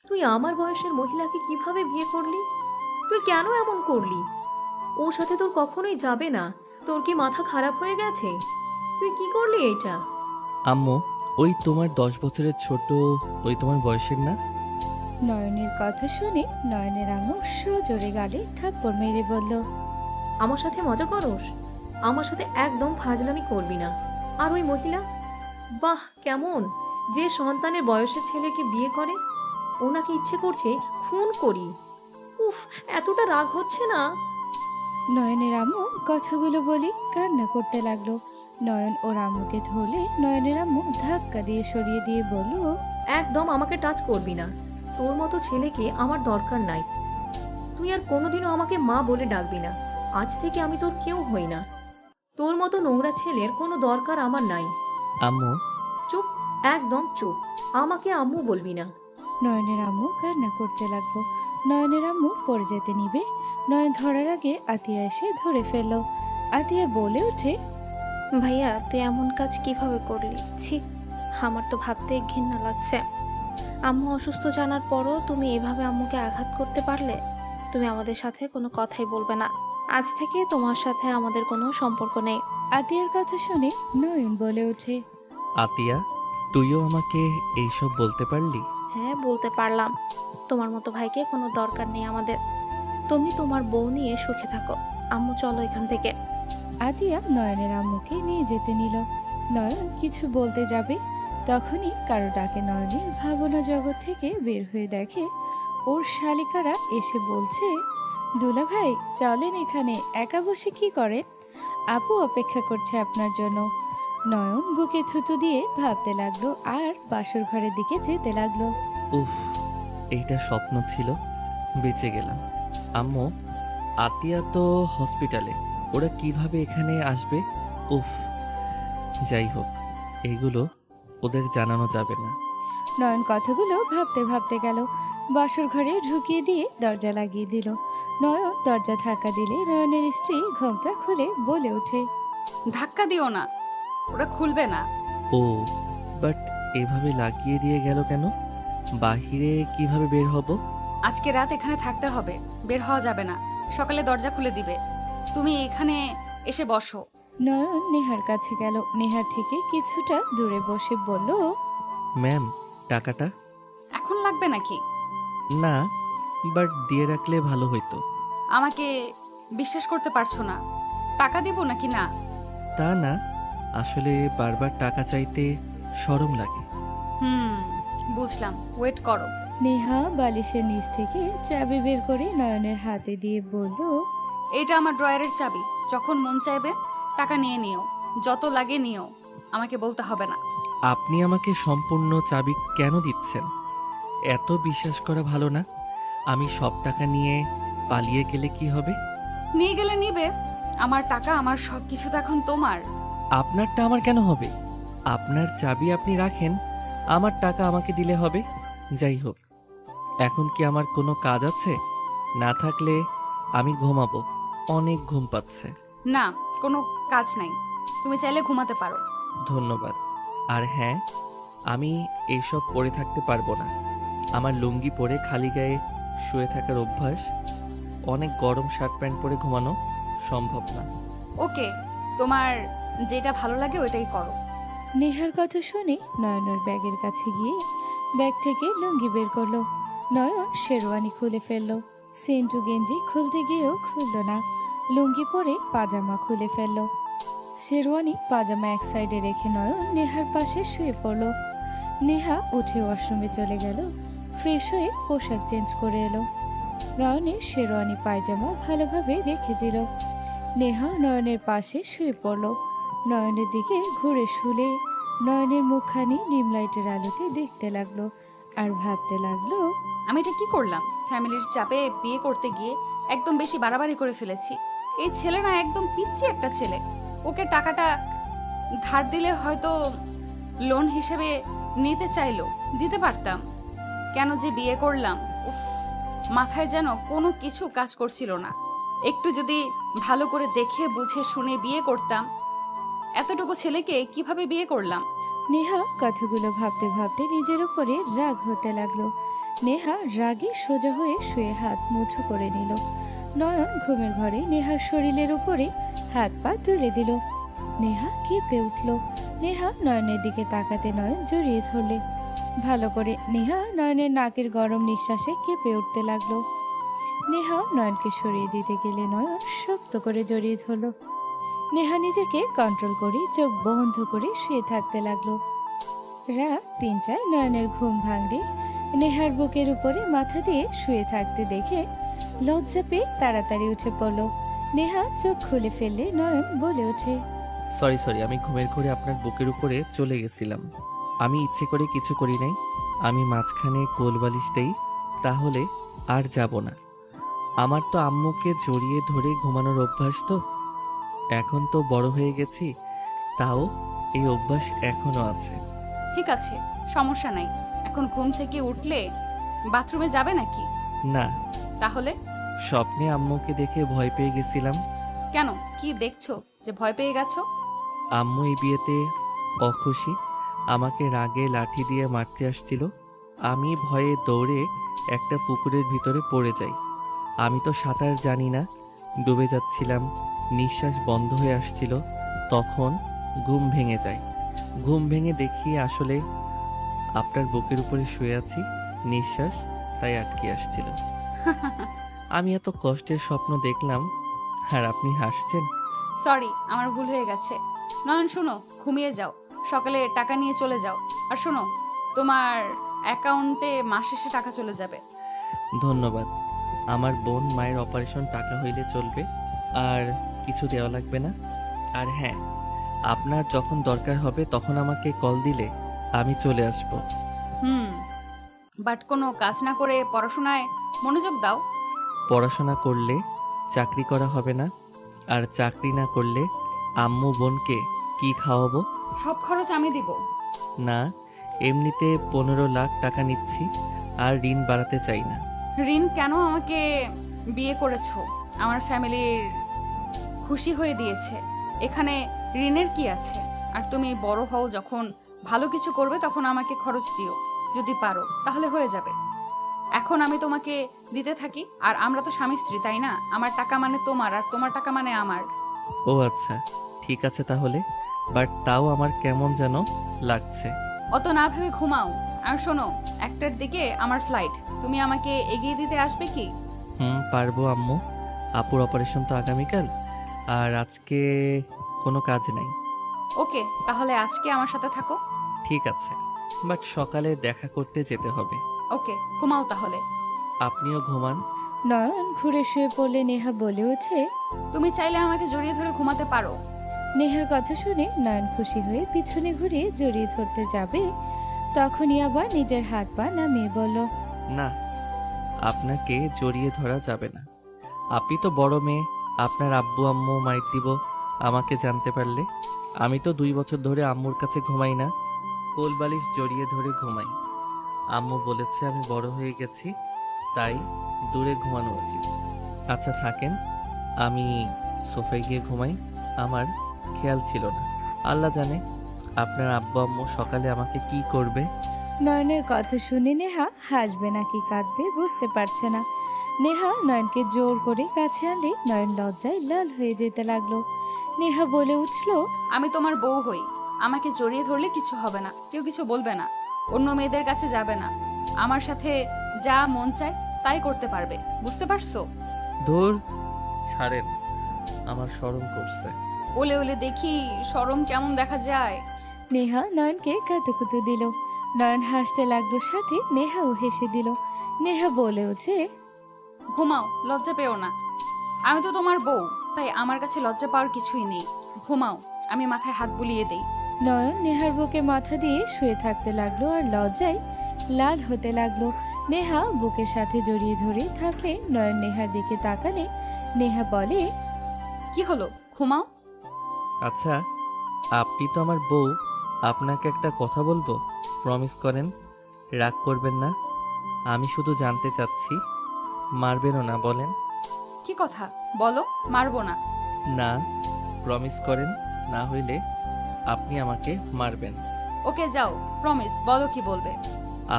তুই আমার বয়সের মহিলাকে কিভাবে বিয়ে করলি? তুই কেন এমন করলি? ওর সাথে তোর কখনোই যাবে না। তোর কি মাথা খারাপ হয়ে গেছে? তুই কি করলি এটা? আম্মু, ওই তোমার 10 বছরের ছোট, ওই তোমার বয়সের না? নয়নের কথা শুনে নয়নের আম্মু সজোরে গালে থাপ্পড় মেরে বলল, আমার সাথে মজা করস? আমার সাথে একদম ফাজলামি করবি না। আর ওই মহিলা, বাহ কেমন! যে সন্তানের বয়সের ছেলেকে বিয়ে করে, ওনাকে ইচ্ছে করছে খুন করি। উফ, এতটা রাগ হচ্ছে না? নয়নের আম্মু কথাগুলো বলে কান্না করতে লাগলো। নয়ন ওর আম্মুকে ধরলে নয়নের আম্মু ধাক্কা দিয়ে সরিয়ে দিয়ে বলল, একদম আমাকে টাচ করবি না। তোর মতো ছেলেকে আমার দরকার নাই। তুই আর কোনোদিনও আমাকে মা বলে ডাকবি না। আজ থেকে আমি তোর কেউ হই না। তোর মতো নোংরা ছেলের কোনো দরকার আমার নাই। আম্মু, চুপ, একদম চুপ। আমাকে আম্মু বলবি না। নয়নের আম্মু কান্না করতে লাগলো। নয়নের আম্মু পড়ে যেতে নিবে, নয়ন ধরার আগে আতিয়া এসে ধরে ফেললো। আতিয়া বলে ওঠে, ভাইয়া তুই এমন কাজ কিভাবে করলি? ছি, আমার তো ভাবতে ঘৃণা লাগছে। আম্মু অসুস্থ জানার পরও তুমি এভাবে আম্মুকে আঘাত করতে পারলে? তুমি আমাদের সাথে কোনো কথাই বলবে না। আজ থেকে তোমার সাথে আমাদের কোনো সম্পর্ক নেই। আতিয়ার কথা শুনে নয়ন বলে ওঠে, আতিয়া, তুইও আমাকে এইসব বলতে পারলি? হ্যাঁ, বলতে পারলাম। তোমার মতো ভাইকে কোনো দরকার নেই আমাদের। তুমি তোমার বউ নিয়ে সুখে থাকো। আম্মু চলো এখান থেকে। আতিয়া নয়নের আম্মুকে নিয়ে যেতে নিল। নয়ন কিছু বলতে যাবে, তখনই কারো ডাকে নয়নের ভাবনা জগৎ থেকে বের হয়ে দেখে ওর শালিকারা এসে বলছে, দুলা ভাই চলেন, এখানে একা বসে কি করেন? আপু অপেক্ষা করছে আপনার জন্য। নয়ন বুকে থুতু দিয়ে ভাবতে লাগলো আর বাসর ঘরের দিকে যেতে লাগলো। উফ, এইটা স্বপ্ন ছিল, বেঁচে গেলাম। আম্মু, আতিয়া তো হসপিটালে, ওরা কিভাবে এখানে আসবে? উফ, যাই হোক, এগুলো ওদের জানানো যাবে না। নয়ন কথাগুলো ভাবতে ভাবতে গেল, বাসর ঘরে ঢুকিয়ে দিয়ে দরজা লাগিয়ে দিল। নয়ন দরজা ধাক্কা দিলে নয়নের স্ত্রী ঘোমটা খুলে বলে ওঠে, ধাক্কা দিও না, ওরা খুলবে না। ও, বাট এভাবে লাগিয়ে দিয়ে গেল কেন? বাহিরে কিভাবে বের হব? আজকে রাত এখানে থাকতে হবে, বের হওয়া যাবে না। সকালে দরজা খুলে দিবে। তুমি এখানে এসে বসো। নয়ন নেহার কাছে গেল, নেহার থেকে কিছুটা দূরে বসে বলল, ম্যাম, টাকাটা? এখন লাগবে নাকি? না, বাট দিয়ে রাখলে ভালো হইতো। আমাকে বিশ্বাস করতে পারছো না? টাকা দিব নাকি না? তা না, আসলে বারবার টাকা চাইতে শরম লাগে। হুম, বুঝলাম, ওয়েট করো। নেহা বালিশের নিচ থেকে চাবি বের করে নয়নের হাতে দিয়ে বলল, এটা আমার ড্রয়ারের চাবি। যখন মন চাইবে টাকা নিয়ে নিও, যত লাগে নিও, আমাকে বলতে হবে না। আপনি আমাকে সম্পূর্ণ চাবি কেন দিচ্ছেন? এত বিশ্বাস করা ভালো না? আমি সব টাকা নিয়ে পালিয়ে গেলে কি হবে? নিয়ে গেলে নিবে। আমার টাকা, আমার সব কিছু তো এখন তোমার। আপনারটা আমার কেন হবে? আপনার চাবি আপনি রাখেন, আমার টাকা আমাকে দিলে হবে। যাই হোক, এখন কি আমার কোনো কাজ আছে? না থাকলে আমি ঘুমাবো, অনেক ঘুম পাচ্ছে। না, কোনো কাজ নাই, তুমি চাইলে ঘুমাতে পারো। ধন্যবাদ। আর হ্যাঁ, আমি এইসব পরে থাকতে পারবো না। আমার লুঙ্গি পরে খালি গায়ে শুয়ে থাকার অভ্যাস। অনেক গরম শার্ট প্যান্ট পরে ঘুমানো সম্ভব না। ওকে, তোমার যেটা ভালো লাগে ওইটাই করো। নেহার কথা শুনে নয়নের ব্যাগের কাছে গিয়ে ব্যাগ থেকে লুঙ্গি বের করলো। নয়ন শেরওয়ানি খুলে ফেললো। সেন্টু গেঞ্জি খুলতে গিয়েও খুললো না। লুঙ্গি পরে পাজামা খুলে ফেললো। শেরওয়ানি পাজামা এক সাইডে রেখে নয়ন নেহার পাশে শুয়ে পড়লো। নেহা উঠে ওয়াশরুমে চলে গেল, ফ্রেশ হয়ে পোশাক চেঞ্জ করে এলো। নয়নের শেরওয়ানি পায়জামা ভালোভাবে রেখে দিল। নেহা নয়নের পাশে শুয়ে পড়ল। নয়নের দিকে ঘুরে শুলে নয়নের মুখখানি ডিম লাইটের আলোতে দেখতে লাগলো আর ভাবতে লাগলো, আমি এটা কি করলাম? ফ্যামিলির চাপে বিয়ে করতে গিয়ে একদম বেশি বাড়াবাড়ি করে ফেলেছি। এই ছেলে না একদম পিচ্চি একটা ছেলে। ওকে টাকাটা ধার দিলে হয়তো লোন হিসেবে নিতে চাইলো, দিতে পারতাম। কেন যে বিয়ে করলাম? উফ, মাথায় যেন কোনো কিছু কাজ করছিল না। একটু যদি ভালো করে দেখে বুঝে শুনে বিয়ে করতাম। এতটুকু ছেলেকে কিভাবে বিয়ে করলাম? নেহা কথাগুলো ভাবতে ভাবতে নিজের উপরে রাগ হতে লাগলো। নেহা রাগে সোজা হয়ে শুয়ে হাত মুঠো করে নিল। নয়ন ঘুমের ঘরে নেহার শরীরের উপরে হাত পা তুলে দিল। নেহা কেঁপে উঠল। নেহা নয়নের দিকে তাকাতে নয়ন জড়িয়ে ধরলে। ভালো করে নেহা নয়নের নাকের গরম নিঃশ্বাসে কেঁপে উঠতে লাগলো। নেহা নয়নকে সরিয়ে দিতে গেলে নয়ন শক্ত করে জড়িয়ে ধরল। নেহা নিজেকে কন্ট্রোল করে চোখ বন্ধ করে শুয়ে থাকতে লাগলো। রাত 3টায় নয়নের ঘুম ভাঙলে নেহার বুকের উপরে মাথা দিয়ে শুয়ে থাকতে দেখে লজ্জা পেয়ে তাড়াতাড়ি উঠে পড়ল। নেহা চোখ খুলে ফেললে নয়ন বলে ওঠে, সরি, আমি ঘুমের ঘোরে আপনার বুকের উপরে চলে গেছিলাম। আমি ইচ্ছে করে কিছু করি নাই। আমি মাঝখানে কোলবালিশ দেই, তাহলে আর যাব না। আমার তো আম্মুকে জড়িয়ে ধরে ঘুমানোর অভ্যাস, তো এখন তো বড় হয়ে গেছি, তাও এই অভ্যাস এখনো আছে। ঠিক আছে, সমস্যা নাই। এখন ঘুম থেকে উঠলে বাথরুমে যাবে নাকি? না, তাহলে স্বপ্নে আম্মুকে দেখে ভয় পেয়ে গেছিলাম। কেন, কি দেখছো যে ভয় পেয়ে গেছো? আম্মু এই বিয়েতে অখুশি, আমাকে রাগে লাঠি দিয়ে মারতে আসছিল। আমি ভয়ে দৌড়ে একটা পুকুরের ভিতরে পড়ে যাই। আমি তো সাঁতার জানি না, ডুবে যাচ্ছিলাম, নিঃশ্বাস বন্ধ হয়ে আসছিল। তখন ঘুম ভেঙে যায়। ঘুম ভেঙে দেখি আসলে আপনার বুকের উপরে শুয়ে আছি, নিঃশ্বাস তাই আটকে আসছিল। আমি এত কষ্টের স্বপ্ন দেখলাম, আর আপনি হাসছেন। সরি, আমার ভুল হয়ে গেছে। নয়ন শোনো, ঘুমিয়ে যাও, সকালে টাকা নিয়ে চলে যাও। আর শোনো, তোমার অ্যাকাউন্টে মাস শেষে টাকা চলে যাবে। ধন্যবাদ। আমার বোন মায়ের অপারেশন টাকা হইলে চলবে, আর কিছু দেওয়া লাগবে না। আর হ্যাঁ, আপনার যখন দরকার হবে তখন আমাকে কল দিলে আমি চলে আসব। বাট কোনো কাজ না করে পড়াশোনায় মনোযোগ দাও। পড়াশোনা করলে চাকরি করা হবে না, আর চাকরি না করলে আম্মু বোনকে কি খাওয়াবো? সব খরচ আমি দিব। না, এমনিতে 15 লাখ টাকা নিচ্ছি, আর ঋণ বাড়াতে চাই না। ঋণ কেন? আমাকে বিয়ে করেছো, আমার ফ্যামিলির খুশি হয়ে দিয়েছে, এখানে ঋণের কি আছে? আর তুমি বড় হও, যখন ভালো কিছু করবে তখন আমাকে খরচ দিও, যদি পারো তাহলে হয়ে যাবে। এখন আমি তোমাকে দিতে থাকি, আর আমরা তো স্বামী স্ত্রী, তাই না? আমার টাকা মানে তোমার, আর তোমার টাকা মানে আমার। ও আচ্ছা, ঠিক আছে তাহলে, বাট তাও আমার কেমন যেন লাগছে। অত না ভেবে ঘুমাও। আর শোনো, 1টার দিকে আমার ফ্লাইট, তুমি আমাকে এগিয়ে দিতে আসবে কি? পারবো আম্মু। আপুর অপারেশন তো আগামীকাল, আর আজকে কোনো কাজ নাই। ওকে, তাহলে আজকে আমার সাথে থাকো। ঠিক আছে, বাট সকালে দেখা করতে যেতে হবে। ওকে, ঘুমাও তাহলে। আপনিও ঘুমান। নয়ন ঘুরে শুয়ে পড়লে নেহা বলে ওঠে, তুমি চাইলে আমাকে জড়িয়ে ধরে ঘুমাতে পারো। নেহার কথা শুনে নয়ন খুশি হয়ে পিছনে ঘুরে জড়িয়ে ধরতে যাবে, তখনই আবার নিজের হাত পা নামিয়ে বলল, না, আপনাকে জড়িয়ে ধরা যাবে না। আপনি তো বড় মেয়ে, আপনার আব্বু আম্মু মাইর দিব আমাকে জানতে পারলে। আমি তো 2 বছর ধরে আম্মুর কাছে ঘুমাই না, কোলবালিশ জড়িয়ে ধরে ঘুমাই। আম্মু বলেছে আমি বড় হয়ে গেছি, তাই দূরে ঘুমানো উচিত। আচ্ছা থাকেন, আমি সোফায় গিয়ে ঘুমাই। আমার খেয়াল ছিল না, আল্লাহ জানে আপনার আব্বু আম্মু সকালে আমাকে কি করবে। নয়নের কথা শুনে নেহা হাসবে নাকি কাঁদবে বুঝতে পারছে না। নেহা নয়নকে জোর করে কাছে আনলে নয়ন লজ্জায় লাল হয়ে যেতে লাগলো। নেহা বলে উঠল, আমি তোমার বউ হই, আমাকে জড়িয়ে ধরলে কিছু হবে না, কেউ কিছু বলবে না, অন্য মেয়েদের কাছে যাবে না, আমার সাথে যা মন চায় তাই করতে পারবে, বুঝতে পারছো? ধুর, ছাড়েন, আমার শরম করছে। ওলে ওলে দেখি শরম কেমন দেখা যায়। নেহা নয়নকে কাতুকুতু দিল। নয়ন হাসতে লাগলো, সাথে নেহাও হেসে দিল। নেহা বলে ওঠে, ঘুমাও, লজ্জা পেও না, আমি তো তোমার বউ, তাই আমার কাছে লজ্জা পাওয়ার কিছুই নেই। ঘুমাও, আমি মাথায় হাত বুলিয়ে দেই। নয়ন নেহার বুকে মাথা দিয়ে শুয়ে থাকতে লাগলো আর লজ্জায় লাল হতে লাগলো। নেহা বুকের সাথে জড়িয়ে ধরে থাকলে নয়ন নেহার দিকে তাকালে নেহা বলে, কি হলো, ঘুমাও। আচ্ছা, আপনি তো আমার বউ, আপনাকে একটা কথা বলবো, প্রমিস করেন, রাগ করবেন না। আমি শুধু জানতে চাচ্ছি, মারবেনও না, বলেন। কি কথা বলো, মারবো না। না, প্রমিস করেন, না হইলে আপনি আমাকে মারবেন। ওকে যাও, প্রমিস, বলো কি বলবে।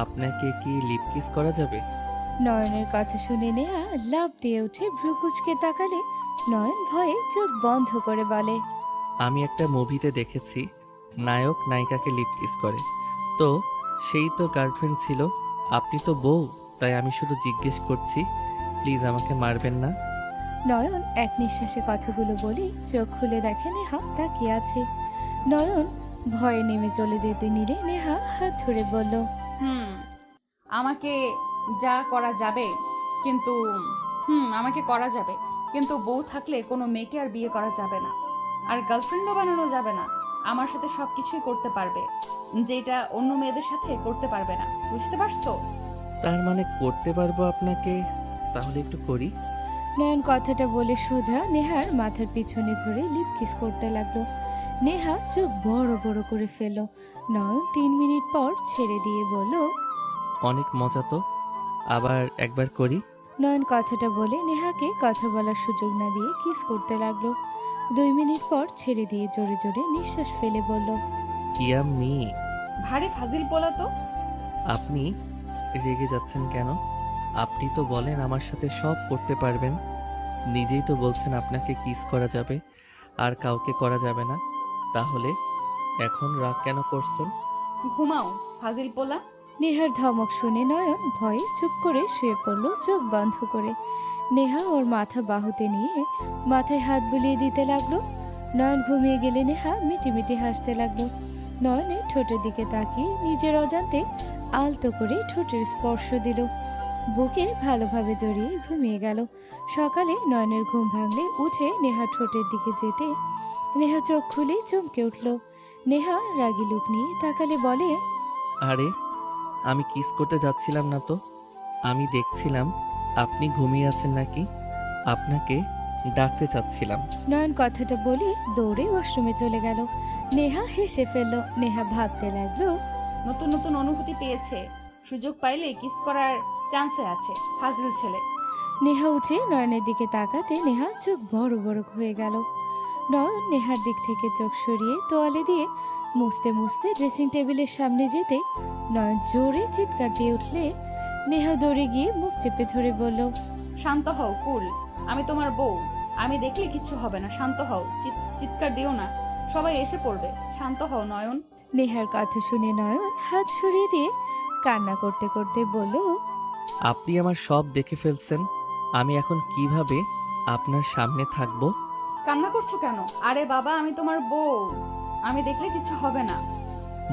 আপনাকে কি লিপ কিস করা যাবে? নয়নের কথা শুনে নেহা লাফ দিয়ে উঠে ভ্রুকুচকে তাকালে নয়ন ভয়ে চোখ বন্ধ করে বলে, আমি একটা মুভিতে দেখেছি নায়ক নায়িকাকে লিপ কিস করে। তো সেই তো গার্লফ্রেন্ড ছিল, আপনি তো বউ, তাই আমি শুধু জিজ্ঞেস করছি, প্লিজ আমাকে মারবেন না। নয়ন এক নিঃশ্বাসে কথাগুলো বলে চোখ খুলে দেখে নেহা তাকিয়ে আছে। নয়ন ভয়ে নেমে চলে যেতে নিলে নেহা হাত ধরে বলল, আমাকে যা করা যাবে, কিন্তু আমাকে করা যাবে, কিন্তু বউ থাকলে কোনো মেয়েকে আর বিয়ে করা যাবে না, আর গার্লফ্রেন্ডও বানানো যাবে না। আমার সাথে সব কিছুই করতে পারবে, যেটা অন্য মেয়েদের সাথে করতে পারবে না। বুঝতে পারছো? তার মানে করতে পারবো আপনাকে, তাহলে একটু করি। নয়ন কথাটা বলে সোজা নেহার মাথার পিছনে ধরে লিপ কিস করতে লাগলো। নেহা চোখ বড় বড় করে ফেলল। নয়ন 3 মিনিট পর ছেড়ে দিয়ে বলল, অনেক মজা তো, আবার একবার করি। নয়ন কথাটা বলে নেহাকে কথা বলার সুযোগ না দিয়ে কিস করতে লাগলো। 2 মিনিট পর ছেড়ে দিয়ে জোরে জোরে নিঃশ্বাস ফেলে বলল, ইয়াম্মি। ভারী ফাজিল পোলা তো। আপনি রেগে যাচ্ছেন কেন? আপনি তো বলেন আমার সাথে সব করতে পারবেন, নিজেই তো বলছেন আপনাকে কিস করা যাবে আর কাউকে করা যাবে না, তাহলে এখন রাগ কেন করছেন? ঘুমাও ফাজিল পোলা। নেহার ধমক শুনে নয়ন ভয়ে চুপ করে শুয়ে পড়ল চোখ বন্ধ করে। নেহা ওর মাথা বাহুতে নিয়ে মাথায় হাত বুলিয়ে দিতে লাগলো। নয়ন ঘুমিয়ে গেলে নেহা মিটিমিটি হাসতে লাগলো। নয়নে ঠোঁটের দিকে তাকিয়ে নিজের অজান্তে আলতো করে ঠোঁটের স্পর্শ দিল। বুকে ভালোভাবে জড়িয়ে ঘুমিয়ে গেল। সকালে নয়নের ঘুম ভাঙলে উঠে নেহা ঠোঁটের দিকে যেতে নেহা চোখ খুলে চমকে উঠল। নেহা রাগী লুক নিয়ে তাকালে বলে, আরে আমি কিস করতে যাচ্ছিলাম না তো, আমি দেখছিলাম আপনি ঘুমিয়ে আছেন নাকি, আপনাকে ডাকতে চাচ্ছিলাম। নয়ন কথাটা বলে দৌড়ে ওয়াশরুমে চলে গেল। নেহা হেসে ফেলল। নেহা ভাবতে লাগলো, নতুন নতুন অনুভূতি পেয়েছে, সুযোগ পাইলে কিস করার চান্সে আছে। ফাজিল ছেলে। নেহা উঠে নয়নের দিকে তাকাতে নেহা চোখ বড় বড় হয়ে গেল। নয়ন নেহার দিক থেকে চোখ সরিয়ে তোয়ালে দিয়ে মুছতে মুছতে ড্রেসিং টেবিলের সামনে যেতে নয়ন জোরে চিৎকার দিয়ে উঠলে নেহা দৌড়ে গিয়ে মুখ চেপে ধরে বলল, শান্ত হও কুল, আমি তোমার বউ, আমি দেখলে কিচ্ছু হবে না। শান্ত হও, চিৎকার দিও না, সবাই এসে পড়বে। শান্ত হও নয়ন। নেহার কথা শুনে নয়ন হাত সরিয়ে দিয়ে কান্না করতে করতে বলল, আপনি আমার সব দেখে ফেলছেন, আমি এখন কিভাবে আপনার সামনে থাকবো? কান্না করছো কেন? আরে বাবা, আমি তোমার বউ, আমি দেখলে কিছু হবে না।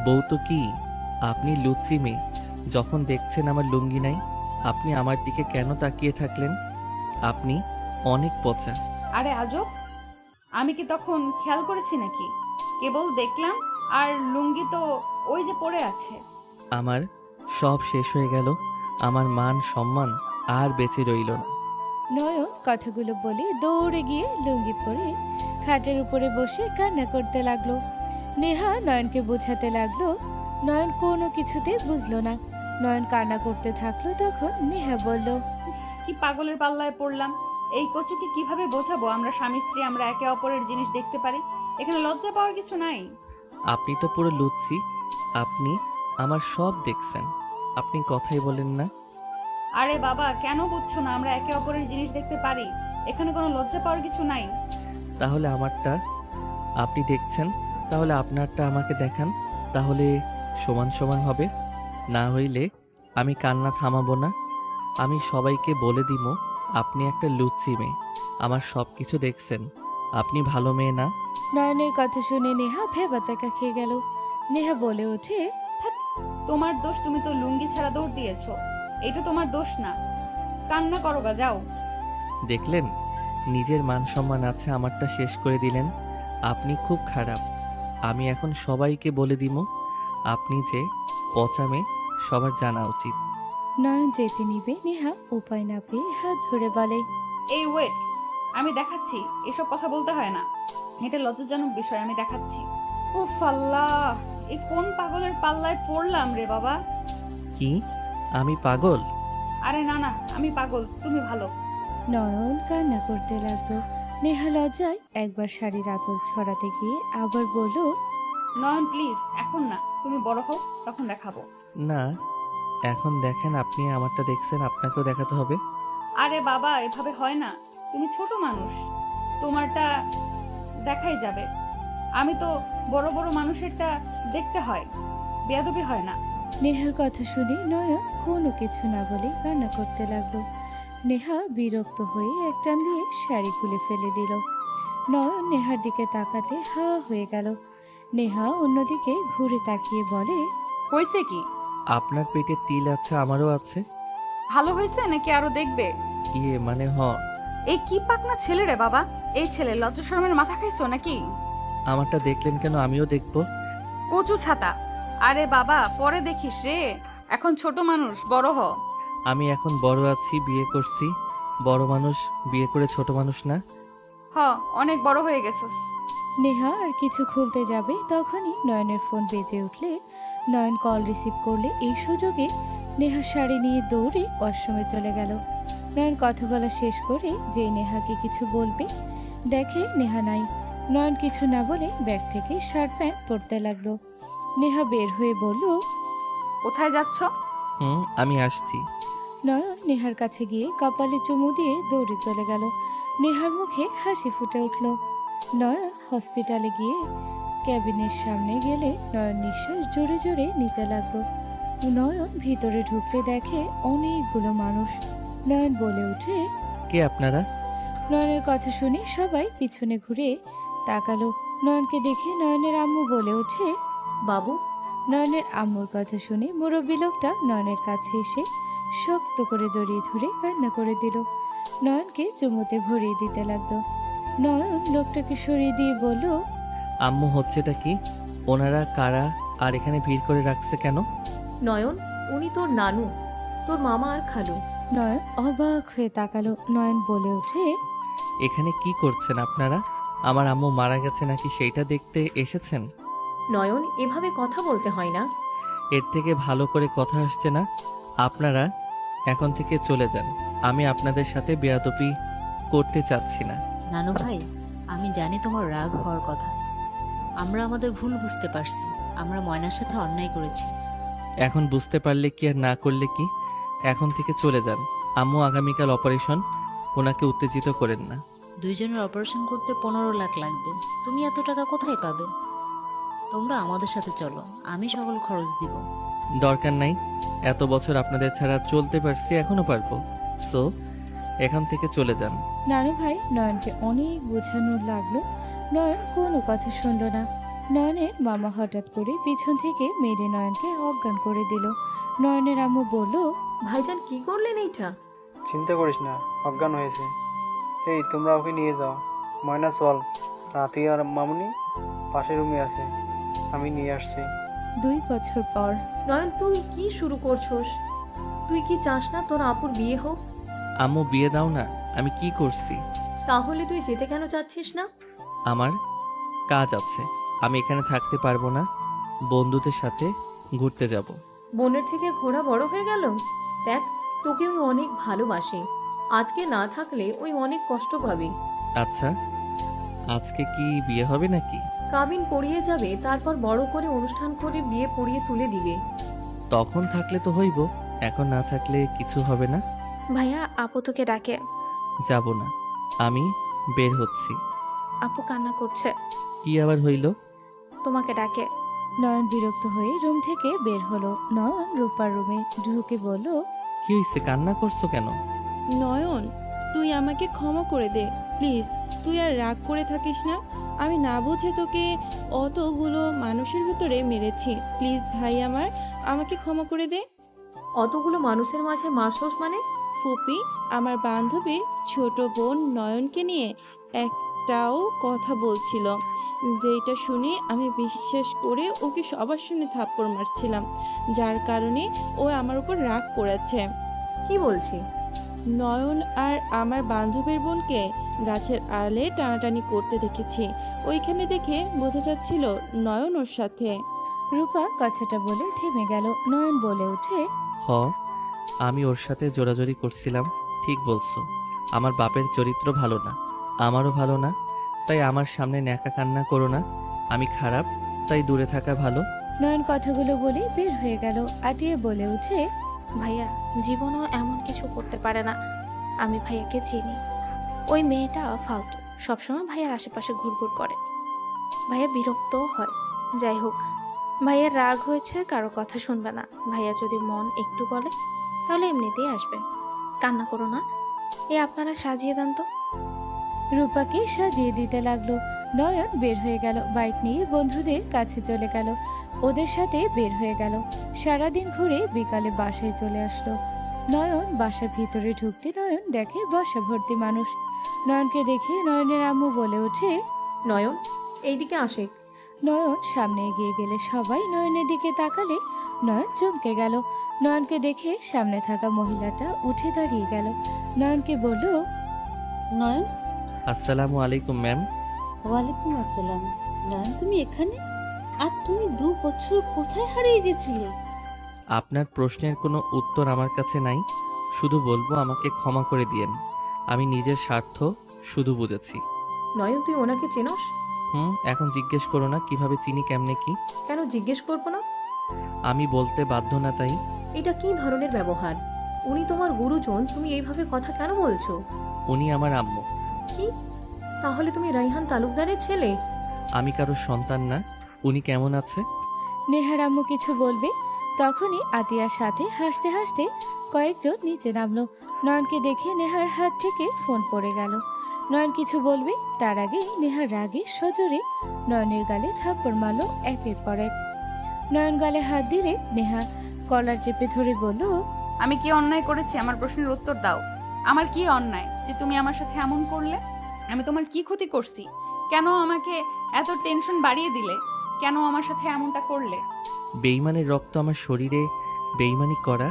বউ তো কি, আপনি লুচি মেয়ে, যখন দেখছেন আমার লুঙ্গি নাই, আপনি আমার দিকে কেন তাকিয়ে থাকলেন? আপনি অনেক পচা। আরে আজব, আমি কি তখন খেয়াল করেছি নাকি? কেবল দেখলাম, আর লুঙ্গি তো ওই যে পড়ে আছে। আমার সব শেষ হয়ে গেল, আমার মান সম্মান আর বেঁচে রইল না। নয়ন কথাগুলো বলে দৌড়ে গিয়ে লুঙ্গি পরে খাটের উপরে বসে কান্না করতে লাগলো। নেহা নয়নকে বোঝাতে লাগলো। নয়ন কোনো কিছুতে বুঝলো না। নয়ন কান্না করতে থাকলো। তখন নেহা বলল, উফ, কি পাগলের পাল্লায় পড়লাম। এই কচুকে কিভাবে বোঝাবো আমরা স্বামী স্ত্রী, আমরা একে অপরের জিনিস দেখতে পারি, এখানে লজ্জা পাওয়ার কিছু নাই। আপনি তো পুরো লুচ্ছি, আপনি আমার সব দেখছেন, আপনি কথাই বলেন না। আরে বাবা, কেন বুঝছো না? আমরা একে অপরের জিনিস দেখতে পারি, এখানে কোনো লজ্জা পাওয়ার কিছু নাই। তাহলে আমারটা আপনি দেখছেন, তাহলে আপনারটা আমাকে দেখান, তাহলে সমান সমান হবে। না হইলে আমি কান্না থামাবো না, আমি সবাইকে বলে দিব আপনি একটা লুচ্চি মেয়ে, আমার সব কিছু দেখছেন, আপনি ভালো মেয়ে না। নয়নের কথা শুনে নেহা ভেবাচাকা খেয়ে গেল। নেহা বলে ওঠে, তোমার দোষ, তুমি তো লুঙ্গি ছাড়া দৌড় দিয়েছো, এটা তোমার দোষ না। কান্না করো গা, যাও। দেখলেন, নিজের মান সম্মান আছে, আমারটা শেষ করে দিলেন। আপনি খুব খারাপ, আমি এখন সবাইকে বলে দিব আপনি যে পচা মেয়ে, সবার জানা উচিত। নয়ন যেতে নিবে নেহা উপায় না পেয়ে হাত ধরে বলে, এই ওয়েট, আমি দেখাচ্ছি। এসব কথা বলতে হয় না, এটা লজ্জাজনক বিষয়, আমি দেখাচ্ছি। উফ আল্লাহ, এই কোন পাগলের পাল্লায় পড়লাম রে বাবা। কি আমি পাগল? আরে না না, আমি পাগল, তুমি ভালো। নয়ন কান্না করতে লাগলো। নেহা লজ্জায় একবার শাড়ির আঁচল ছড়াতে গিয়ে আবার বলল, নয়ন প্লিজ, এখন না, তুমি বড় হও, তখন দেখাবো। না, এখন দেখেন, আপনি আমারটা দেখছেন, আপনাকেও দেখাতে হবে। আরে বাবা, এভাবে হয় না। তুমি ছোট মানুষ, তোমারটা দেখাই যাবে। আমি তো বড় বড় মানুষেরটা দেখতে হয়, বেয়াদবি হয় না। নেহার কথা শুনে নয়ন কোনো কিছু না বলে কান্না করতে লাগলো। নেহা বিরক্ত হয়ে এক টান দিয়ে শাড়ি খুলে ফেলে দিল। নয়ন নেহার দিকে তাকাতে হা হয়ে গেল। নেহা অন্যদিকে ঘুরে তাকিয়ে বলে, হয়েছে কি? আপনার পেটে তিল আছে, আমারও আছে। ভালো হয়েছে নাকি আরো দেখবে? ইয়ে মানে এই কি পাকনা ছেলে রে বাবা! এই ছেলে লজ্জা শরমের মাথা খাইছো নাকি? আমারটা দেখলেন কেন? আমিও দেখবো। কচু ছাতা! আরে বাবা, পরে দেখিস রে। এখন ছোট মানুষ, বড় হ। আমি এখন বড় আছি, বিয়ে করছি। বড় মানুষ বিয়ে করে ছোট মানুষ না। হ, অনেক বড় হয়ে গেছস। নেহা আর কিছু খুলতে যাবে তখনই নয়নের ফোন বেজে উঠলে নয়ন কল রিসিভ করলে এই সুযোগে নেহা শাড়ি নিয়ে দৌড়ে ওয়াশরুমে চলে গেল। নয়ন কথা বলা শেষ করে যে নেহাকে কিছু বলবে দেখে নেহা নাই। নয়ন কিছু না বলে ব্যাগ থেকে শার্ট প্যান্ট পরতে লাগলো। নেহা বের হয়ে বলল, কোথায় যাচ্ছ? আমি আসছি। নয়ন নেহার কাছে গিয়ে কপালে চুমু দিয়ে দৌড়ে চলে গেল। নেহার মুখে হাসি ফুটে উঠল। নয়ন হসপিটালে গিয়ে ক্যাবিনের সামনে গেলে নয়ন নিঃশ্বাস জোরে জোরে নিতে লাগলো। নয়ন ভিতরে ঢুকলে দেখে অনেকগুলো মানুষ। নয়ন বলে ওঠে, কে আপনারা? নয়নের কথা শুনে সবাই পিছনে ঘুরে তাকালো। নয়নকে দেখে নয়নের আম্মু বলে ওঠে, বাবু, নয়নের আম্মুর কথা শুনে মুরব্বী লোকটা নয়নের কাছে এসে শক্ত করে জড়িয়ে ধরে কান্না করে দিল। নয়নকে চুমুতে ভরিয়ে দিতে লাগলো। নয়ন লোকটাকে সরিয়ে দিয়ে বলল, আম্মু, হচ্ছেটা কি? ওনারা কারা আর এখানে ভিড় করে রাখছে কেন? নয়ন, উনি তোর নানু, তোর মামা আর খালু। নয়ন অবাক হয়ে তাকালো। নয়ন বলে ওঠে, এখানে কি করছেন আপনারা? আমার আম্মু মারা গেছে নাকি সেইটা দেখতে এসেছেন? নয়ন, এভাবে কথা বলতে হয় না। এর থেকে ভালো করে কথা আসছে না। আপনারা এখন থেকে চলে যান। আমি আপনাদের সাথে বেয়াদবি করতে চাচ্ছি না। নানু ভাই, আমি জানি তোমার রাগ হওয়ার কথা। আমরা আমাদের ভুল বুঝতে পারছি। আমরা ময়নার সাথে অন্যায় করেছি। এখন বুঝতে পারলে কি আর না করলে কি? এখন থেকে চলে যান। আম্মু আগামীকাল অপারেশন, ওনাকে উত্তেজিত করেন না। দুইজনের অপারেশন করতে 15 লাখ লাগবে। তুমি এত টাকা কোথায় পাবে? তোমরা আমাদের সাথে চলো, আমি সকল খরচ দিব। দরকার নাই। এত বছর আপনাদের ছাড়া চলতে পারছি, এখনো পারবো। সো এখান থেকে চলে যান। নানু ভাই নয়নকে অনেক বোঝানোর লাগলো। নয়ন কোনো কথা শুনল না। নয়নের মামা হঠাৎ করে পিছন থেকে মেরে নয়নকে অজ্ঞান করে দিল। নয়নের আম্মু বলল, ভাইজান, কি করলেন এইটা? চিন্তা করিস না, অজ্ঞান হয়েছে। এই তোমরা ওকে নিয়ে যাও। ময়না চল, রাতি আর মামুনি পাশের রুমে আছে, আমি নিয়ে আসছি। 2 বছর পর। নয়ন, তুই কি শুরু করছস? তুই কি চাস না তোর আপুর বিয়ে হোক? আম্মু, বিয়ে দাও না। আমি কি করছি? তাহলে তুই যেতে কেন চাচ্ছিস না? আমার কাজ আছে, আমি এখানে থাকতে পারবো না। বন্ধুদের সাথে ঘুরতে যাব। বোনের থেকে ঘোড়া বড় হয়ে গেল। দেখ, তোকে ওই অনেক ভালোবাসে। আজকে না থাকলে ওই অনেক কষ্ট পাবে। আচ্ছা, আজকে কি বিয়ে হবে নাকি? কাবিন করিয়ে যাবে, তারপর বড় করে অনুষ্ঠান করে বিয়ে পড়িয়ে তুলে দিবে। তখন থাকলে তো হইব, এখন না থাকলে কিছু হবে না। ভাইয়া, আপু তোকে ডাকে। যাব না, আমি বের হচ্ছি। আপু কান্না করছে, কি আবার হইল? তোমাকে ডাকে। নয়ন বিরক্ত হয়ে রুম থেকে বের হলো। নয়ন রূপার রুমে ঢুকে বলল, কি হইছে? কান্না করছো কেন? নয়ন, তুই আমাকে ক্ষমা করে দে প্লিজ। তুই আর রাগ করে থাকিস না। আমি না বুঝে তোকে অতগুলো মানুষের ভিতরে মেরেছি। প্লিজ ভাই আমার, আমাকে ক্ষমা করে দে। অতগুলো মানুষের মাঝে মারছস মানে? ফুপি, আমার বান্ধবীর ছোট বোন নয়নকে নিয়ে একটাও কথা বলছিল, যেটা শুনে আমি বিশ্বাস করে ওকে সবার সামনে থাপ্পড় মারছিলাম, যার কারণে ও আমার উপর রাগ করেছে। কি বলছি? নয়ন আর আমার বান্ধবীর বোনকে গাছের আড়ালে টানাটানি করতে দেখেছি। ওইখানে দেখে বোঝা যাচ্ছিল নয়ন ওর সাথে। রূপা কথাটা বলে থেমে গেল। নয়ন বলে ওঠে, হ, আমি ওর সাথে জোরাজোরি করছিলাম। ঠিক বলছো। আমার বাপের চরিত্র ভালো না, আমারও ভালো না। তাই আমার সামনে ন্যাকা কান্না করো না। আমি খারাপ, তাই দূরে থাকা ভালো। নয়ন কথাগুলো বলে বের হয়ে গেল। আতিয়া বলে ওঠে, ভাইয়া জীবনও এমন কিছু করতে পারে না। আমি ভাইয়াকে চিনি। ওই মেয়েটা ফালতু, সবসময় ভাইয়ার আশেপাশে ঘুরঘুর করে। ভাইয়া বিরক্তও হয়। যাই হোক, ভাইয়ার রাগ হয়েছে, কারো কথা শুনবে না। ভাইয়া যদি মন একটু বলে তাহলে এমনিতেই আসবে। কান্না করো না, আপনারা সাজিয়ে দেন তো। রূপাকে সাজিয়ে দিতে লাগলো। নয়ন বের হয়ে গেল, বাইক নিয়ে বন্ধুদের কাছে চলে গেল, ওদের সাথে বের হয়ে গেল। সারাদিন ঘুরে বিকালে বাসায় চলে আসলো। নয়ন বাসার ভিতরে ঢুকতে নয়ন দেখে বাসা ভর্তি মানুষ। নয়নকে দেখে নয়নের আম্মু বলে ওঠে, নয়ন, এইদিকে আসে। নয়ন সামনে এগিয়ে গেলে সবাই নয়নের দিকে তাকালে নয়ন চমকে গেল। নয়নকে দেখে সামনে থাকা মহিলাটা উঠে দাঁড়িয়ে গেল। নয়নকে বলল, নয়ন। আসসালামু আলাইকুম ম্যাম। ওয়ালাইকুম আসসালাম। নয়ন, তুমি এখানে? আর তুমি 2 বছর কোথায় হারিয়ে গেছিলে? আপনার প্রশ্নের কোনো উত্তর আমার কাছে নাই, শুধু বলবো আমাকে ক্ষমা করে দিয়েন। আমি নিজের স্বার্থ শুধু বুঝেছি। নয়ন, তুই ওনাকে চেনস? এখন জিজ্ঞেস করো না কিভাবে চিনি, কেমনে কি। কেন জিজ্ঞেস করবো না? আমি বলতে বাধ্য না তাই। এটা কি ধরনের ব্যবহার? উনি তোমার গুরুজন, তুমি এইভাবে কথা কেন বলছো? উনি আমার আম্মু। কি? তাহলে তুমি রাইহান তালুকদারের ছেলে? আমি কারোর সন্তান না। উনি কেমন আছে? নেহার আম্মু কিছু বলবে, তখনই আতিয়ার সাথে হাসতে হাসতে কয়েকজন নিচে নামলো। নয়নকে দেখে নেহার হাত থেকে ফোন পড়ে গেল। নয়ন কিছু বলবে, তার আগে নেহার রাগে সজোরে নয়নের গালে থাপ্পড় মারল একের পর এক। নয়ন গালে হাত দিলে নেহা কলার চেপে ধরে বলল, আমি কি অন্যায় করেছি? আমার প্রশ্নের উত্তর দাও। আমার কি অন্যায় যে তুমি আমার সাথে এমন করলে? আমি তোমার কি ক্ষতি করছি? কেন আমাকে এত টেনশন বাড়িয়ে দিলে? কেন আমার সাথে এমনটা করলে? বেইমানের রক্ত আমার শরীরে, বেইমানি করা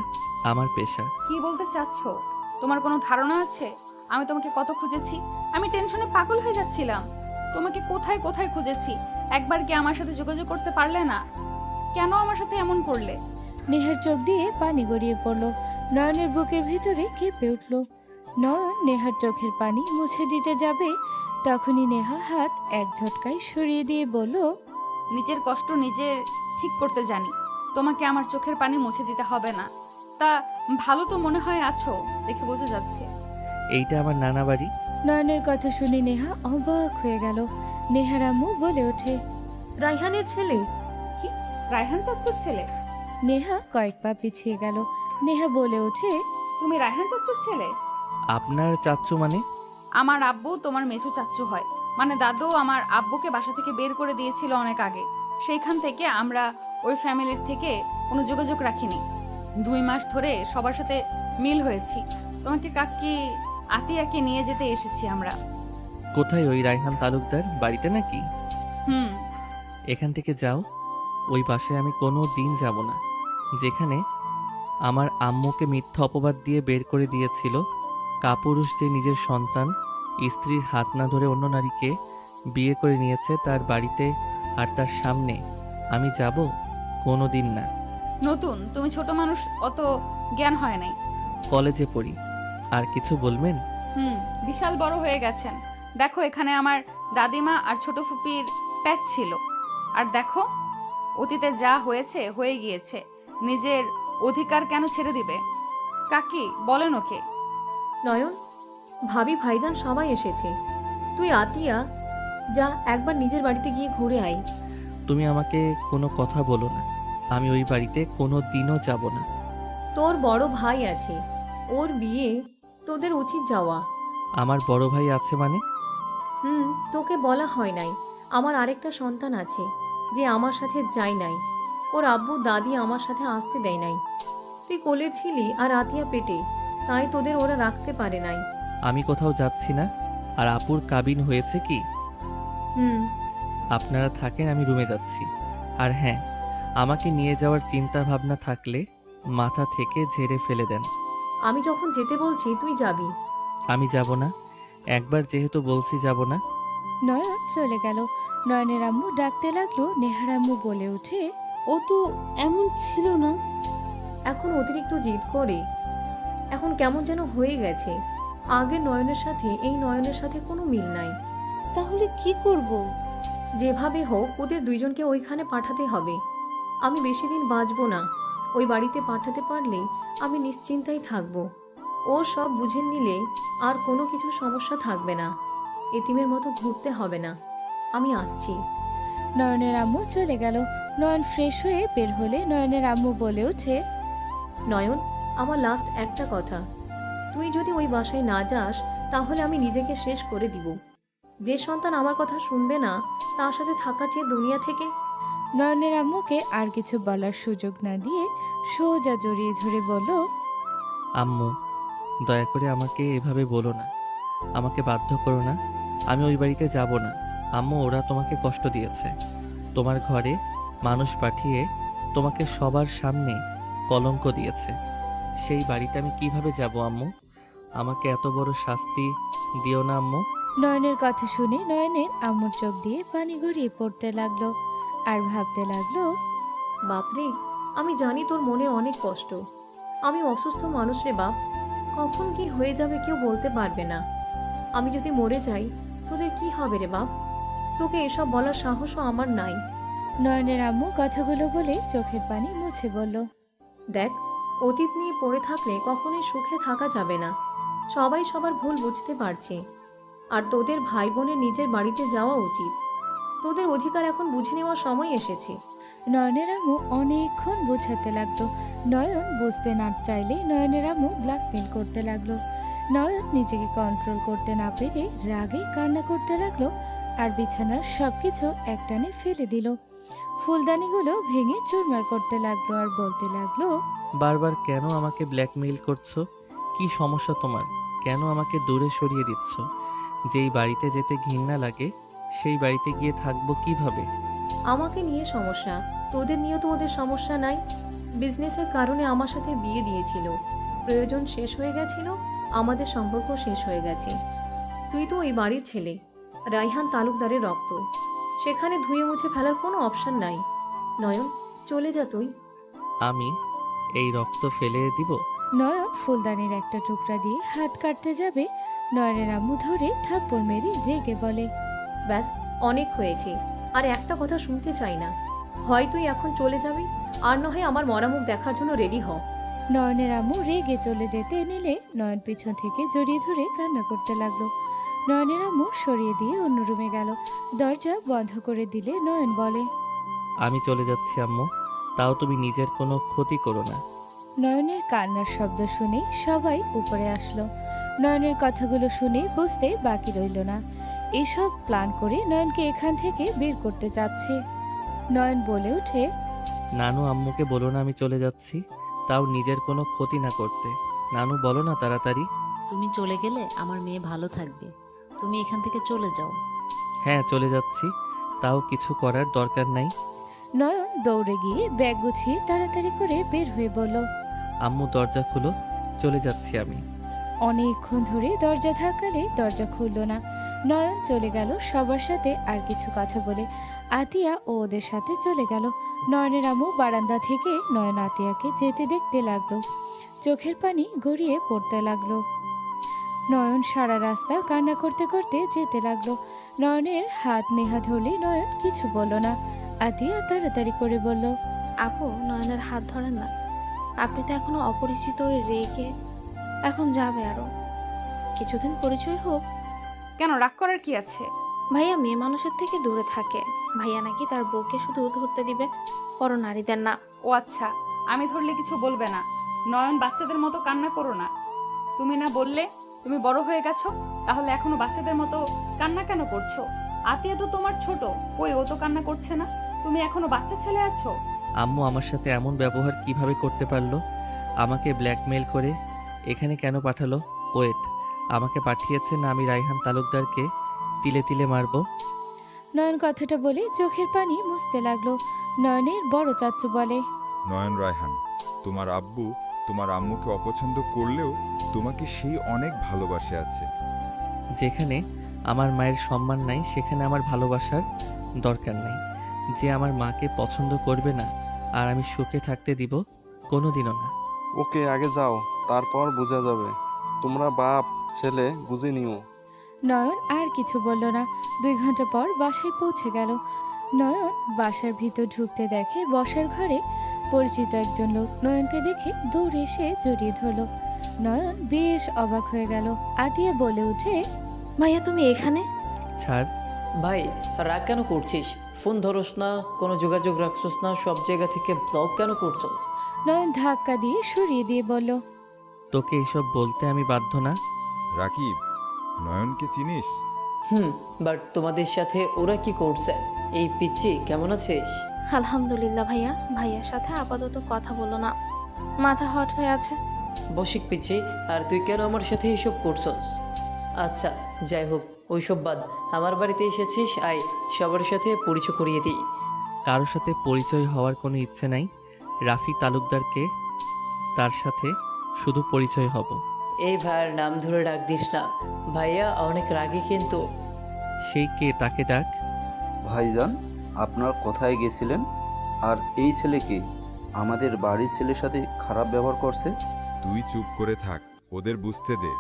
আমার পেশা। কি বলতে চাচ্ছ? তোমার কোনো ধারণা আছে আমি তোমাকে কত খুঁজেছি? আমি টেনশনে পাগল হয়ে যাচ্ছিলাম। তোমাকে কোথায় কোথায় খুঁজেছি, একবার কি আমার সাথে যোগাযোগ করতে পারলে না? কেন আমার সাথে এমন করলে? নেহার চোখ দিয়ে পানি গড়িয়ে পড়ল। নয়নের বুকের ভিতরে কেঁপে উঠল। নয়ন নেহার চোখের পানি মুছে দিতে যাবে, তখনই নেহা হাত এক ঝটকায় সরিয়ে দিয়ে বলল, নিজের কষ্ট নিজের ঠিক করতে জানি, তোমাকে আমার চোখের পানি মুছে দিতে হবে না। তা ভালো তো মনে হয় আছো, দেখে বোঝা যাচ্ছে। এইটা আমার নানা বাড়ি। নয়নের কথা শুনে নেহা অবাক হয়ে গেল। নেহার আম্মু বলে ওঠে, রাইহানের ছেলে? কি? রায়হান চাচ্চুর ছেলে? নেহা কয়েক পা পিছিয়ে গেল। নেহা বলে ওঠে, তুমি রায়হান চাচ্চুর ছেলে? আপনার চাচ্চু মানে? আমার আব্বু তোমার মেসো চাচ্চু হয়। মানে দাদু আমার আব্বুকে বাসা থেকে বের করে দিয়েছিল অনেক আগে। সেইখান থেকে আমরা ওই ফ্যামিলির থেকে কোনো যোগাযোগ রাখিনি। 2 মাস ধরে সবার সাথে মিল হয়েছি। তোমাকে কাকি আতিয়াকে নিয়ে যেতে এসেছি আমরা। কোথায় ওই রায়হান তালুকদার? বাড়িতে নাকি? হুম। এখান থেকে যাও। ওই বাসায় আমি কোনো দিন যাব না, যেখানে আমার আম্মুকে মিথ্যা অপবাদ দিয়ে বের করে দিয়েছিল। কাপুরুষ যে নিজের সন্তান স্ত্রীর হাত না ধরে অন্য নারীকে বিয়ে করে নিয়েছে, তার বাড়িতে আর তার সামনে আমি যাব? কোনো দিন না। নতুন, তুমি ছোট মানুষ, অত জ্ঞান হয় নাই। কলেজে পড়ি। আর কিছু বলবেন? বিশাল বড় হয়ে গেছেন। দেখো, এখানে আমার দাদিমা আর ছোট ফুপির প্যাচ ছিল। আর দেখো, অতীতে যা হয়েছে হয়ে গিয়েছে। নিজের অধিকার কেন ছেড়ে দিবে? কাকি বলেন ওকে। নয়ন, ভাবি ভাইজান সবাই এসেছে। তুই আতিয়া যা, একবার নিজের বাড়িতে গিয়ে ঘুরে আয়। তুমি আমাকে কোনো কথা বলো না, আমি ওই বাড়িতে কোনো দিনও যাব না। তোর বড় ভাই আছে, ওর বিয়ে, তোদের উচিত যাওয়া। আমার বড় ভাই আছে মানে? তোকে বলা হয় নাই, আমার আরেকটা সন্তান আছে যে আমার সাথে যায় নাই। ওর আব্বু দাদি আমার সাথে আসতে দেয় নাই। তুই কোলের ছিলি আর আতিয়া পেটে, তাই তোদের ওরা রাখতে পারে নাই। আমি কোথাও যাচ্ছি না। আর আপুর কাবিন হয়েছে কি? আপনারা থাকেন, আমি রুমে যাচ্ছি। আর হ্যাঁ, আমাকে নিয়ে যাওয়ার চিন্তা ভাবনা থাকলে মাথা থেকে ঝেড়ে ফেলে দেন। আমি যখন যেতে বলছি তুই যাবি। আমি যাব না। একবার যেহেতু বলছি যাব না। নয়ন চলে গেল। নয়নের আম্মু ডাকতে লাগলো। নেহার আম্মু বলে ওঠে, ও তো এমন ছিল না। এখন অতিরিক্ত জিদ করে, এখন কেমন যেন হয়ে গেছে। আগের নয়নের সাথে এই নয়নের সাথে কোনো মিল নাই। তাহলে কি করব? যেভাবে হোক ওদের দুইজনকে ওইখানে পাঠাতে হবে। আমি বেশি দিন বাঁচবো না। ওই বাড়িতে পাঠাতে পারলে আমি নিশ্চিন্তাই থাকবো। ও সব বুঝে নিলে আর কোনো কিছু সমস্যা থাকবে না। এতিমের মতো ঘুরতে হবে না। আমি আসছি। নয়নের আম্মু চলে গেল। নয়ন ফ্রেশ হয়ে বের হলে নয়নের আম্মু বলে ওঠে, নয়ন, আমার লাস্ট একটা কথা, তুই যদি ওই বাসায় না যাস তাহলে আমি নিজেকে শেষ করে দিব। যে সন্তান আমার কথা শুনবে না তার সাথে থাকার চেয়ে দুনিয়া থেকে। নয়নের আম্মুকে আর কিছু বলার সুযোগ না দিয়ে সোজা জড়িয়ে ধরে বলল, আম্মু, দয়া করে আমাকে এভাবে বলো না, আমাকে বাধ্য করো না। আমি ওই বাড়িতে যাব না। আম্মু, ওরা তোমাকে কষ্ট দিয়েছে। তোমার ঘরে মানুষ পাঠিয়ে তোমাকে সবার সামনে কলঙ্ক দিয়েছে। সেই বাড়িতে আমি কিভাবে যাব আম্মু? আমাকে এত বড় শাস্তি দিও না আম্মু। নয়নের কথা শুনে নয়নের আম্মুর চোখ দিয়ে পানি গড়িয়ে পড়তে লাগলো আর ভাবতে লাগলো, বাপরে, আমি জানি তোর মনে অনেক কষ্ট। আমি অসুস্থ মানুষ রে বাপ, কখন কি হয়ে যাবে কেউ বলতে পারবে না। আমি যদি মরে যাই তোদের কি হবে রে বাপ? তোকে এসব বলার সাহসও আমার নাই। নয়নের আম্মু কথাগুলো বলে চোখের পানি মুছে বলল, দেখ, অতীত নিয়ে পড়ে থাকলে কখনোই সুখে থাকা যাবে না। সবাই সবার ভুল বুঝতে পারছে। আর তোদের ভাই বোনের নিজের বাড়িতে যাওয়া উচিত। তোদের অধিকার এখন বুঝে নেওয়ার সময় এসেছে। নয়নের আম্মু অনেকক্ষণ বোঝাতে লাগলো। নয়ন বুঝতে না চাইলে নয়নের আম্মু ব্ল্যাকমেল করতে লাগলো। নয়ন নিজেকে কন্ট্রোল করতে না পেরে রাগে কান্না করতে লাগলো আর বিছানার সবকিছু একটানে ফেলে দিল। ফুলদানিগুলো ভেঙে চুরমার করতে লাগলো আর বলতে লাগলো, বারবার কেন আমাকে ব্ল্যাকমেইল করছো? কি সমস্যা তোমার? কেন আমাকে দূরে সরিয়ে দিচ্ছ? যেই বাড়িতে যেতে ঘৃণা লাগে সেই বাড়িতে গিয়ে থাকবো কিভাবে? আমাকে নিয়ে সমস্যা, তোদের নিয়ে তো ওদের সমস্যা নাই। বিজনেসের কারণে আমার সাথে বিয়ে দিয়েছিল, প্রয়োজন শেষ হয়ে গেছিল, আমাদের সম্পর্ক শেষ হয়ে গেছে। তুই তো ওই বাড়ির ছেলে, রাইহান তালুকদারের রক্ত, সেখানে ধুয়ে মুছে ফেলার কোনো অপশন নাই। নয়ন, চলে যা তুই। আমি এই রক্ত ফেলে দিব? নয়ন ফুলদানির একটা টুকরা দিয়ে হাত কাটতে যাবে, নয়নের আম্মু ধরে থাপ্পড় মেরে রেগে বলে, ব্যাস, অনেক হয়েছে, আর একটা কথা শুনতে চাই না। হয় তুই এখন চলে যাবি, আর না হয় আমার মরামুখ দেখার জন্য রেডি হ। নয়নের আম্মু রেগে চলে যেতে নিলে নয়ন পিছন থেকে জড়িয়ে ধরে কান্না করতে লাগলো। নয়নের আম্মু সরিয়ে দিয়ে অন্য রুমে গেল। দরজা বন্ধ করে দিলে নয়ন বলে, আমি চলে যাচ্ছি আম্মু, তাও তুমি নিজের কোনো ক্ষতি করো না। নয়নের কান্নার শব্দ শুনে সবাই উপরে আসলো। নয়নের কথাগুলো শুনে বুঝতে বাকি রইল না, এসব প্ল্যান করে নয়নকে এখান থেকে বের করতে যাচ্ছে। নয়ন বলে ওঠে, নানু, আম্মুকে বলো না আমি চলে যাচ্ছি, তাও নিজের কোনো ক্ষতি না করতে। নানু, বলো না তাড়াতাড়ি। তুমি চলে গেলে আমার মেয়ে ভালো থাকবে। তুমি এখান থেকে চলে যাও। হ্যাঁ, চলে যাচ্ছি, তাও কিছু করার দরকার নাই। নয়ন দৌড়ে গিয়ে ব্যাগ গুছিয়ে তাড়াতাড়ি করে বের হয়ে বলল, আম্মু, দরজা খুলো, চলে যাচ্ছি আমি। অনেকক্ষণ ধরে দরজা ধাক্কালে দরজা খুলল না। নয়ন চলে গেল সবার সাথে আর কিছু কথা বলে। আতিয়া ও ওদের সাথে চলে গেল। নয়নের আম্মু বারান্দা থেকে নয়ন আতিয়াকে যেতে দেখতে লাগলো। চোখের পানি গড়িয়ে পড়তে লাগলো। নয়ন সারা রাস্তা কান্না করতে করতে যেতে লাগলো। নয়নের হাত নেহা ধরলে নয়ন কিছু বলল না। আতিয়া তাড়াতাড়ি করে বলল, আপু, নয়নের হাত ধরেন না। আপনি তো এখনো অপরিচিত ওই রেগে, এখন যাবে আরো কিছুদিন পরিচয় হোক। কেন, রাগ করার কি আছে? ভাইয়া মেয়ে মানুষের থেকে দূরে থাকে। ভাইয়া নাকি তার বউকে শুধু ধরতে দিবে, পর নারীদের না। ও আচ্ছা, আমি ধরলে কিছু বলবে না। নয়ন, বাচ্চাদের মতো কান্না করো না। তুমি না বললে তুমি বড় হয়ে গেছো, তাহলে এখনো বাচ্চাদের মতো কান্না কেন করছো? আতিয়া তো তোমার ছোট, কই ও তো কান্না করছে না। তুমি এখনো বাচ্চা ছেলে আছো। আম্মু আমার সাথে এমন ব্যবহার কিভাবে করতে পারলো? আমাকে ব্ল্যাকমেইল করে এখানে কেন পাঠালো? ওয়েট, আমাকে পাঠিয়েছে না আমি রাইহান তালুকদারকে তিলে তিলে মারবো? নয়ন কথাটা বলে চোখের পানি মুছতে লাগলো। নয়নের বড় চাচ্চু বলে, নয়ন, রায়হান, তোমার আব্বু তোমার আম্মুকে অপছন্দ করলেও তোমাকে সেই অনেক ভালোবাসে আছে। যেখানে আমার মায়ের সম্মান নাই সেখানে আমার ভালোবাসার দরকার নাই। যে আমার মাকে পছন্দ করবে না আর আমি সুখে থাকতে দিব, কোনোদিনও না। ওকে, আগে যাও, তারপর বোঝা যাবে। তোমরা বাপ ছেলে বুঝে নিও। নয়ন আর কিছু বলল না। 2 ঘন্টা পর বাসায় পৌঁছে গেল। নয়ন বাসার ভিতর ঢুকতে দেখে বসার ঘরে পরিচিত একজন লোক নয়নকে দেখে দৌড়ে এসে জড়িয়ে ধরল। নয়ন বেশ অবাক হয়ে গেল। আতিয়া বলে উঠে, ভাইয়া তুমি এখানে? ছাড়। ভাই রাগ কেন করছিস? ফোন ধরোস না, কোনো যোগাযোগ রাখছোস না, সব জায়গা থেকে ব্লক কেন করছোস? নয়ন ধাক্কা দিয়ে সরিয়ে দিয়ে বলল, তোকে এসব বলতে আমি বাধ্য না। রাকিব, নয়নকে চিনিস? বাট তোমাদের সাথে ওরা কি করছে? এই পিচ্ছি কেমন আছিস? আলহামদুলিল্লাহ ভাইয়া। ভাইয়ার সাথে আপাতত কথা বলো না, মাথা হট হয়ে আছে। বসিক পিচ্ছি, আর তুই কেন আমার সাথে এসব করছস? আচ্ছা যাই হোক, ওইসব বাদ। আমার বাড়িতে এসেছিস, আয় সবার সাথে পরিচয় করিয়ে দিই। কারোর সাথে পরিচয় হওয়ার কোনো ইচ্ছে নাই। রাফি তালুকদারকে, তার সাথে শুধু পরিচয় হব। এই ভাইয়ের নাম ধরে ডাক দিস না, ভাইয়া অনেক রাগী কিন্তু। সেই কে, তাকে ডাক। ভাইজান, আপনার কোথায় গেছিলেন? আর এই ছেলেকে আমাদের বাড়ির ছেলের সাথে খারাপ ব্যবহার করছে। তুই চুপ করে থাক, ওদের বুঝতে দে।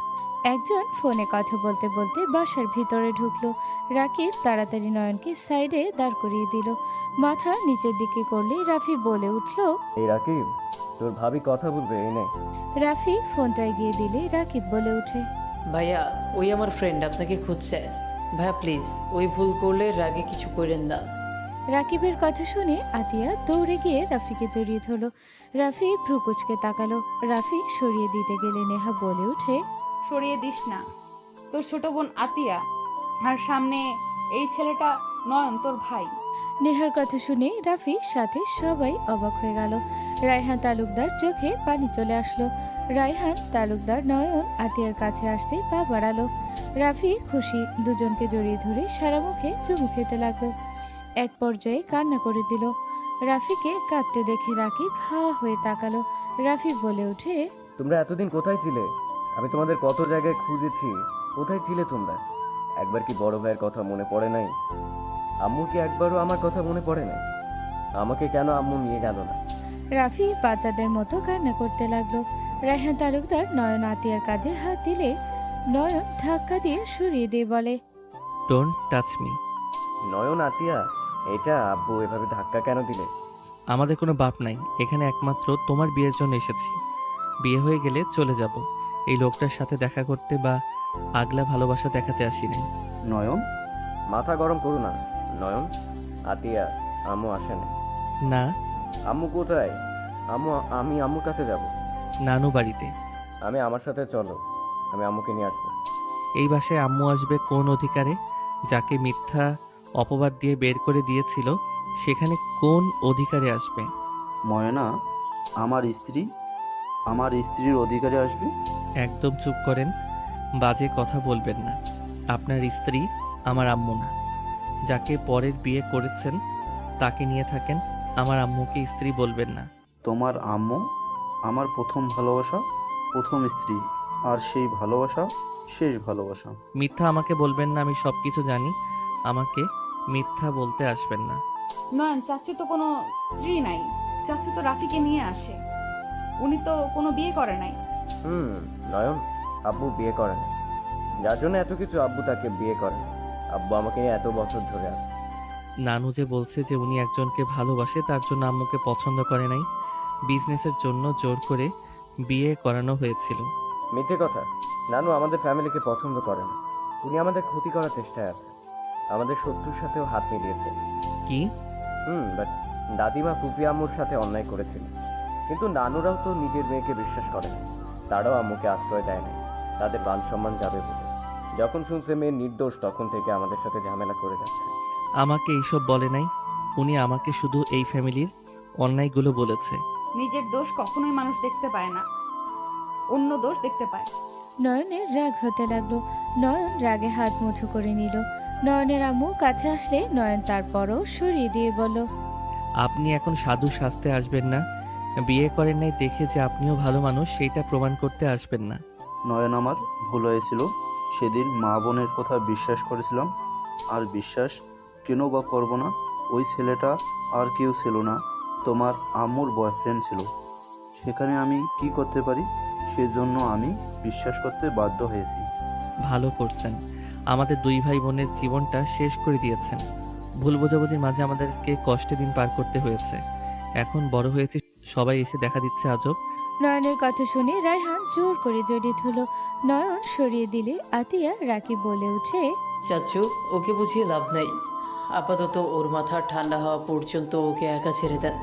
একজন ফোনে কথা বলতে বলতে বাসার ভিতরে ঢুকলো। রাকিব তাড়াতাড়ি নয়নকে সাইডে দাঁড় করিয়ে দিল। মাথা নিচের দিকে করলে রাফি বলে উঠল, এই রাকিব, তোর ভাবি কথা বলবে, এই নে। রাফি ফোনটা এগিয়ে দিলে রাকিব বলে ওঠে, ভাইয়া ওই আমার ফ্রেন্ড আপনাকে খুঁজছে। ভাইয়া প্লিজ, ওই ভুল করলে রাগে কিছু করেন না। রাকিবের কথা শুনে আতিয়া দৌড়ে গিয়ে রাফিকে জড়িয়ে ধরলো। রাফি ভ্রুকুচকে তাকালো। রাফি সরিয়ে দিতে গেলে নেহা বলে ওঠে, সরিয়ে দিস না, তোর ছোট বোন আতিয়া, আর সামনে এই ছেলেটা নয়ন, তোর ভাই। নেহার কথা শুনে রাফির সাথে সবাই অবাক হয়ে গেল। রায়হান তালুকদার চোখে পানি চলে আসলো। রায়হান তালুকদার নয়ন আতিয়ার কাছে আসতে পা বাড়ালো। রাফি খুশি, দুজনকে জড়িয়ে ধরে সারা মুখে চুমু খেতে লাগলো। এক পর্যায়ে কান্না করে দিল। রাফিকে কাঁদতে দেখে রাকিব হা হয়ে তাকালো। রাফি বলে ওঠে, তোমরা এতদিন কোথায় ছিলে? আমি তোমাদের কত জায়গায় খুঁজেছি, কোথায় ছিলে তোমরা? একবার কি বড় ভাইয়ের কথা মনে পড়ে নাই? আম্মু কি একবারও আমার কথা মনে পড়ে নাই? আমাকে কেন আম্মু নিয়ে গেল না? রাফি বাচ্চাদের মতো কান্না করতে লাগলো। রায়হান তালুকদার নয়ন আতিয়ার কাঁধে হাত দিলে নয়ন ধাক্কা দিয়ে সরিয়ে দিয়ে বলে, ডোন্ট টাচ মি। নয়ন, আতিয়া, এটা আব্বু এভাবে ধাক্কা কেন দিলে? আমাদের কোনো বাপ নাই, এখানে একমাত্র তোমার বিয়ের জন্য এসেছি। বিয়ে হয়ে গেলে চলে যাব। এই লোকটার সাথে দেখা করতে বা আগলা ভালোবাসা দেখাতে আসি নাই। নয়ন, মাথা গরম করো না। নয়ন, আতিয়া, আম্মু আসেন। না। আম্মু কোথায়? আমি আম্মুর কাছে যাব। নানু বাড়িতে। আমি আমার সাথে চলো, আমি আম্মুকে নিয়ে আসবো। এই বাসায় আম্মু আসবে কোন অধিকারে? যাকে মিথ্যা অপবাদ দিয়ে বের করে দিয়েছিল, সেখানে কোন অধিকারে আসবে? ময়না আমার স্ত্রী, আমার স্ত্রীর অধিকারে আসবে। একদম চুপ করেন, বাজে কথা বলবেন না। আপনার স্ত্রী আমার আম্মু না। যাকে পরের বিয়ে করেছেন তাকে নিয়ে থাকেন, আমার আম্মুকে স্ত্রী বলবেন না। তোমার আম্মু আমার প্রথম ভালোবাসা, প্রথম স্ত্রী, আর সেই ভালোবাসা শেষ ভালোবাসা। মিথ্যা আমাকে বলবেন না, আমি সব কিছু জানি। আমাকে মিথ্যা বলতে আসবেন না। নয়ন, চাচু তো কোনো স্ত্রী নাই, চাচু তো রাফিকে নিয়ে আসে, উনি তো কোনো বিয়ে করে নাই। নয়ন, আব্বু বিয়ে করে না, যার জন্য এত কিছু আব্বু তাকে বিয়ে করে। আব্বু আমাকে নিয়ে এত বছর ধরে আছে। নানু যে বলছে যে উনি একজনকে ভালোবাসে, তার জন্য আম্মুকে পছন্দ করে নাই, বিজনেসের জন্য জোর করে বিয়ে করানো হয়েছিল। মিথ্যে কথা। নানু আমাদের ফ্যামিলিকে পছন্দ করে না, উনি আমাদের ক্ষতি করার চেষ্টায় আছে। আমাদের শত্রুর সাথেও হাত মিলিয়েছে। কি? বাট দাদিমা ফুপি আম্মুর সাথে অন্যায় করেছিল, কিন্তু নানুরাও তো নিজের মেয়েকে বিশ্বাস করে না। তারাও আম্মুকে আশ্রয় দেয় না, তাদের মান সম্মান যাবে বলে। যখন শুনছে মেয়ে নির্দোষ, তখন থেকে আমাদের সাথে ঝামেলা করে যাচ্ছে। আমাকে এইসব বলে নাই, উনি আমাকে শুধু এই ফ্যামিলির অন্যায়গুলো বলেছে। নিজের দোষ কখনোই মানুষ দেখতে পায় না, অন্য দোষ দেখতে পায়। নয়নের রাগ হতে লাগলো। নয়ন রাগে হাত মুঠো করে নিল। নয়নের আম্মু কাছে আসলে নয়ন তারপরও সরিয়ে দিয়ে বলল, আপনি এখন সাধু সাজতে আসবেন না। বিয়ে করেন নাই দেখে যে আপনিও ভালো মানুষ, সেইটা প্রমাণ করতে আসবেন না। নয়ন, আমার ভুল হয়েছিল। সেদিন মা বোনের কথা বিশ্বাস করেছিলাম, আর বিশ্বাস কেন বা করব না? ওই ছেলেটা আর কেউ ছিল না, তোমার আম্মুর বয়ফ্রেন্ড ছিল। সেখানে আমি কি করতে পারি? সেজন্য আমি বিশ্বাস করতে বাধ্য হয়েছি। ভালো করছেন, আমাদের দুই ভাই বোনের জীবনটা শেষ করে দিয়েছেন। ভুল বোঝাবুঝির মাঝে আমাদেরকে কষ্টে দিন পার করতে হয়েছে। এখন বড় হয়েছি, সবাই এসে দেখা দিচ্ছে আজব। নয়নের কথা শুনে রায়হান জোর করে জড়িয়ে ধরল। নয়ন সরিয়ে দিলে আতিয়া রাকিব বলে উঠে, চাচু, ওকে বুঝিয়ে লাভ নাই। আপাতত ওর মাথা ঠান্ডা হওয়া পর্যন্ত ওকে একা ছেড়ে দেন।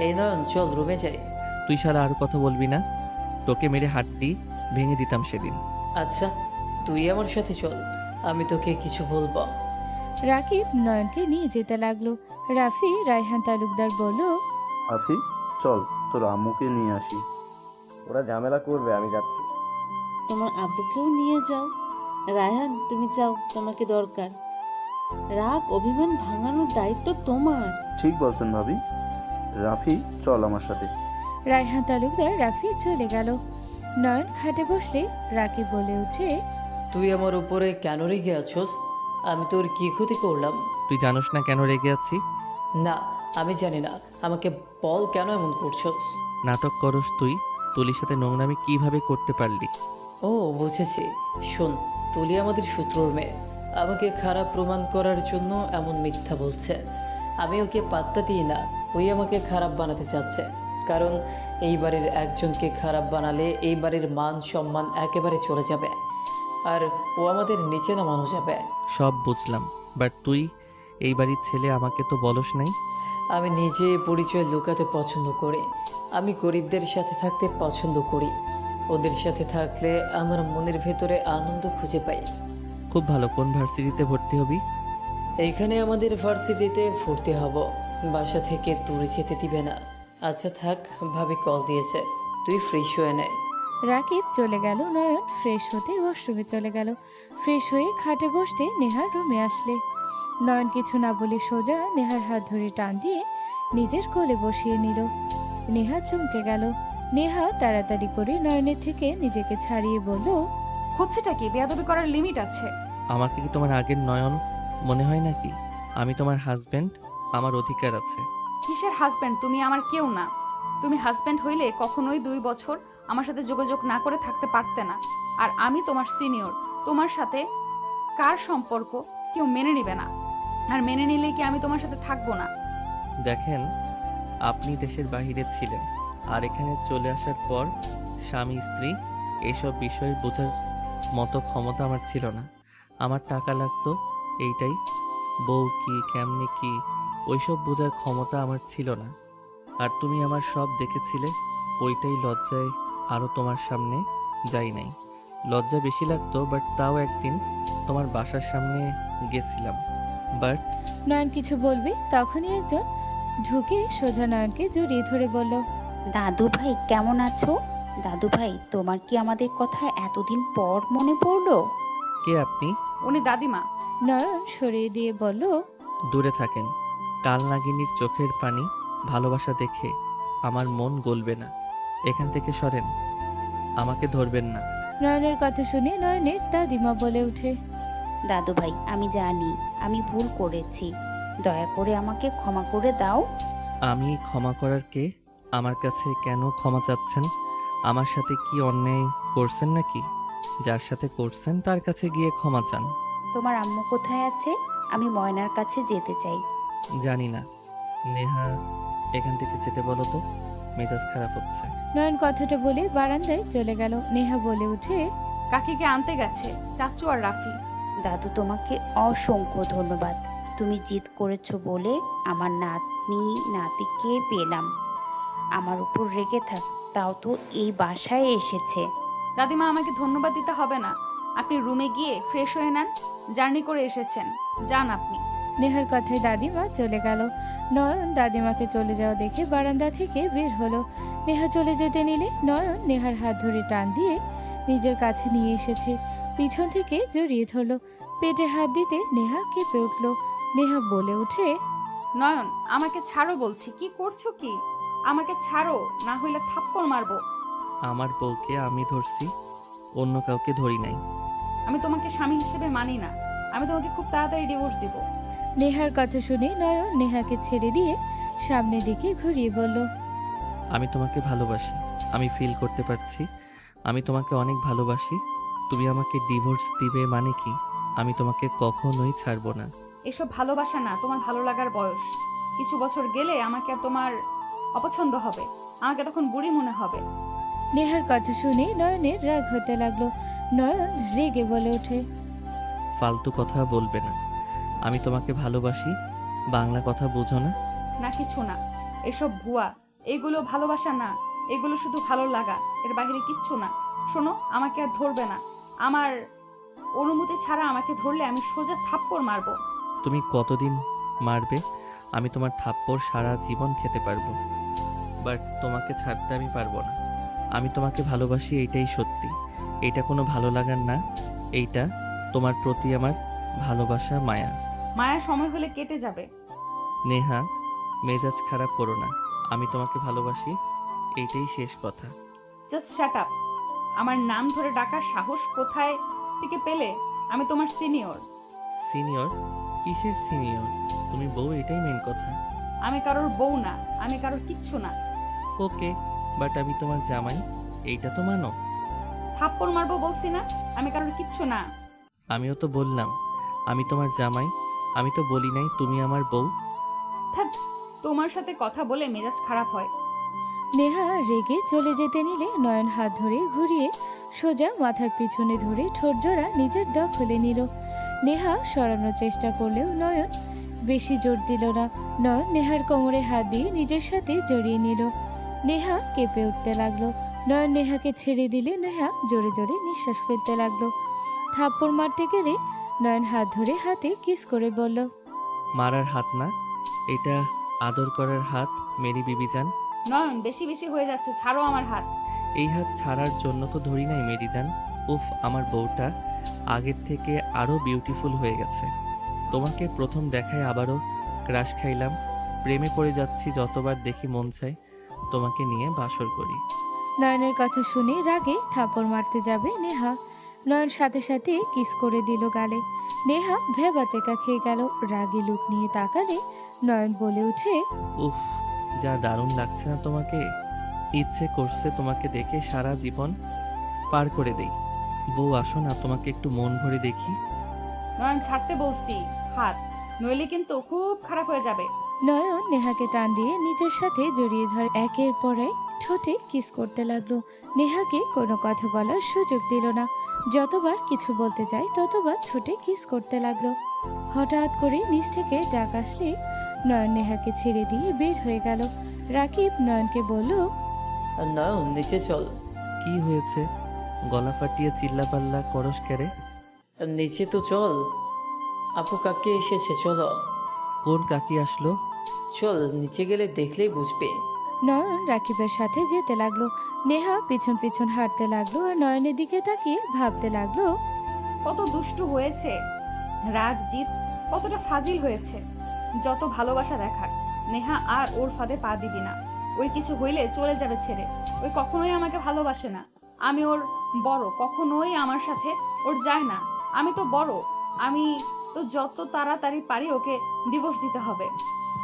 এই নয়ন, চল রুমে যাই। তুই সারা আর কথা বলবি না, তোকে মেরে হাড্ডি ভেঙে দিতাম সেদিন। আচ্ছা, তুই আমার সাথে চল, আমি তোকে কিছু বলবো। রাকিব নয়নকে নিয়ে যেতে লাগলো। রাফি রায়হান তালুকদার বলল, আফি, চল তোর আম্মুকে নিয়ে আসি। ওরা ঝামেলা করবে, আমি যাচ্ছি। তোমার আব্বুকেও নিয়ে যাও। রায়হান, তুমি যাও, তোমাকে দরকার। রাগ অভিমান ভাঙানোর দায়িত্ব তোমার। ঠিক বলছেন ভাবি। রাফি, চল আমার সাথে। রায়হান তালুকদার রাফি চলে গেল। নয়ন খাটে বসলে রাকিব বলে উঠে, তুই আমার উপরে কেন রেগে আছোস? আমি তোর কি ক্ষতি করলাম? তুই জানোস না কেন রেগে আছি? না, আমি জানি না। আমাকে বল, কেন এমন করছোস? নাটক করস তুই। তুলির সাথে নোংরামি কিভাবে করতে পারলি? ও, বুঝেছি। শোন, তুলি আমাদের শত্রুর মেয়ে। আমাকে খারাপ প্রমাণ করার জন্য এমন মিথ্যা বলছে। আমি ওকে পাত্তা দিই না। ওই আমাকে খারাপ বানাতে চাচ্ছে। কারণ এই বাড়ির একজনকে খারাপ বানালে এই বাড়ির মান সম্মান একেবারে চলে যাবে, আর ও আমাদের নিচে নামানো যাবে। সব বুঝলাম, বাট তুই এই বাড়ির ছেলে, আমাকে তো বলস নাই। আমি নিজে পরিচয় লুকাতে পছন্দ করি। আমি গরিবদের সাথে থাকতে পছন্দ করি। ওদের সাথে থাকলে আমার মনের ভেতরে আনন্দ খুঁজে পাই। খুব ভালো। কোন ভার্সিটিতে ভর্তি হবি? এইখানে আমাদের ভার্সিটিতে ভর্তি হব। বাসা থেকে দূরে যেতে দিবে না। আচ্ছা থাক, ভাবি কল দিয়েছে, তুই ফ্রেশ হয়ে নে। রাকিব চলে গেল। নয়ন ফ্রেশ হতে ওয়াশরুমে চলে গেল। ফ্রেশ হয়ে খাটে বসতে নেহার রুমে আসলে নয়ন কিছু না বলে সোজা নেহার হাত ধরে টান দিয়ে নিজের কোলে বসিয়ে নিল। নেহা চমকে গেল। নেহা তাড়াতাড়ি করে নয়নের থেকে নিজেকে ছাড়িয়ে বলল, হচ্ছেটা কি? বেয়াদবি করার লিমিট আছে। আমাকে কি তোমার আগের নয়ন মনে হয় নাকি? আমি তোমার হাজবেন্ড, আমার অধিকার আছে। কিসের হাজব্যান্ড? তুমি আমার কেউ না। তুমি হাজব্যান্ড হইলে কখনোই 2 বছর আমার সাথে যোগাযোগ না করে থাকতে পারতে না। আর আমি তোমার সিনিয়র। তোমার সাথে কার সম্পর্ক কেউ মেনে নিবে না। আর মেনে নিলে কি আমি তোমার সাথে থাকবো না? দেখেন, আপনি দেশের বাইরে ছিলেন, আর এখানে চলে আসার পর স্বামী স্ত্রী এইসব বিষয় বোঝার মতো ক্ষমতা আমার ছিল না। আমার টাকা লাগতো, এইটাই। বউ কি, কেমনে কি, ওইসব বোঝার ক্ষমতা আমার ছিল না। আর তুমি আমার সব দেখেছিলে, ওইটাই লজ্জায় আরও তোমার সামনে যাই নাই। লজ্জা বেশি লাগতো, বাট তাও একদিন তোমার বাসার সামনে গেছিলাম, বাট নয়ন কিছু বলবে তখনই একজন ঢুকে সোজা নয়নকে জড়িয়ে ধরে বলল, দাদু ভাই কেমন আছো? দাদু ভাই, তোমার কি আমাদের কথা এতদিন পর মনে পড়লো? কে আপনি? উনি দাদিমা। নয়ন সরিয়ে দিয়ে বলল, দূরে থাকেন। কাল নাগিনীর চোখের পানি ভালোবাসা দেখে আমার মন গলবে না। এখান থেকে সরেন, আমাকে ধরবেন না। নয়নের কথা শুনে নয়নের দাদিমা বলে উঠে, দাদু ভাই, আমি জানি আমি ভুল করেছি, দয়া করে আমাকে ক্ষমা করে দাও। আমি ক্ষমা করার কে? আমার কাছে কেন ক্ষমা চাচ্ছেন? আমার সাথে কি অন্যায় করছেন নাকি? যার সাথে করছেন তার কাছে গিয়ে ক্ষমা চান। তোমার আম্মু কোথায় আছে? আমি ময়নার কাছে যেতে চাই। জানি না। নেহা, এখান থেকে যেতে বলো তো, মেজাজ খারাপ হচ্ছে। নয়ন কথাটা বলে বারান্দায় চলে গেল। নেহা বলে উঠে, কাকিকে আনতে গেছে চাচু আর রাফি। দাদু, তোমাকে অসংখ্য ধন্যবাদ। তুমি জিদ করেছো বলে আমার নাতনি নাতিকে পেলাম। আমার উপর রেগে থাক, তাও তো এই বাসায় এসেছে। দাদিমা, আমাকে ধন্যবাদ দিতে হবে না। আপনি রুমে গিয়ে ফ্রেশ হয়ে নেন। জার্নি করে এসেছেন, যান আপনি। নেহার কথায় দাদিমা চলে গেল। নয়ন দাদিমাকে চলে যাওয়া দেখে বারান্দা থেকে বের হলো। নেহা চলে যেতে নিলে নয়ন নেহার হাত ধরে টান দিয়ে নিজের কাছে নিয়ে এসেছে। পিছন থেকে জড়িয়ে ধরলো। পেটে হাত দিতে নেহা কেঁপে উঠল। নেহা বলে উঠে, নয়ন, আমাকে ছাড়ো বলছি। কি করছো কি? আমাকে ছাড়ো, না হইলে থাপ্পড় মারবো। আমার বউকে আমি ধরছি, অন্য কাউকে ধরি নাই। আমি তোমাকে স্বামী হিসেবে মানি না। আমি তোমাকে খুব তাড়াতাড়ি ডিভোর্স দিব। নেহার কথা শুনে নয়ন নেহাকে ছেড়ে দিয়ে সামনের দিকে ঘুরিয়ে বলল, আমি তোমাকে ভালোবাসি। আমি ফিল করতে পারছি আমি তোমাকে অনেক ভালোবাসি। তুমি আমাকে ডিভোর্স দিবে মানে কি? আমি তোমাকে কখনোই ছাড়বো না। এসব ভালোবাসা না, তোমার ভালো লাগার বয়স। কিছু বছর গেলে আমাকে আর তোমার অপছন্দ হবে। আমাকে তখন বুড়ি মনে হবে। নেহার কথা শুনে নয়নের রাগ হতে লাগলো। নয়ন রেগে বলে ওঠে, ফালতু কথা বলবে না। আমি তোমাকে ভালোবাসি, বাংলা কথা বুঝো না? না কিছু না, এসব ভুয়া। এগুলো ভালোবাসা না, এগুলো শুধু ভালো লাগা, এর বাইরে কিচ্ছু না। শোনো, আমাকে আর ধরবে না। আমার অনুমতি ছাড়া আমাকে ধরলে আমি সোজা থাপ্পড় মারবো। তুমি কতদিন মারবে? আমি তোমার থাপ্পড় সারা জীবন খেতে পারবো, বাট তোমাকে ছাড়তে আমি পারবো না। আমি তোমাকে ভালোবাসি, এইটাই সত্যি। এইটা কোনো ভালো লাগার না, এইটা তোমার প্রতি আমার ভালোবাসা, মায়া। মায়া সময় হলে কেটে যাবে। নেহা, মেজাজ খারাপ করো না। আমি তোমাকে ভালোবাসি, এইটাই শেষ কথা। Just shut up. আমার নাম ধরে ডাকার সাহস কোথায় থেকে পেলে? আমি তোমার সিনিয়র। সিনিয়র? কিসের সিনিয়র? তুমি বউ, এটাই মেন কথা। আমি কারোর বউ না, আমি কারোর কিচ্ছু না। ওকে, বাট আমি তোমার জামাই, এইটা তো মানো। থাপ্পড় মারবো বলছি না? আমি কারোর কিচ্ছু না। আমিও তো বললাম আমি তোমার জামাই, আমি তো বলি নাই তুমি আমার বউ। ধ্যাৎ, তোমার সাথে কথা বলে মেজাজ খারাপ হয়। নেহা রেগে চলে যেতে নিলে নয়ন হাত ধরে ঘুরিয়ে সোজা মাথার পিছনে ধরে ঠোঁট জোড়া নিজের দখলে নিল। নেহা সরানোর চেষ্টা করলেও নয়ন বেশি জোর দিল না। নয়ন নেহার কোমরে হাত দিয়ে নিজের সাথে জড়িয়ে নিল। নেহা কেঁপে উঠতে লাগলো। নয়ন নেহাকে ছেড়ে দিলে নেহা জোরে জোরে নিঃশ্বাস ফেলতে লাগলো। থাপ্পড় মারতে গেলে নয়ন হাত ধরে হাতে কিস করে বলল, মারার হাত না, এটা আদর করার হাত মেরি বিবি জান। নয়ন, বেশি বেশি হয়ে যাচ্ছে, ছাড়ো আমার হাত। এই হাত ছাড়ার জন্য তো ধরি নাই মেরি জান। উফ, আমার বউটা আগের থেকে আরও বিউটিফুল হয়ে গেছে। তোমাকে প্রথম দেখায় আবারও ক্রাশ খাইলাম, প্রেমে পড়ে যাচ্ছি। যতবার দেখি মন চায় তোমাকে নিয়ে বাসর করি। নয়নের কথা শুনে রাগে থাপড় মারতে যাবে নেহা। নয়ন সাথে সাথে কিস করে দিল গালে। নেহা ভেবাচেকা খেয়ে গেল। রাগে লুক নিয়ে তাকালে নয়ন বলে উঠে, উফ, যা দারুণ লাগছে না তোমাকে? ইচ্ছে করছে তোমাকে দেখে সারা জীবন পার করে দেই। বউ আসো না, তোমাকে একটু মন ভরে দেখি। নয়ন, ছাড়তে বলছি হাত, নইলে কিন্তু খুব খারাপ হয়ে যাবে। নয়ন নেহাকে টান দিয়ে নিজের সাথে জড়িয়ে ধরে একের পর এক ঠোঁটে কিস করতে লাগলো। নেহাকে কোনো কথা বলার সুযোগ দিল না। যতবার কিছু বলতে যায় ততবার ঠোঁটে কিস করতে লাগলো। হঠাৎ করে নিচ থেকে ডাক আসলে নয়ন নেহাকে ছেড়ে দিয়ে বের হয়ে গেল। রাকিব নয়নকে বলল, নয়ন, নিচে চল। কি হয়েছে? গলা ফাটিয়ে চিল্লাপাল্লা করস কেড়ে? নিচে তো চল, আপু কাকে এসেছে, চলো। কোন কাকি আসলো? চল, নিচে গেলে দেখলেই বুঝবে। নয়ন রাকিবের সাথে যেতে লাগলো। নেহা পিছন পিছন হাঁটতে লাগলো আর নয়নের দিকে তাকিয়ে ভাবতে লাগলো, কত দুষ্টু হয়েছে। রাগ জিত কতটা ফাজিল হয়েছে। যত ভালোবাসা দেখাক, নেহা আর ওর ফাঁদে পা দিবি না। ওই কিছু হইলে চলে যাবে ছেড়ে। ওই কখনোই আমাকে ভালোবাসে না। আমি ওর বড়, কখনোই আমার সাথে ওর যায় না। আমি তো বড়, আমি তো যত তাড়াতাড়ি পারি ওকে ডিভোর্স দিতে হবে।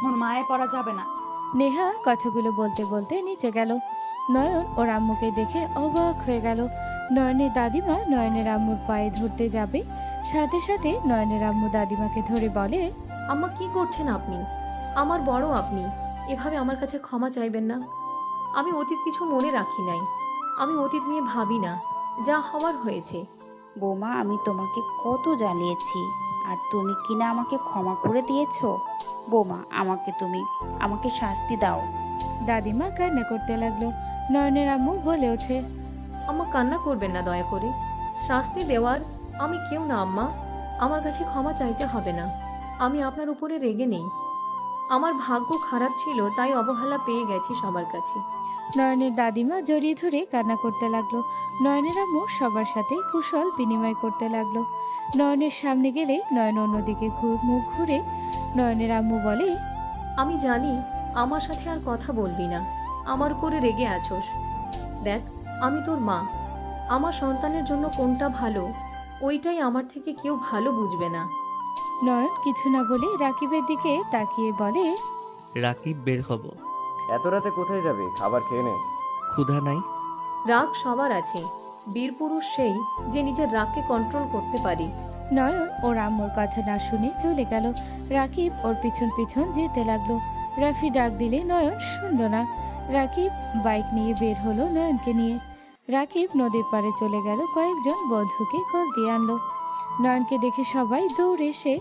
মন মায়ে পড়া যাবে না। নেহা কথাগুলো বলতে বলতে নিচে গেল। নয়ন ওর আম্মুকে দেখে অবাক হয়ে গেল। নয়নের দাদিমা নয়নের আম্মুর পায়ে ধরতে যাবে, সাথে সাথে নয়নের আম্মু দাদিমাকে ধরে বলে, আম্মা কি করছেন আপনি? আমার বড় আপনি, এভাবে আমার কাছে ক্ষমা চাইবেন না। আমি অতীত কিছু মনে রাখি নাই, আমি অতীত নিয়ে ভাবি না। যা হওয়ার হয়েছে। বৌমা, আমি তোমাকে কত জ্বালিয়েছি, আর তুমি কিনা আমাকে ক্ষমা করে দিয়েছো। বৌমা, আমাকে শাস্তি দাও। দাদিমা কান্না করতে লাগলো। নয়নের আম্মু বলে ওঠে, আম্মা কান্না করবেন না দয়া করে। শাস্তি দেওয়ার আমি কেউ না আম্মা। আমার কাছে ক্ষমা চাইতে হবে না। আমি আপনার উপরে রেগে নেই। আমার ভাগ্য খারাপ ছিল, তাই অবহেলা পেয়ে গেছি সবার কাছে। নয়নের দাদিমা জড়িয়ে ধরে কান্না করতে লাগলো। নয়নের আম্মু সবার সাথে কুশল বিনিময় করতে লাগলো। নয়নের সামনে গেলে নয়ন অন্যদিকে মুখ ঘুরে নয়নের আম্মু বলে, আমি জানি আমার সাথে আর কথা বলবি না, আমার উপরে রেগে আছোস। দেখ, আমি তোর মা। আমার সন্তানের জন্য কোনটা ভালো, ওইটাই আমার থেকে কেউ ভালো বুঝবে না। নয়ন কিছু না বলে রাকিবের দিকে তাকিয়ে বলে, রাকিব, বের হব। এত রাতে কোথায় যাবে? খাবার খেয়ে নে। ক্ষুধা নাই। রাগ সবার আছে, বীরপুরুষ সেই যে নিজের রাগকে কন্ট্রোল করতে পারি। নয়ন ওর আম্মুর কথা না শুনে চলে গেল। রাকিব ওর পিছন পিছন যেতে লাগলো। রাফি ডাক দিলে নয়ন শুনল না। রাকিব বাইক নিয়ে বের হলো নয়নকে নিয়ে। রাকিব নদীর পাড়ে চলে গেল, কয়েকজন বন্ধুকে কল দিয়ে আনলো। নয়নকে দেখে সবাই দৌড়ে এসে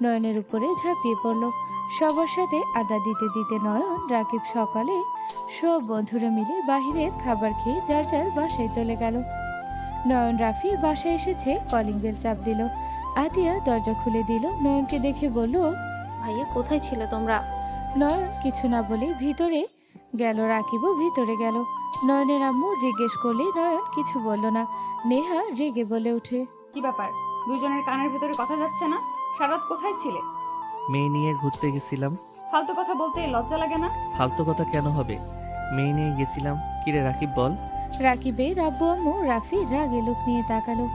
নয়নের উপরে ঝাঁপিয়ে পড়লো। সবার সাথে আড্ডা দিতে দিতে নয়ন রাকিব সকালে সব বন্ধুরা মিলে বাহিরের খাবার খেয়ে যার যার বাসায় চলে গেল। নয়ন রাফি বাসায় এসেছে, কলিং বেল চাপ দিল। আতিয়া দরজা খুলে দিল, নয়নকে দেখে বলল, ভাইয়া কোথায় ছিলে তোমরা? নয়ন কিছু না বলে ভিতরে গেল, রাকিবও ভিতরে গেল। নয়নের আম্মু জিজ্ঞেস করলে নয়ন কিছু বলল না। নেহা রেগে বলে ওঠে, কি ব্যাপার, দুইজনের কানের ভেতরে কথা যাচ্ছে না? সারাত কোথায় ছিলে? মেয়ে নিয়ে ঘুরতে গেছিলাম। ফালতু কথা বলতে লজ্জা লাগে না? ফালতু কথা কেন হবে, মেয়ে নিয়ে গেছিলাম। কিরে রাকিব বল। রাকিবের আব্বু আম্মু রাফি রাগে লোক নিয়ে তাকালো।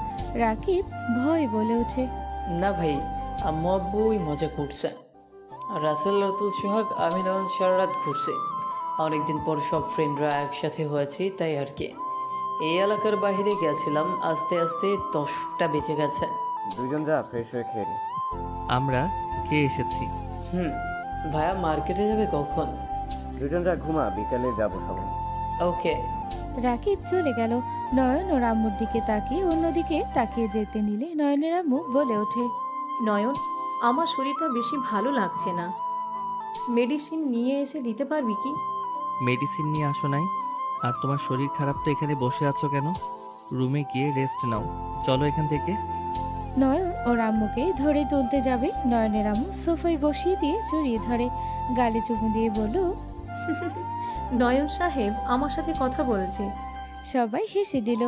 রাকিব ভয় বলে ওঠে, না ভাই, আম্মু আব্বু ওই মজা করছে। আর রাসেল রাতুল সোহাগ আমি নয়ন সারা রাত ঘুরছে। অনেকদিন পর সব ফ্রেন্ডরা একসাথে হয়েছি, তাই আর কি। এই এলাকার বাইরে গেছিলাম, আস্তে আস্তে 10টা বেঁচে গেছে। দুজন যা ফ্রেশ হয়ে খেয়ে নে। আমরা খেয়ে এসেছি। ভাইয়া মার্কেটে যাবে কখন? দুজন যা ঘুমা, বিকালে যাবো সবাই। ওকে। রাকিব চলে গেল। নয়ন ওর আম্মুর দিকে তাকিয়ে অন্যদিকে তাকিয়ে যেতে নিলে নয়নের আম্মু বলে ওঠে, নয়ন, আমার শরীরটা বেশি ভালো লাগছে না, মেডিসিন নিয়ে এসে দিতে পারবি কি? মেডিসিন নিয়ে আসো নাই? আর তোমার শরীর খারাপ তো এখানে বসে আছো কেন? রুমে গিয়ে রেস্ট নাও, চলো এখান থেকে। নয়ন ওর আম্মুকে ধরে তুলতে যাবে, নয়নের আম্মু সোফায় বসিয়ে দিয়ে জড়িয়ে ধরে, গালে চুমু দিয়ে বলল, নয়ন সাহেব আমার সাথে কথা বলছে। সবাই হেসে দিল।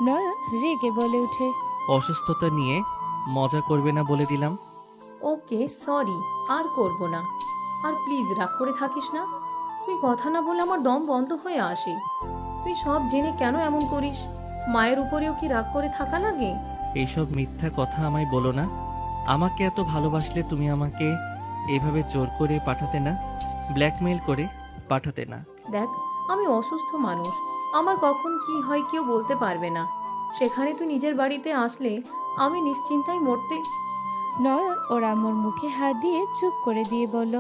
নয়ন রেগে বলে ওঠে, অসুস্থতা নিয়ে মজা করবে না বলে দিলাম। ওকে সরি, আর করব না। আর প্লিজ রাগ করে থাকিস না। তুই কথা না বলে আমার দম বন্ধ হয়ে আসে। তুই সব জেনে কেন এমন করিস? মায়ের উপরেও কি রাগ করে থাকা লাগে? এইসব মিথ্যা কথা আমায় বলো না। আমাকে এত ভালোবাসলে তুমি আমাকে এভাবে জোর করে পাঠাতে না, ব্ল্যাকমেইল করে পাঠাতে না। দেখ, আমি অসুস্থ মানুষ, আমার কখন কি হয় কেউ বলতে পারবে না। সেখানে তুই নিজের বাড়িতে আসলে আমি নিশ্চিন্তায় মরতে। নয়ন ওর আম্মুর মুখে হাত দিয়ে চুপ করে দিয়ে বলল,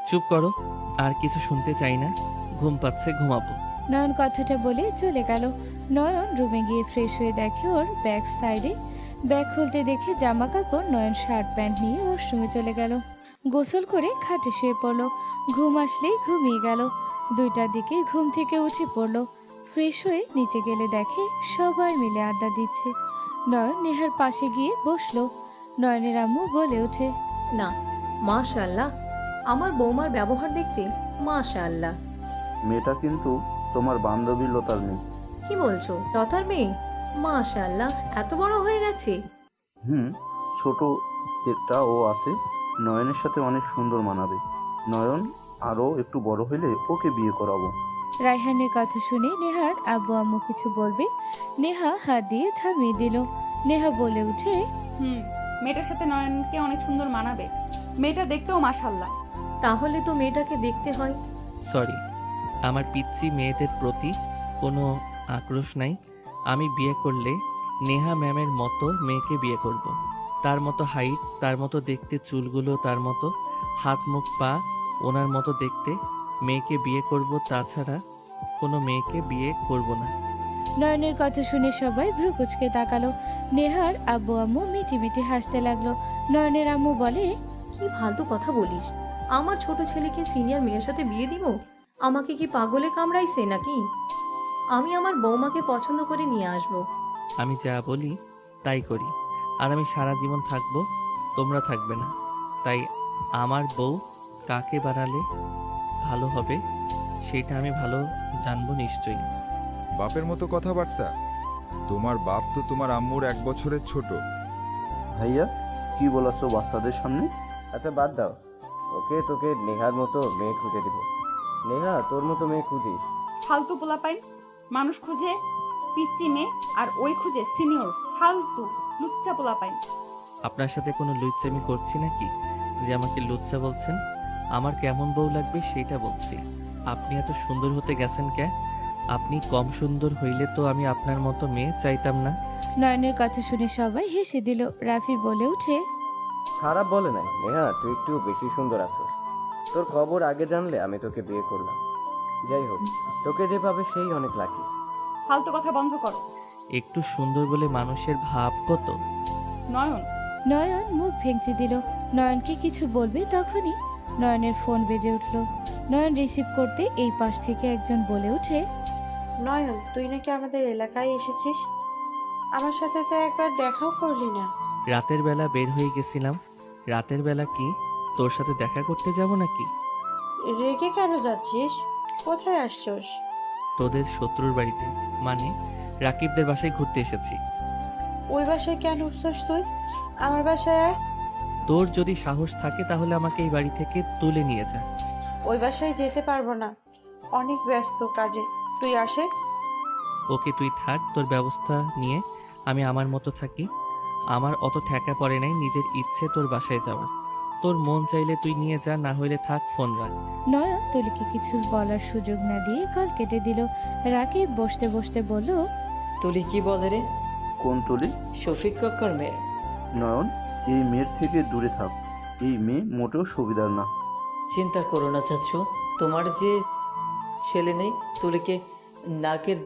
চুপ করো, আর কিছু শুনতে চাই না। ঘুম পাচ্ছে, ঘুমাবো। নয়ন কথাটা বলে চলে গেল। নয়ন রুমে গিয়ে ফ্রেশ হয়ে দেখে ওর ব্যাক সাইডে। ব্যাগ খুলতে দেখে জামা কাপড়, নয়ন শার্ট প্যান্ট নিয়ে ওয়াশরুমে চলে গেল। গোসল করে খাটে শুয়ে পড়লো। ঘুম আসলেই ঘুমিয়ে গেল। 2টার দিকে ঘুম থেকে উঠে পড়লো। ফ্রেশ হয়ে নিচে গেলে দেখে সবাই মিলে আড্ডা দিচ্ছে। নয়ন নেহার পাশে গিয়ে বসলো। নয়নের আম্মু বলে ওঠে, না, মাশাআল্লাহ, আমার বৌমার ব্যবহার দেখতে মাশাআল্লাহ। মেয়েটা কিন্তু তোমার বান্ধবী লতার মেয়ে। কি বলছো? লতার মেয়ে? মাশাআল্লাহ, এত বড় হয়ে গেছে। ছোট একটা ও আছে, নয়নের সাথে অনেক সুন্দর মানাবে। নয়ন আরও একটু বড় হলে ওকে বিয়ে করাবো। রায়হানের কথা শুনে নেহার আব্বু আম্মু কিছু বলবে, নেহা হাত দিয়ে থামিয়ে দিল। নেহা বলে উঠে, মেয়েটার সাথে নয়নকে অনেক সুন্দর মানাবে। মেয়েটা দেখতেও মাশাআল্লাহ। তাহলে তো মেয়েটাকে দেখতে হয়। সরি, আমার পিচ্চি মেয়েদের প্রতি কোনো আক্রোশ নাই। আমি বিয়ে করলে নেহা ম্যামের মতো মেয়েকে বিয়ে করব। তার মতো হাইট, তার মতো দেখতে, চুলগুলো তার মতো, হাত মুখ পা ওনার মতো দেখতে মেয়েকে বিয়ে করব। তাছাড়া কোনো মেয়েকে বিয়ে করব না। নয়নের কথা শুনে সবাই ভ্রু কুচকে তাকালো। নেহার আব্বু আম্মু মিটি মিটি হাসতে লাগলো। নয়নের আম্মু বলে, কি ফালতু কথা বলিস? আমার ছোট ছেলেকে সিনিয়র মেয়ের সাথে বিয়ে দিব? আমাকে কি পাগলে কামড়াইছে নাকি? আমি আমার বৌমাকে পছন্দ করে নিয়ে আসব। আমি যা বলি তাই করি, আর আমি সারা জীবন থাকবো, তোমরা থাকবে না। তাই আমার বউ কাকে বানালে ভালো হবে সেটা আমি ভালো জানবো নিশ্চয়ই। বাপের মতো কথাবার্তা? তোমার বাপ তো তোমার আম্মুর 1 বছরের ছোট। ভাইয়া, কি বলাছো বাচ্চাদের সামনে? আচ্ছা বাদ দাও, তোকে নেহার মতো মেয়ে খুঁজে দিব। নেহা, তোর মতো মেয়ে খুঁজিস? ফালতু পোলাপাইন, মানুষ খুঁজে পিচ্চি মেয়ে, আর ওই খুঁজে সিনিয়র ফালতু লুচ্চা পোলাপাইন। আপনার সাথে কোনো লুচ্চামি করছি নাকি যে আমাকে লুচ্চা বলছেন? আমার কেমন বউ লাগবে সেটা বলছি। আপনি এত সুন্দর হতে গেছেন কে? আপনি কম সুন্দর হইলে তো আমি আপনার মতো মেয়ে চাইতাম না। নয়নের কথা শুনে সবাই হেসে দিল। রাফি বলে উঠে, খারাপ বলে নাই নেহা, তুই একটু বেশি সুন্দর আছিস। তোর খবর আগে জানলে আমি তোকে বিয়ে করলাম। যাই হোক, তোকে যে পাবে সেই অনেক লাকি। ফালতু কথা বন্ধ করো। একটু সুন্দর বলে মানুষের ভাব কত। নয়ন, নয়ন মুখ ভেঙচি দিল। নয়নকে কিছু বলবে তখনই নয়নের ফোন বেজে উঠল। নয়ন রিসিভ করতে এই পাশ থেকে একজন বলে ওঠে, নয়ন, তুই নাকি আমাদের এলাকায় এসেছিস? আমার সাথে তো একবার দেখাও করলি না। রাতের বেলা বের হয়ে গেছিলাম। রাতের বেলা কি তোর সাথে দেখা করতে যাব নাকি? রেগে কেন যাচ্ছিস? কোথায় আসছস? তোদের শত্রুর বাড়িতে, মানে রাকিবদের বাসায় ঘুরতে এসেছি। ওই বাসায় কেন উঠছস তুই? আমার বাসায় আয়। তোর যদি সাহস থাকে তাহলে আমাকে এই বাড়ি থেকে তুলে নিয়ে যা। ওই বাসায় যেতে পারবো না, অনেক ব্যস্ত কাজে। তুই আসে। ওকে, তুই থাক, তোর ব্যবস্থা নিয়ে আমি আমার মতো থাকি। আমার অত ঠেকা পড়ে নাই নিজের ইচ্ছে তোর বাসায় যাওয়া। তোর মন চাইলে তুই নিয়ে যা, না হইলে থাক, ফোন রাখ। নয়ন তুলিকে কিছু বলার সুযোগ না দিয়ে কল কেটে দিল। রাকিব বসতে বসতে বলল, তুলি কি বলে রে? কোন তুলি? শফিক কাকার মেয়ে। নয়ন, এই মেয়ের থেকে দূরে থাক। এই মেয়ে মোটেও সুবিধার না। চিন্তা করো না চাচ্ছু, তোমার যে ছেলে নেই তুলিকে নাকের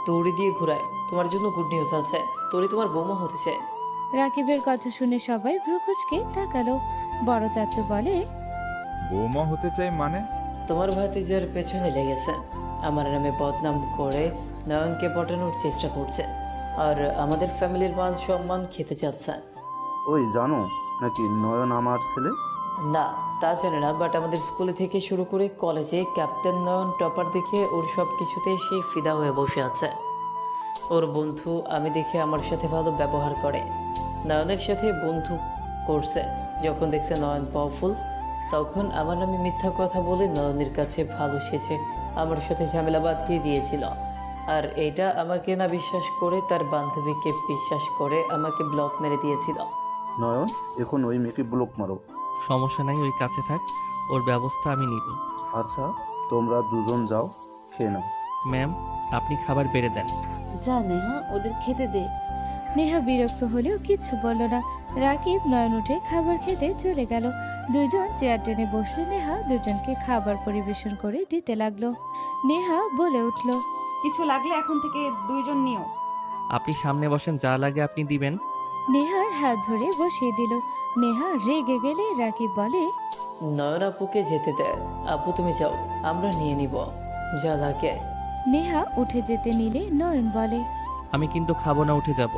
দৌড়ি দিয়ে ঘুরায়, তোমার জন্য গুড নিউজ আছে। তুলি তোমার বৌমা হতে চায়। রাকিবের কথা শুনে সবাই ভ্রুকুচকে তাকালো। বড় চাচু বলে, বৌমা হতে চাই মানে? তোমার ভাতিজার পেছনে লেগেছে, আমার নামে বদনাম করে নয়নকে পটানোর চেষ্টা করছে, আর আমাদের ফ্যামিলির মান সম্মান খেতে চাচ্ছে। ওই জানো নাকি নয়ন আমার ছেলে? না, তা জানে না, বাট আমাদের স্কুলে থেকে শুরু করে কলেজে ক্যাপ্টেন নয়ন টপার দেখে ওর সব কিছুতে সে ফিদা হয়ে বসে আছে। ওর বন্ধু আমি দেখে আমার সাথে ভালো ব্যবহার করে, নয়নের সাথে বন্ধু করছে। যখন দেখছে নয়ন পাওয়ারফুল, তখন আমার নামে মিথ্যা কথা বলে নয়নের কাছে ভালো সেছে আমার সাথে ঝামেলা বাঁধিয়ে দিয়েছিল। আর এটা আমাকে না বিশ্বাস করে তার বান্ধবীকে বিশ্বাস করে আমাকে ব্লক মেরে দিয়েছিল। নয়ন, এখন ওই মেয়েকে ব্লক মারো। সমস্যা নাই, ওই কাছে থাক, ওর ব্যবস্থা আমি নিব। আচ্ছা, তোমরা দুজন যাও, খেয়ে নাও। ম্যাম, আপনি খাবার বেড়ে দেন। যা নেহা, ওদের খেতে দে। নেহা বিরক্ত হলেও কিচ্ছু বলল না। রাকিব নয়ন উঠে খাবার খেতে চলে গেল। দুজন চেয়ার টেনে বসলে নেহা দুজনকে খাবার পরিবেশন করে দিতে লাগলো। নেহা বলে উঠল, কিছু লাগলে এখন থেকে দুইজন নিও। আপনি সামনে বসেন, যা লাগে আপনি দিবেন। নেহার হাত ধরে বসিয়ে দিল। নেহা রেগে গেলে রাকিব বলে, নয়ন আপুকে যেতে দেয়। আপু তুমি যাও, আমরা নিয়ে নিব যা লাগে। নেহা উঠে যেতে নিলে নয়ন বলে, আমি কিন্তু খাবো না, উঠে যাব।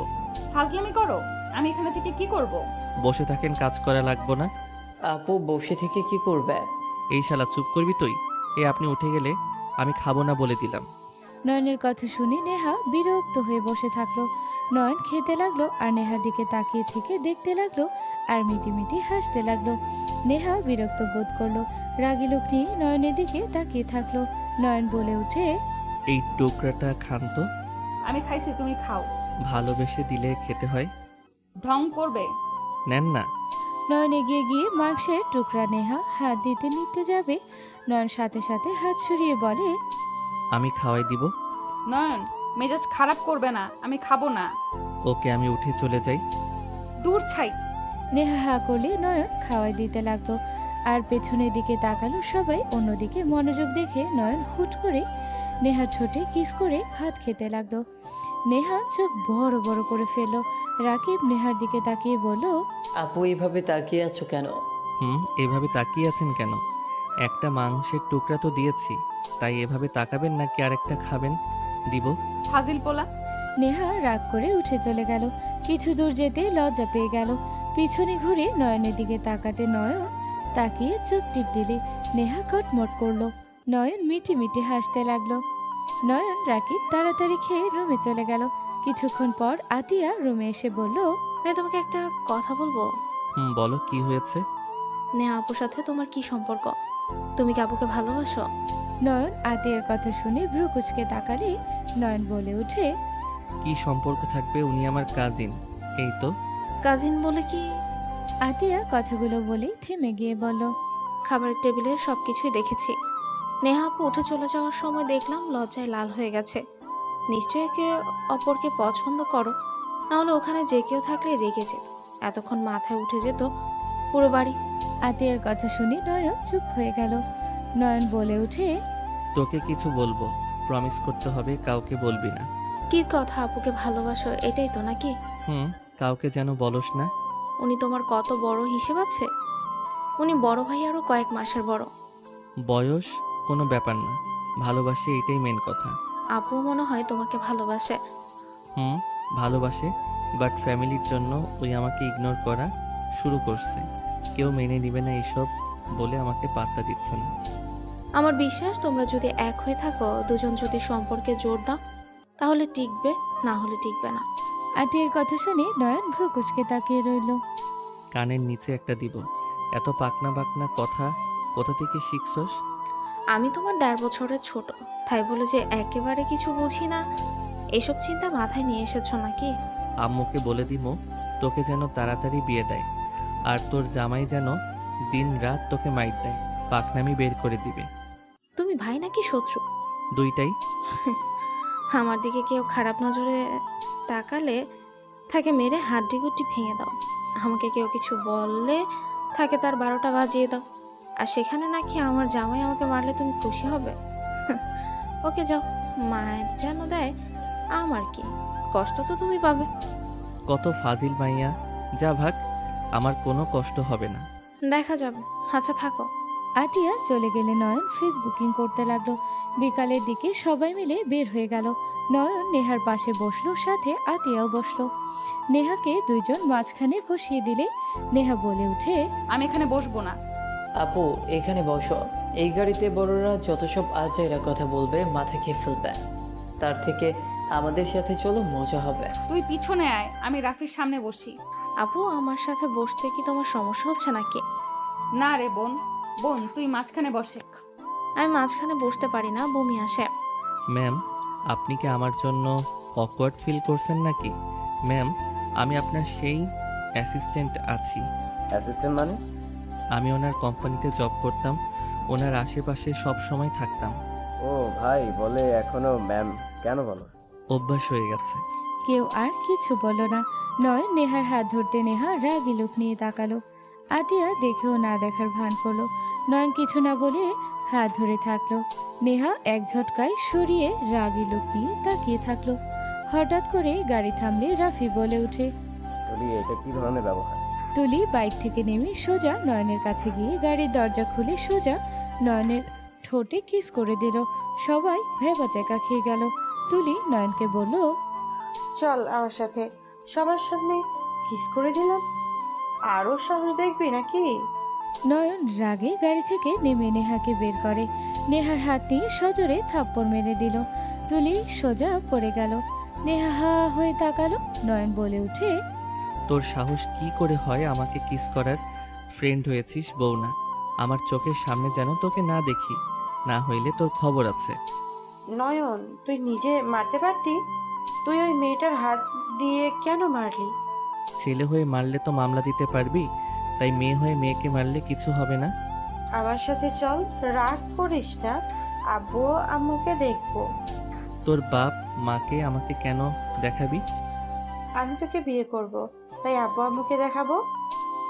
ফাজলামি করো, আমি এখানে থেকে কি করব? বসে থাকেন, কাজ করা লাগবো না। আপু বসে থেকে কি করবে? এই শালা, চুপ করবি তুই? আপনি উঠে গেলে আমি খাবো না বলে দিলাম। নয়নের কথা শুনে নেহা বিরক্ত হয়ে বসে থাকলো। নয়ন খেতে লাগলো আর নেহার দিকে তাকিয়ে থেকে দেখতে লাগলো আর মিটিমিটি হাসতে লাগলো। নেহা বিরক্ত বোধ করলো, রাগী লোক নিয়ে নয়নের দিকে তাকিয়ে থাকলো। নয়ন বলে উঠে, এই টুকরাটা খান তো। আমি খাইছি, তুমি খাও। ভালোবেসে দিলে খেতে হয়। ঢং করবে? নেন না। নয়ন এগিয়ে গিয়ে মাংসের টুকরা নেহা হাত দিতে নিতে যাবে, নয়ন সাথে সাথে হাত সরিয়ে বলে, আমি খাওয়াই দিব। নয়ন, মেজাজ খারাপ করবে না, আমি খাবো না। ওকে, আমি উঠে চলে যাই। দূর ছাই। নেহা হা করলে নয়ন খাওয়াই দিতে লাগলো আর পেছনের দিকে তাকালো সবাই। অন্যদিকে মনোযোগ দেখে নয়ন হুট করে নেহা ঠোঁটে কিস করে ভাত খেতে লাগলো। নেহা চোখ বড় বড় করে ফেললো। রাকিব নেহার দিকে তাকিয়ে বলল, আপু এইভাবে তাকিয়ে আছো কেন? এভাবে তাকিয়ে আছেন কেন? একটা মাংসের টুকরা তো দিয়েছি, তাই এভাবে তাকাবেন নাকি আরেকটা খাবেন? দিব। ফাজিল পোলা। নেহা রাগ করে উঠে চলে গেল। কিছু দূর যেতে লজ্জা পেয়ে গেল। পিছনে ঘুরে নয়নের দিকে তাকাতে নয়ন তাকিয়ে চোখ টিপ দিলে নেহা কটমট করলো। নয়ন মিটি মিটি হাসতে লাগলো। নয়ন রাকিব তাড়াতাড়ি খেয়ে রুমে চলে গেল। কিছুক্ষণ পর আতিয়া রুমে এসে বলল, তোমাকে একটা কথা বলবো। বলো, কি হয়েছে? নেহা আপুর সাথে তোমার কি সম্পর্ক? তুমি কি আপুকে ভালোবাসো? নয়ন আতিয়ার কথা শুনে ভ্রু কুচকে তাকালে নয়ন বলে উঠে, কি সম্পর্ক থাকবে? উনি আমার কাজিন। এই তো। কাজিন বলে কি? আতিয়া কথাগুলো বলেই থেমে গিয়ে বলল, খাবারের টেবিলে সবকিছুই দেখেছি। নেহা আপু উঠে চলে যাওয়ার সময় দেখলাম লজ্জায় লাল হয়ে গেছে। নিশ্চয়ই একে অপরকে পছন্দ করো, নাহলে ওখানে যে কেউ থাকলে রেগে যেত, এতক্ষণ মাথায় উঠে যেত পুরো বাড়ি। আতিয়ার কথা শুনে নয়ন চুপ হয়ে গেল। নয়ন বলে উঠে, তোকে কিছু বলবো, প্রমিস করতে হবে কাউকে বলবি না। কি কথা, আপুকে ভালোবাসো এটাই তো নাকি? কাউকে যেন বলস না। উনি তোমার কত বড় হিসেব আছে? উনি বড় ভাই আরো কয়েক মাসের বড়। বয়স কোনো ব্যাপার না, ভালোবাসি এটাই মেন কথা। আপু মনে হয় তোমাকে ভালোবাসে। ভালোবাসে, বাট ফ্যামিলির জন্য ওই আমাকে ইগনোর করা শুরু করছে। কেউ মেনে নিবে না এইসব বলে আমাকে পাত্তা দিচ্ছে না। আমার বিশ্বাস তোমরা যদি এক হয়ে থাকো, দুজন যদি সম্পর্কে জোর দাও, তাহলে টিকবে, না হলে টিকবে না। আতিয়ার কথা শুনে নয়ন ভ্রু কুচকে তাকিয়ে রইল। কানের নিচে একটা দিব। এত পাকনা বাকনা কথা কোথা থেকে শিখছস? আমি তোমার 1.5 বছরের ছোট, তাই বলে যে একেবারে কিছু বুঝি না এসব চিন্তা মাথায় নিয়ে এসেছো নাকি? আম্মুকে বলে দিমো তোকে যেন তাড়াতাড়ি বিয়ে দেয়, আর তোর জামাই যেন দিন রাত তোকে মাইর দেয়, পাকনামি বের করে দিবে। তুমি ভাই নাকি শত্রু? দুইটাই। আমার দিকে কেউ খারাপ নজরে তাকালে তাকে মেরে হাড্ডি গুড্ডি ভেঙে দাও। আমাকে কেউ কিছু বললে তাকে তার 12টা বাজিয়ে দাও। আর সেখানে নাকি আমার জামাই আমাকে মারলে তুমি খুশি হবে? ওকে যাও, মায়ের যেন দেয়, আমার কি কষ্ট তো তুমি পাবে। কত ফাজিল মাইয়া, যা ভাগ, আমার কোনো কষ্ট হবে না। দেখা যাবে, আচ্ছা থাকো। আতিয়া চলে গেলে নয়ন ফেসবুকিং করতে লাগলো। বিকালের দিকে সবাই মিলে বের হয়ে গেল। নয়ন নেহার পাশে বসলো, সাথে আতিয়াও বসলো। নেহাকে দুইজন মাঝখানে বসিয়ে দিলে নেহা বলে উঠে, আমি এখানে বসবো না। আপু এখানে বসো। এই গাড়িতে বড়রা যত সব আজাইরা কথা বলবে মাথা খেয়ে ফেলবে, তার থেকে আমাদের সাথে চলো, মজা হবে। তুই পিছনে আয়, আমি রাফির সামনে বসি। আপু আমার সাথে বসতে কি তোমার সমস্যা হচ্ছে নাকি? না রে বোন, বোন তুই মাঝখানে বসে। আমি মাঝখানে বসতে পারি না, বমি আসে। ম্যাম, আপনি কি আমার জন্য অকওয়ার্ড ফিল করছেন নাকি? ম্যাম, আমি আপনার সেই অ্যাসিস্ট্যান্ট আছি। অ্যাসিস্ট্যান্ট মানে? আমি ওনার কোম্পানিতে জব করতাম, ওনার আশেপাশে সব সময় থাকতাম। ও ভাই বলে এখনো ম্যাম কেন বলো? অভ্যাস হয়ে গেছে। কেউ আর কিছু বলল না। নয়ন নেহার হাত ধরতে নেহা রাগি লোক নিয়ে তাকালো। আতিয়া দেখেও না দেখার ভান করলো। নয়ন কিছু না বলে হাত ধরে থাকলো। নেহা এক ঝটকায় সরিয়ে রাগি লোক নিয়ে তাকিয়ে থাকলো। হঠাৎ করে গাড়ি থামলে রাফি বলে উঠে, তুলি এটা কি ধরনের ব্যবহার? তুলি বাইক থেকে নেমে সোজা নয়নের কাছে গিয়ে গাড়ির দরজা খুলে সোজা নয়নের ঠোঁটে কিস করে দিল। সবাই ভেবাচাকা খেয়ে গেল। তুলি নয়নকে বলল, চল আমার সাথে, সবার সামনে কিস করে দিলাম, আরো সাহস দেখবি নাকি? নয়ন রাগে গাড়ি থেকে নেমে নেহাকে বের করে। নেহার হাত নিয়ে সজোরে থাপ্পড় মেরে দিল। তুলি সোজা পড়ে গেল। নেহা হা হয়ে তাকালো। নয়ন বলে উঠে, তোর সাহস কি করে হয় আমাকে কিস করার? ফ্রেন্ড হয়েছিস, বউ না। আমার চোখের সামনে যেন তোকে না দেখি, না হইলে তোর খবর আছে। নয়ন, তুই নিজে মারতে পারতি, তুই ওই মেয়েটার হাত দিয়ে কেন মারলি? ছেলে হয়ে মারলে তো মামলা দিতে পারবি, তাই মেয়ে হয়ে মেয়েকে মারলে কিছু হবে না। আমার সাথে চল, রাগ করিস না, আব্বু আম্মুকে দেখবো। তোর বাপ মাকে আমাকে কেন দেখাবি? আমি তোকে বিয়ে করব, তাই আব্বু আম্মুকে দেখাবো।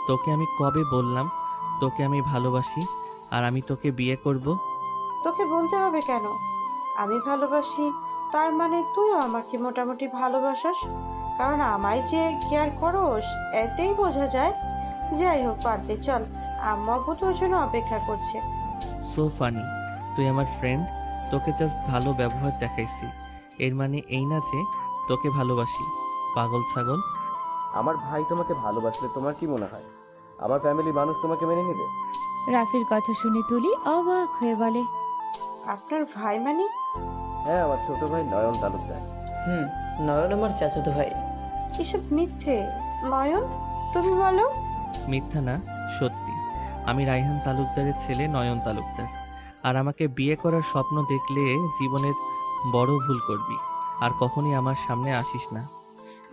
তোকে আমি কবে বললাম তোকে আমি ভালোবাসি আর আমি তোকে বিয়ে করব? তোকে বলতে হবে কেন? আমি ভালোবাসি তার মানে তুইও আমাকে মোটামুটি ভালোবাসাস, কারণ আমায় যে কেয়ার করোস এতেই বোঝা যায়। যাই হোক, বাদ দে, চল, আম্মু আব্বু তোর জন্য অপেক্ষা করছে। সো ফানি, তুই আমার ফ্রেন্ড, তোকে জাস্ট ভালো ব্যবহার দেখাইছি, এর মানে এই না যে তোকে ভালোবাসি। পাগল ছাগল। আমার ভাই তোমাকে ভালোবাসলে তোমার কি মনে হয় আমার ফ্যামিলির মানুষ তোমাকে মেনে নেবে? রাফির কথা শুনে তুলি অবাক হয়ে বলে, আপনার ভাই মানে? হ্যাঁ, আমার ছোট ভাই নয়ন তালুকদার। নয়ন আমার চাচাতো ভাই। এসব মিথ্যে। নয়ন, তুমি বলো। মিথ্যা না, সত্যি। আমি রায়হান তালুকদারের ছেলে নয়ন তালুকদার। আর আমাকে বিয়ে করার স্বপ্ন দেখলে জীবনের বড় ভুল করবি, আর কখনই আমার সামনে আসিস না।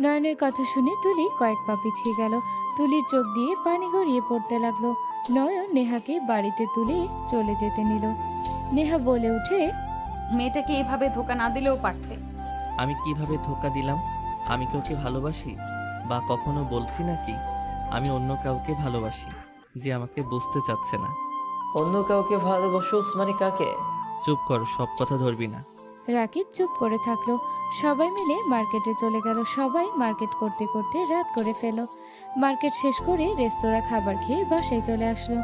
নয়নের কথা শুনে তুলি কয়েক পা পিছিয়ে গেল। তুলির চোখ দিয়ে পানি গড়িয়ে পড়তে লাগলো। নয়ন নেহাকে বাড়িতে তুলে চলে যেতে নিল। নেহা বলে উঠে, মেয়েটাকে এভাবে ধোকা না দিলেও পারতে। আমি কিভাবে ধোকা দিলাম? আমি কি ওকে ভালোবাসি? বা কখনো বলছি নাকি আমি অন্য কাউকে ভালোবাসি, যে আমাকে বুঝতে চাচ্ছে না? অন্য কাউকে ভালোবাসোস মানে কাকে? চুপ কর, সব কথা ধরবি না। রাকিব চুপ করে থাকলো। সবাই মিলে মার্কেটে চলে গেল। সবাই মার্কেট করতে করতে রাত করে ফেল। মার্কেট শেষ করে রেস্তোরাঁ খাবার খেয়ে বাসায় চলে আসলো।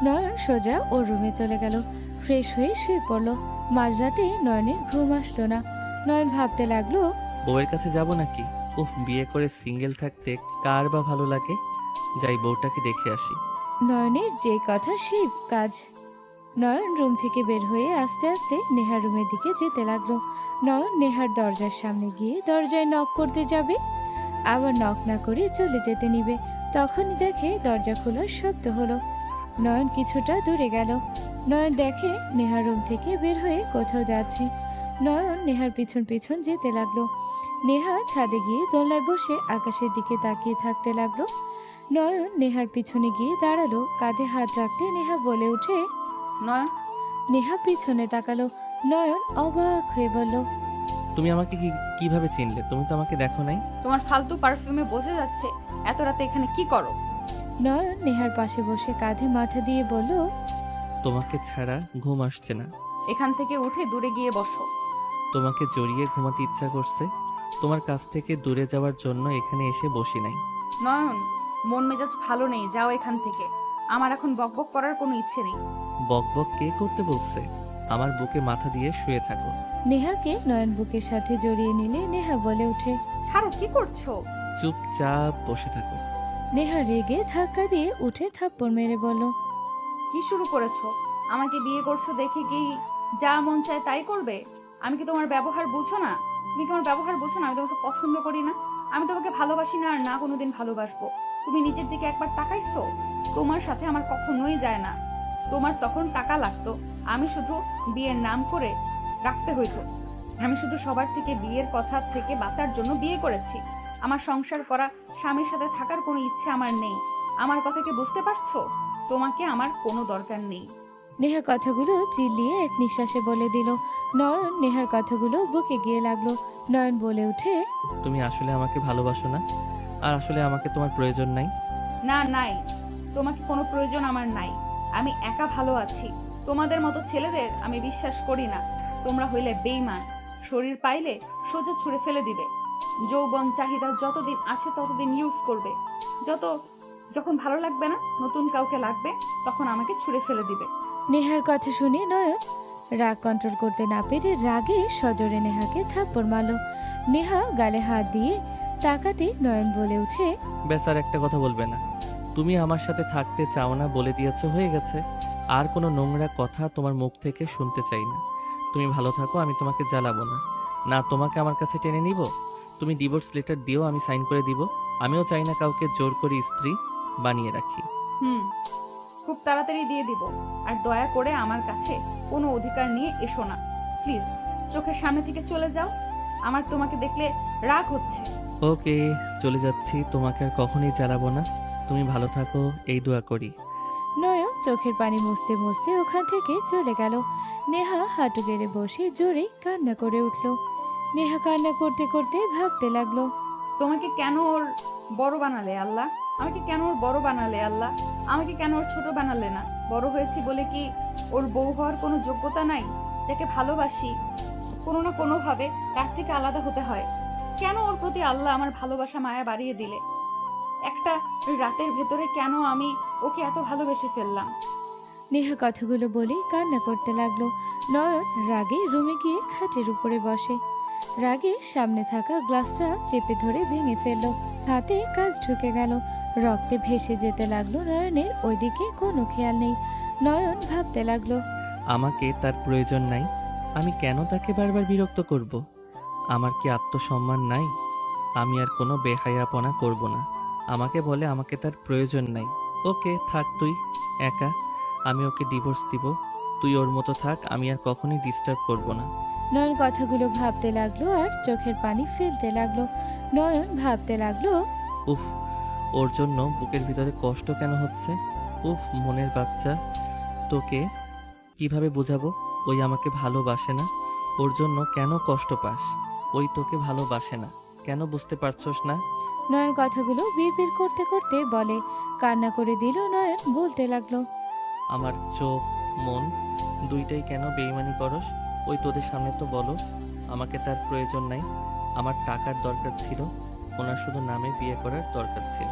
নয়ন সোজা ওর রুমে চলে গেল। ফ্রেশ হয়ে শুয়ে পড়লো। মাঝরাতে নয়নের ঘুম আসলো না। নয়ন ভাবতে লাগলো, বউয়ের কাছে যাব নাকি? উফ, বিয়ে করে সিঙ্গেল থাকতে কার বা ভালো লাগে। যাই, বউটাকে দেখে আসি। নয়নের যে কথা সেই কাজ। নয়ন রুম থেকে বের হয়ে আস্তে আস্তে নেহার রুমের দিকে যেতে লাগলো। নয়ন নেহার দরজার সামনে গিয়ে দরজায় নক করতে যাবে, আবার নক না করে চলে যেতে নিবে। তখনই দেখে দরজা খোলার শব্দ হলো। নয়ন কিছুটা দূরে গেল। নয়ন দেখে নেহার রুম থেকে বের হয়ে কোথাও যাচ্ছে। নয়ন নেহার পিছন পিছন যেতে লাগলো। নেহা ছাদে গিয়ে দোলনায় বসে আকাশের দিকে তাকিয়ে থাকতে লাগলো। নয়ন নেহার পিছনে গিয়ে দাঁড়ালো। কাঁধে হাত রাখতে নেহা বলে উঠে, নয়ন। নেহা পিছনে তাকালো। নয়ন অবাক হয়ে বলল, তুমি আমাকে কিভাবে চিনলে? তুমি তো আমাকে দেখো নাই। তোমার ফালতু পারফিউমে বোঝা যাচ্ছে এত রাতে এখানে কি করো। নয়ন নেহার পাশে বসে কাঁধে মাথা দিয়ে বলল, তোমাকে ছাড়া ঘুম আসছে না। এখান থেকে উঠে দূরে গিয়ে বসো। তোমাকে জড়িয়ে ঘুমাতে ইচ্ছা করছে। তোমার কাছ থেকে দূরে যাওয়ার জন্য এখানে এসে বসি নাই। নয়ন, মন মেজাজ ভালো নেই, যাও এখান থেকে। আমার এখন বকবক করার কোনো ইচ্ছে নেই। বকবক কে করতে বলছে? আমার বুকে মাথা দিয়ে শুয়ে থাকো। নেহাকে নয়ন বুকের সাথে জড়িয়ে নিলে নেহা বলে ওঠে, ছাড়ো, কি করছো? চুপচাপ বসে থাকো। নেহা রেগে ধাক্কা দিয়ে উঠে থাপ্পড় মেরে বলল, কি শুরু করেছো? আমাকে বিয়ে করছো দেখে কি যা মন চায় তাই করবে? আমি কি তোমার ব্যবহার বুঝো না? তুমি কি আমার ব্যবহার বুঝো না? আমি তোমাকে পছন্দ করি না, আমি তোমাকে ভালোবাসি না, আর না কোনোদিন ভালোবাসবো। তুমি নিজের দিকে একবার তাকাইছো? তোমার সাথে আমার কখনোই যায় না। তোমার তখন টাকা লাগতো, আমি শুধু বিয়ের নাম করে রাখতে হইতো। আমি শুধু সবার থেকে বিয়ের কথা থেকে বাঁচার জন্য বিয়ে করেছি। আমার সংসার করা স্বামীর সাথে থাকার কোনো ইচ্ছে আমার নেই। আমার কথা কি বুঝতে পারছো? তোমাকে আমার কোনো দরকার নেই। নেহা কথাগুলো চিল্লিয়ে এক নিঃশ্বাসে বলে দিল। নয়ন নেহার কথাগুলো বুকে গিয়ে লাগলো। নয়ন বলে উঠে, তুমি আসলে আমাকে ভালোবাসো না, আর আসলে আমাকে তোমার প্রয়োজন নাই। না, নাই। তোমাকে কোনো প্রয়োজন আমার নাই। আমি একা ভালো আছি। তোমাদের মতো ছেলেদের আমি বিশ্বাস করি না। তোমরা হইলে বেঈমান। শরীর পাইলে সোজা ছুঁড়ে ফেলে দিবে। যৌবন চাহিদা যতদিন আছে ততদিন ইউজ করবে। যখন ভালো লাগবে না, নতুন কাউকে লাগবে, তখন আমাকে ছুঁড়ে ফেলে দিবে। নেহার কথা শুনে নয়ন রাগ কন্ট্রোল করতে না পেরে রাগে সজোরে নেহাকে থাপ্পড় মারল। নেহা গালে হাত দিয়ে তাকাতে নয়ন বলে উঠে, ব্যাস, আর একটা কথা বলবে না। তুমি আমার সাথে থাকতে চাও না বলে দিয়েছো, হয়ে গেছে। আর কোনো নোংরা কথা তোমার মুখ থেকে শুনতে চাই না। তুমি ভালো থাকো, আমি তোমাকে জ্বালাবো না। না তোমাকে আমার কাছে টেনে নিব। তুমি ডিভোর্স লেটার দিও, আমি সাইন করে দিব। আমিও চাই না কাউকে জোর করে স্ত্রী বানিয়ে রাখি। খুব তাড়াতাড়ি দিয়ে দিব। আর দয়া করে আমার কাছে কোনো অধিকার নিয়ে এসো না, প্লিজ। চোখের সামনে থেকে চলে যাও। আমার তোমাকে দেখলে রাগ হচ্ছে। ওকে, চলে যাচ্ছি। তোমাকে আর কখনোই জ্বালাবো না। তুমি ভালো থাকো, এই দোয়া করি। নয়ন চোখের পানি মুছতে মুছতে ওখান থেকে চলে গেল। নেহা হাঁটু গেড়ে বসে জোরে কান্না করে উঠল। নেহা কান্না করতে করতে ভাবতে লাগলো, তোমাকে কেন ওর বড় বানালে আল্লাহ? আমাকে কেন ওর বড় বানালে আল্লাহ? আমাকে কেন ওর ছোট বানালে না? বড় হয়েছি বলে কি ওর বউ হওয়ার কোনো যোগ্যতা নাই? যাকে ভালোবাসি কোনো না কোনোভাবে তার থেকে আলাদা হতে হয়। কেন ওর প্রতি আল্লাহ আমার ভালোবাসা মায়া বাড়িয়ে দিলে? একটা রাতের ভেতরে কেন আমি ওকে এত ভালোবেসে ফেললাম? নেহা কথাগুলো বলে কান্না করতে লাগলো। নয়ন রাগে রুমে গিয়ে খাটের উপরে বসে। রাগে সামনে থাকা গ্লাসটা চেপে ধরে ভেঙে ফেললো। হাতে কাজ ঢুকে গেল। রক্তে ভেসে যেতে লাগলো। নয়নের ওইদিকে কোনো খেয়াল নেই। নয়ন ভাবতে লাগলো, আমাকে তার প্রয়োজন নাই। আমি কেন তাকে বারবার বিরক্ত করব? আমার কি আত্মসম্মান নাই? আমি আর কোনো বেহায়াপনা করব না। আমাকে বলে আমাকে তার প্রয়োজন নাই। ওকে, থাক তুই একা। আমি ওকে ডিভোর্স দিব। তুই ওর মতো থাক, আমি আর কখনোই ডিস্টার্ব করব না। নয়ন কথাগুলো ভাবতে লাগলো আর চোখের পানি ফেলতে লাগলো। নয়ন ভাবতে লাগলো, উফ, ওর জন্য বুকের ভিতরে কষ্ট কেন হচ্ছে? উফ, মনের বাচ্চা, তোকে কিভাবে বোঝাবো? ওই আমাকে ভালোবাসে না, ওর জন্য কেন কষ্ট পাস? ওই তোকে ভালোবাসে না, কেন বুঝতে পারছস না? নয়ন কথাগুলো বিড়বিড় করতে করতে বলে। কান্না করে দিল। নয়ন বলতে লাগলো, আমার চোখ, মন দুইটাই কেন বেইমানি করস? ওই তোদের সামনে তো বলো আমাকে তার প্রয়োজন নাই, আমার টাকার দরকার ছিল, ওনার শুধু নামে বিয়ে করার দরকার ছিল।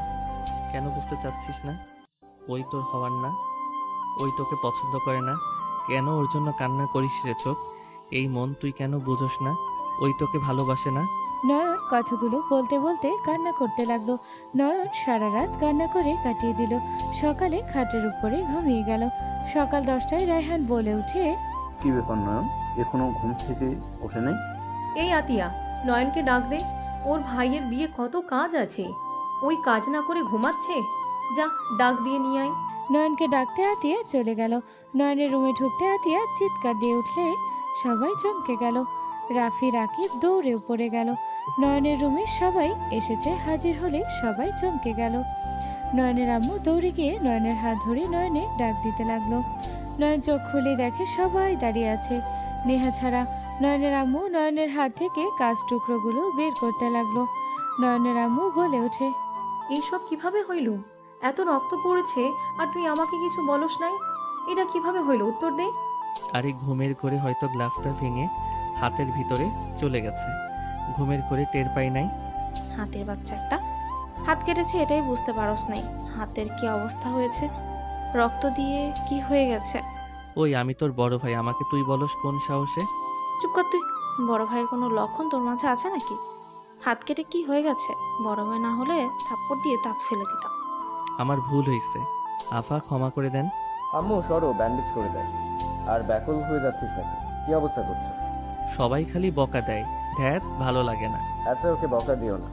কেন বুঝতে চাচ্ছিস না? ওই তোর হওয়ার না, ওই তোকে পছন্দ করে না। কেন ওর জন্য কান্না করিস রে চোখ? এই মন তুই কেন বুঝোস না? ওই তোকে ভালোবাসে না। নয়ন কথাগুলো বলতে বলতে কান্না করতে লাগলো। নয়ন সারা রাত কান্না করে কাটিয়ে দিল। সকালে খাটের উপরে ঘুমিয়ে গেল। সকাল 10টায় রায়হান বলে উঠে, কি ব্যাপার নয়ন, এখনো ঘুম থেকে ওঠে নাই? এই আতিয়া, নয়নকে ডাক দে। ওর ভাইয়ের বিয়ে কত কাজ আছে, ওই কাজ না করে ঘুমাচ্ছে। যা, ডাক দিয়ে নিয়ে আয়। নয়নকে ডাকতে আতিয়া চলে গেল। নয়নের রুমে ঢুকতে আতিয়া চিৎকার দিয়ে উঠলে সবাই চমকে গেল। রাফি রাকিব দৌড়ে পড়ে গেল। নয়নের রুমে সবাই এসেছে, হাজির হলে সবাই চমকে গেল। নয়নের আম্মু দৌড়ে গিয়ে নয়নের হাত ধরে নয়নে ডাক দিতে লাগলো। নয়ন চোখ খুলে দেখে সবাই দাঁড়িয়ে আছে, নেহা ছাড়া। নয়নের আম্মু নয়নের হাত থেকে কাজ টুকরোগুলো বের করতে লাগলো। নয়নের আম্মু বলে ওঠে, এইসব কিভাবে হইল? এত রক্ত পড়েছে আর তুই আমাকে কিছু বলস নাই, এটা কিভাবে হইল? উত্তর দে। আরে ঘুমের ঘরে হয়তো গ্লাসটা ভেঙে হাতের ভিতরে চলে গেছে, ঘুমের ঘরে টের পাই নাই। হাতের বাচ্চা একটা, হাত কেটেছে এটাই বুঝতে পারস নাই? হাতের কি অবস্থা হয়েছে, রক্ত দিয়ে কি হয়ে গেছে? ওই আমি তোর বড় ভাই, আমাকে তুই বলস কোন সাহসে? চুপ কর তুই। বড় ভাইয়ের কোনো লক্ষণ তোর মাঝে আছে নাকি? হাত কেটে কি হয়ে গেছে? বড় ভাই না হলে থাপ্পড় দিয়ে দাঁত ফেলে দিতাম। আমার ভুল হয়েছে, আফা ক্ষমা করে দেন। আম্মু সরো, ব্যান্ডেজ করে দেয়। আর ব্যাকল হয়ে যাচ্ছিস নাকি? কি অবস্থা করছো? সবাই খালি বকা দেয়, ধ্যাত ভালো লাগে না। আচ্ছা ওকে বকা দিও না।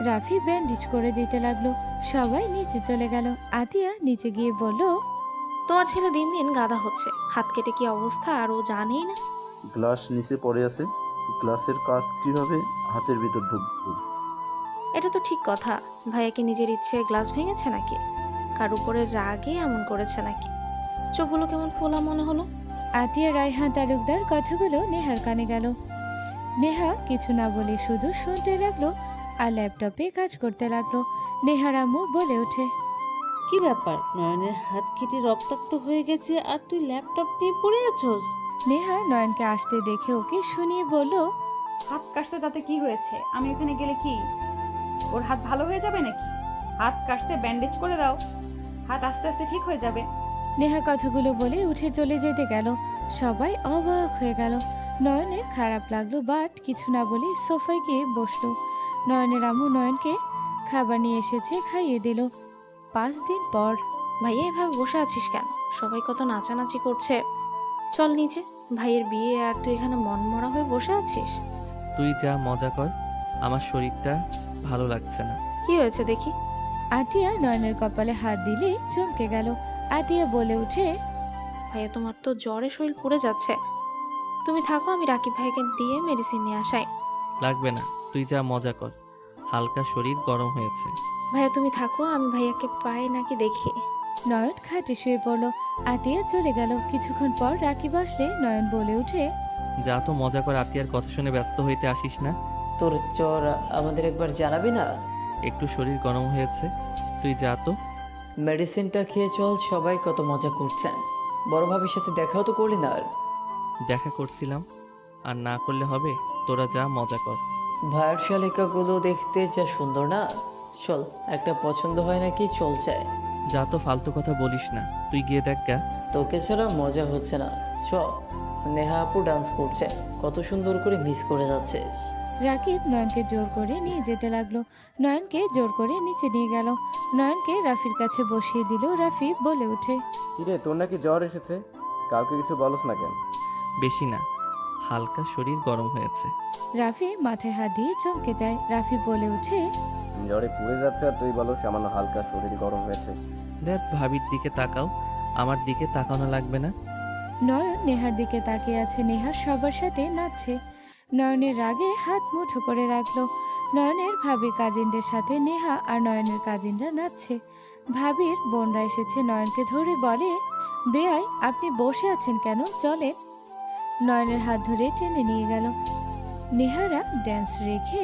রাফি ব্যান্ডেজ করে দিতে লাগলো। সবাই নিচে চলে গেল। আতিয়া নিচে গিয়ে বলল, তোমার ছেলে দিন দিন গাধা হচ্ছে। হাত কেটে কি অবস্থা আর ও জানেই না? গ্লাস নিচে পড়ে আছে, গ্লাসের কাজ কিভাবে হাতের ভিতর ঢুকবে? এটা তো ঠিক কথা। ভাইয়া কি নিজের ইচ্ছে গ্লাস ভেঙেছে নাকি? কার উপরে রাগে এমন করেছে নাকি? চোখগুলো কেমন ফোলা মনে হলো। আতিয়া রায়হান তালুকদার কথাগুলো নেহার কানে গেল। নেহা কিছু না বলে শুধু শুনতে লাগলো আর ল্যাপটপে কাজ করতে লাগলো। নেহার আম্মু বলে ওঠে, কি ব্যাপার, নয়নের হাত কেটে রক্তাক্ত হয়ে গেছে আর তুই ল্যাপটপ নিয়ে পড়ে আছোস? নেহা নয়নকে আসতে দেখে ওকে শুনিয়ে বলল, হাত কাটছে তাতে কি হয়েছে? আমি ওখানে গেলে কি ওর হাত ভালো হয়ে যাবে নাকি? হাত কাটতে ব্যান্ডেজ করে দাও, হাত আস্তে আস্তে ঠিক হয়ে যাবে। নেহা কথাগুলো বলে উঠে চলে যেতে গেল। সবাই অবাক হয়ে গেল। নয়নের খারাপ লাগলো, বাট কিছু না বলে সোফায় গিয়ে বসলো। নয়নের আম্মু নয়নকে খাবার নিয়ে এসেছে, খাইয়ে দিল। 5 দিন পর। ভাইয়া এভাবে বসে আছিস কেন? সবাই কত নাচানাচি করছে। চল নিচে, ভাইয়ের বিয়ে আর তুই এখানে মন মরা হয়ে বসে আছিস। তুই যা মজা কর, আমার শরীরটা ভালো লাগছে না। কি হয়েছে দেখি? আতিয়া নয়নের কপালে হাত দিলে চমকে গেল। আতিয়া বলে উঠে, ভাইয়া তোমার তো জ্বরে শরীর পুড়ে যাচ্ছে। তুমি থাকো, আমি রাকিব ভাইকে দিয়ে মেডিসিন নিয়ে আসাই। লাগবে না, তুই যা মজা কর, হালকা শরীর গরম হয়েছে। ভাইয়া তুমি থাকো, আমি ভাইয়াকে পাই নাকি দেখি। নয়ন খাটে শুয়ে পড়ল। আতিয়া চলে গেল। কিছুক্ষণ পর রাকিব আসলে নয়ন বলে উঠে, যা তো মজা কর, আতিয়ার কথা শুনে ব্যস্ত হইতে আসিস না। তোর জ্বর আমাদের একবার জানাবি না? একটু শরীর গরম হয়েছে, তুই যা তো। মেডিসিনটা খেয়ে চল, সবাই কত মজা করছেন। বড় ভাবির সাথে দেখাও তো করলি না। আর দেখা করছিলাম, আর না করলে হবে? তোরা যা মজা কর। ভাইয়ের শালিকাগুলো দেখতে যা সুন্দর না। চল, একটা পছন্দ হয় নাকি চল চায়। যা তো, ফালতু কথা বলিস না, তুই গিয়ে দেখ গা। তোকে ছাড়া মজা হচ্ছে না। চ, নেহা আপু ডান্স করছে, কত সুন্দর করে মিস করে যাচ্ছিস। রাকিব নয়নকে জোর করে নিয়ে যেতে লাগলো। নয়নকে জোর করে নিচে নিয়ে গেল। নয়নকে রাফির কাছে বসিয়ে দিল। রাফি বলে ওঠে, কিরে তোর নাকি জ্বর এসেছে, কাউকে কিছু বলস না কেন? বেশি না, হালকা শরীর গরম হয়েছে। রাফি মাথায় হাত দিয়ে চমকে যায়। রাফি বলে ওঠে, জ্বরে পুড়ে যাচ্ছে আর তুই বলো সামান্য হালকা শরীর গরম হয়েছে। দেখ, ভাবির দিকে তাকাও, আমার দিকে তাকানো লাগবে না। নয়ন নেহার দিকে তাকিয়ে আছে। নেহা সবার সাথে নাচছে। নয়নের রাগে হাত মুঠো করে রাখলো। নয়নের ভাবির কাজিনদের সাথে নেহা আর নয়নের কাজিনরা নাচছে। ভাবির বোনরা এসেছে, নয়নকে ধরে বলে, বেয়াই আপনি বসে আছেন কেন, চলেন। নয়নের হাত ধরে টেনে নিয়ে গেল। নেহারা ড্যান্স রেখে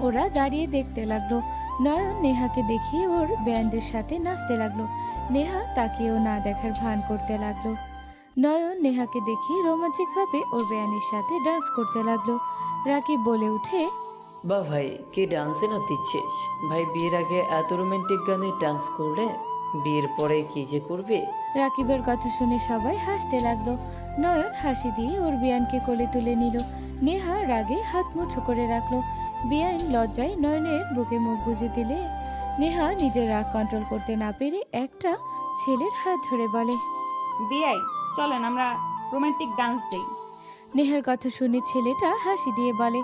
ওরা দাঁড়িয়ে দেখতে লাগলো। নয়ন নেহাকে দেখিয়ে ওর ব্যান্ডের সাথে নাচতে লাগলো। নেহা তাকেও না দেখার ভান করতে লাগলো। নয়ন নেহাকে দেখে রোমান্টিকভাবে ওর বেয়ানের সাথে ডান্স করতে লাগলো। রাকিব বলে উঠে, বা ভাই কি ডান্সে না দিচ্ছিস ভাই, বিয়ের আগে এত রোমান্টিক গানে ডান্স করলে বিয়ের পরে কি যে করবে। রাকিবের কথা শুনে সবাই হাসতে লাগলো। নয়ন হাসি দিয়ে ওর বিয়ানকে কোলে তুলে নিল। নেহা রাগে হাত মুঠো করে রাখলো। বিয়ান লজ্জায় নয়নের বুকে মুখ গুজে দিলে নেহা নিজের রাগ কন্ট্রোল করতে না পেরে একটা ছেলের হাত ধরে বলে, বিয়াই চলেন আমরা রোমান্টিক ডান্স দেই। নেহার কথা শুনে ছেলেটা হাসি দিয়ে বলে,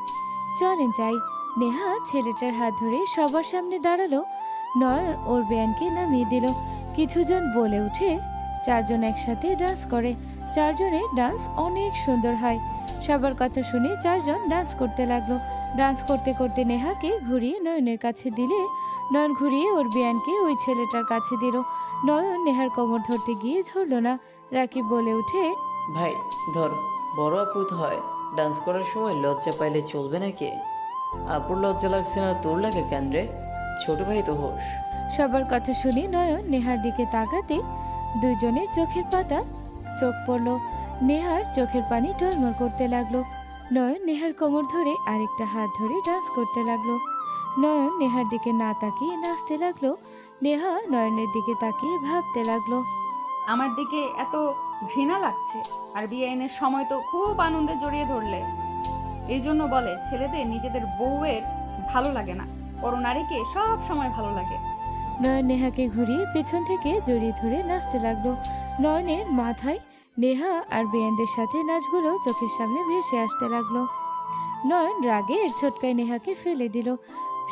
চলেন যাই। নেহা ছেলেটার হাত ধরে সবার সামনে দাঁড়ালো। নয়ন ওর বিয়ানকে নামিয়ে দিল। কিছুজন বলে উঠে, চারজন একসাথে ডান্স করে, চারজনের ডান্স অনেক সুন্দর হয়। সবার কথা শুনে চারজন ডান্স করতে লাগলো। ডান্স করতে করতে নেহাকে ঘুরিয়ে নয়নের কাছে দিলে নয়ন ঘুরিয়ে ওর বিয়ানকে ওই ছেলেটার কাছে দিল। নয়ন নেহার কোমর ধরতে গিয়ে ধরলো না। রাকিব বলে উঠে, ভাই ধর, বড় আপু তো হয়, ডান্স করার সময় লজ্জা পাইলে চলবে নাকি? আপুর লজ্জা লাগছে না, তোর লাগে কেন রে? ছোট ভাই তো হোস। সবার কথা শুনে নয়ন নেহার দিকে তাকাতে দুইজনের চোখের পাতা চোখ পড়ল। নেহার চোখের পানি টলমল করতে লাগলো। নয়ন নেহার কোমর ধরে আরেকটা হাত ধরে ডান্স করতে লাগলো। নয়ন নেহার দিকে না তাকিয়ে নাচতে লাগলো। নেহা নয়নের দিকে তাকিয়ে ভাবতে লাগলো, আমার দিকে এত ঘৃণা লাগছে, আর বিয়ের সময় তো খুব আনন্দে জড়িয়ে ধরলে। এই জন্য বলে ছেলেদের নিজেদের বউয়ের ভালো লাগে না, পরনারীকে সব সময় ভালো লাগে। নয়ন নেহাকে ঘুরিয়ে পেছন থেকে জড়িয়ে ধরে নাচতে লাগলো। নয়নের মাথায় নেহা আর বেয়ানদের সাথে নাচগুলো চোখের সামনে ভেসে আসতে লাগলো। নয়ন রাগে এক ঝটকায় নেহাকে ফেলে দিল।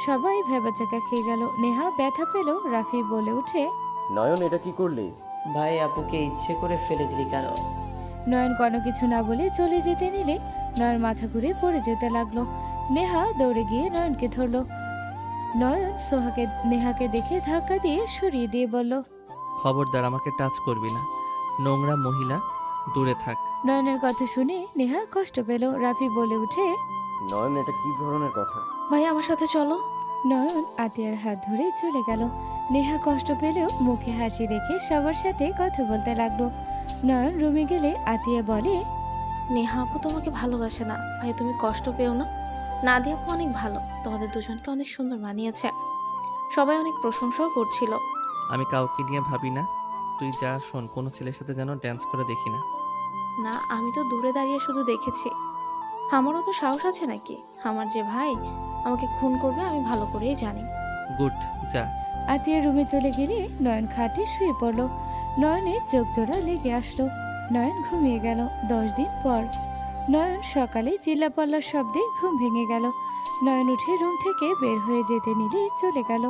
সবাই ভেবাচাকা খেয়ে গেল। নেহা ব্যথা পেল। রাফি বলে উঠে, নয়ন এটা কি করলি? ভাই আপুকে ইচ্ছে করে ফেলে দিলি কেন? নয়ন কোনো কিছু না বলে চলে যেতে নিলে নয়ন মাথা ঘুরে পড়ে যেতে লাগলো। নেহা দৌড়ে গিয়ে নয়নকে ধরলো। নয়ন নেহাকে দেখে ধাক্কা দিয়ে সরিয়ে দিয়ে বলল, খবরদার আমাকে টাচ করবি না, নোংরা মহিলা, দূরে থাক। নয়নের কথা শুনে নেহা কষ্ট পেল। রাফি বলে উঠে, নয়ন এটা কি ধরনের কথা? ভাই আমার সাথে চলো। নয়ন আতিয়ার হাত ধরে চলে গেল। নেহা কষ্ট পেলেও মুখে হাসি রেখে সবার সাথে কথা বলতে লাগলো। নয়ন রুমে গেলে আতিয়া বলে, নেহা আপু তোমাকে ভালোবাসে না ভাই, তুমি কষ্ট পেও না। নাদিয়া আপু অনেক ভালো, তোমাদের দুজনকে অনেক সুন্দর মানিয়েছে, সবাই অনেক প্রশংসাও করছিল। আমি কাউকে নিয়ে ভাবি না, তুই যা শোন, কোনো ছেলের সাথে যেন ড্যান্স করে দেখি না। না আমি তো দূরে দাঁড়িয়ে শুধু দেখেছি, আমারও তো সাহস আছে নাকি? আমার যে ভাই আমাকে খুন করবে আমি ভালো করেই জানি। গুড, যা। আতিয়া রুমে চলে গেলে নয়ন খাটে শুয়ে পড়ল। নয়নের চোখ জোড়া লেগে আসলো। নয়ন ঘুমিয়ে গেল। 10 দিন পর নয়ন সকালে চিল্লাপাল্লার শব্দে ঘুম ভেঙে গেল। নয়ন উঠে রুম থেকে বের হয়ে যেতে নিলে চলে গেল।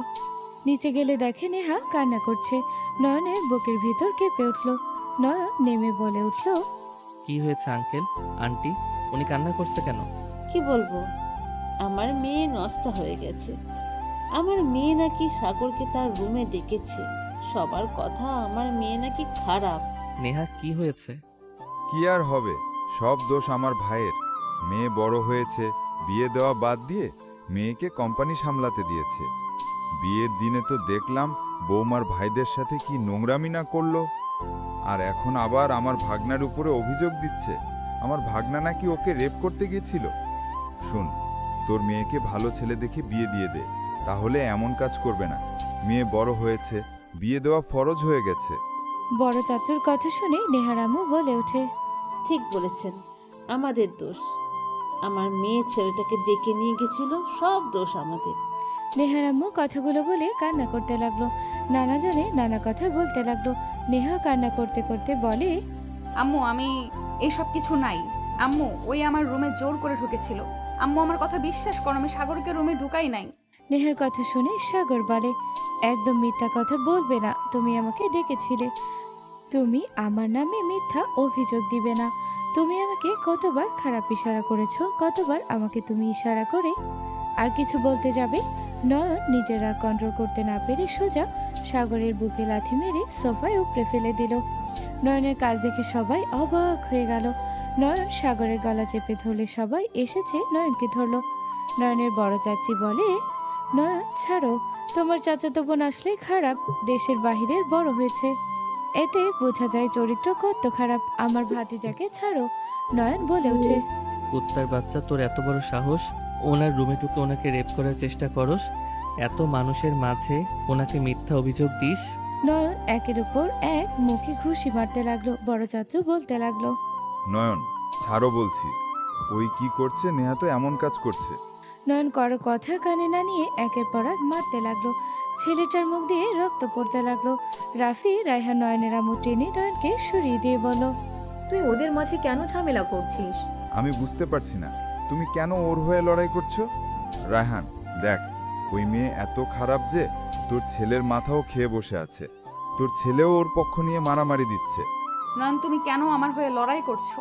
নিচে গেলে দেখে নেহা কান্না করছে। নয়নের বুকের ভিতর কেঁপে উঠল। নয়ন নেমে বলে উঠল, কি হয়েছে আঙ্কেল আন্টি, উনি কান্না করছে কেন? কি বলবো, আমার মেয়ে নষ্ট হয়ে গেছে। আমার মেয়ে নাকি সাগরকে তার রুমে ডেকেছে। সবার কথা আমার মেয়ে নাকি খারাপ। নেহা কি হয়েছে? কি আর হবে, সব দোষ আমার ভাইয়ের। মেয়ে বড় হয়েছে, বিয়ে দেওয়া বাদ দিয়ে মেয়েকে কোম্পানি সামলাতে দিয়েছে। বিয়ের দিনে তো দেখলাম বৌমার ভাইদের সাথে কি নোংরামি না করলো, আর এখন আবার আমার ভাগনার উপরে অভিযোগ দিচ্ছে আমার ভাগনা নাকি ওকে রেপ করতে গিয়েছিল। শুন, তোর মেয়েকে ভালো ছেলে দেখে বিয়ে দিয়ে দে, তাহলে এমন কাজ করবে না। মেয়ে বড় হয়েছে, বিয়ে দেওয়া ফরজ হয়ে গেছে। বড় চাচুর কথা শুনে নেহার আম্মু বলে ওঠে, ঠিক বলেছেন, আমাদের দোষ। আমার মেয়ে ছেলেটাকে ডেকে নিয়ে গেছিল, সব দোষ আমাদের। নেহার আম্মু কথাগুলো বলে কান্না করতে লাগলো। নানা জনে নানা কথা বলতে লাগলো। নেহা কান্না করতে করতে বলে, আম্মু আমি এইসব কিছু নাই। আম্মু ওই আমার রুমে জোর করে ঢুকেছিল। আম্মু আমার কথা বিশ্বাস করো, আমি সাগরকে রুমে ঢুকাই নাই। নেহার কথা শুনে সাগর বলে, একদম মিথ্যা কথা বলবে না, তুমি আমাকে ডেকেছিলে। তুমি আমার নামে মিথ্যা অভিযোগ দিবে না। তুমি আমাকে কতবার খারাপ ইশারা করেছো, কতবার আমাকে তুমি ইশারা করে আর কিছু বলতে যাবে। নয়ন নিজের রাগ কন্ট্রোল করতে না পেরে সোজা সাগরের বুকে লাথি মেরে সোফায় উপড়ে ফেলে দিল। নয়নের কাজ দেখে সবাই অবাক হয়ে গেল। নয়ন সাগরের গলা চেপে ধরলে সবাই এসেছে নয়নকে ধরলো। নয়নের বড় চাচি বলে, নয়ন ছাড়ো, তোমার চাচাতো বোন আসলে খারাপ, দেশের বাহিরের বড় হয়েছে। এতে বোঝা যায় চরিত্র কত খারাপ। আমার ভাতিজাকে ছাড়ো। নয়ন বলে ওঠে। কুত্তার বাচ্চা, তোর এত বড় সাহস, ওনার রুমে ঢুকে ওনাকে রেপ করার চেষ্টা করস, এত মানুষের মাঝে ওনাকে মিথ্যা অভিযোগ দিস। নয়ন একের উপর এক মুখে ঘুষি মারতে লাগলো। বড় চাচু বলতে লাগলো। নয়ন, ছাড়ো বলছি। ওই কি করছে? নেহা তো এমন কাজ করছে। নয়ন কারো কথা কানে না নিয়ে একের পর এক মারতে লাগলো। ছেলেটার মুখ দিয়ে রক্ত পড়তে লাগলো। রাফি, রায়হান নয়নের আম্মু টেনে নয়নকে সরিয়ে দিয়ে বলল, তুই ওদের মাঝে কেন ঝামেলা করছিস? আমি বুঝতে পারছি না তুমি কেন ওর হয়ে লড়াই করছো। রায়হান দেখ, ওই মেয়ে এত খারাপ যে তোর ছেলের মাথাও খেয়ে বসে আছে। তোর ছেলেও ওর পক্ষ নিয়ে মারামারি দিচ্ছে। নয়ন, তুমি কেন আমার হয়ে লড়াই করছো?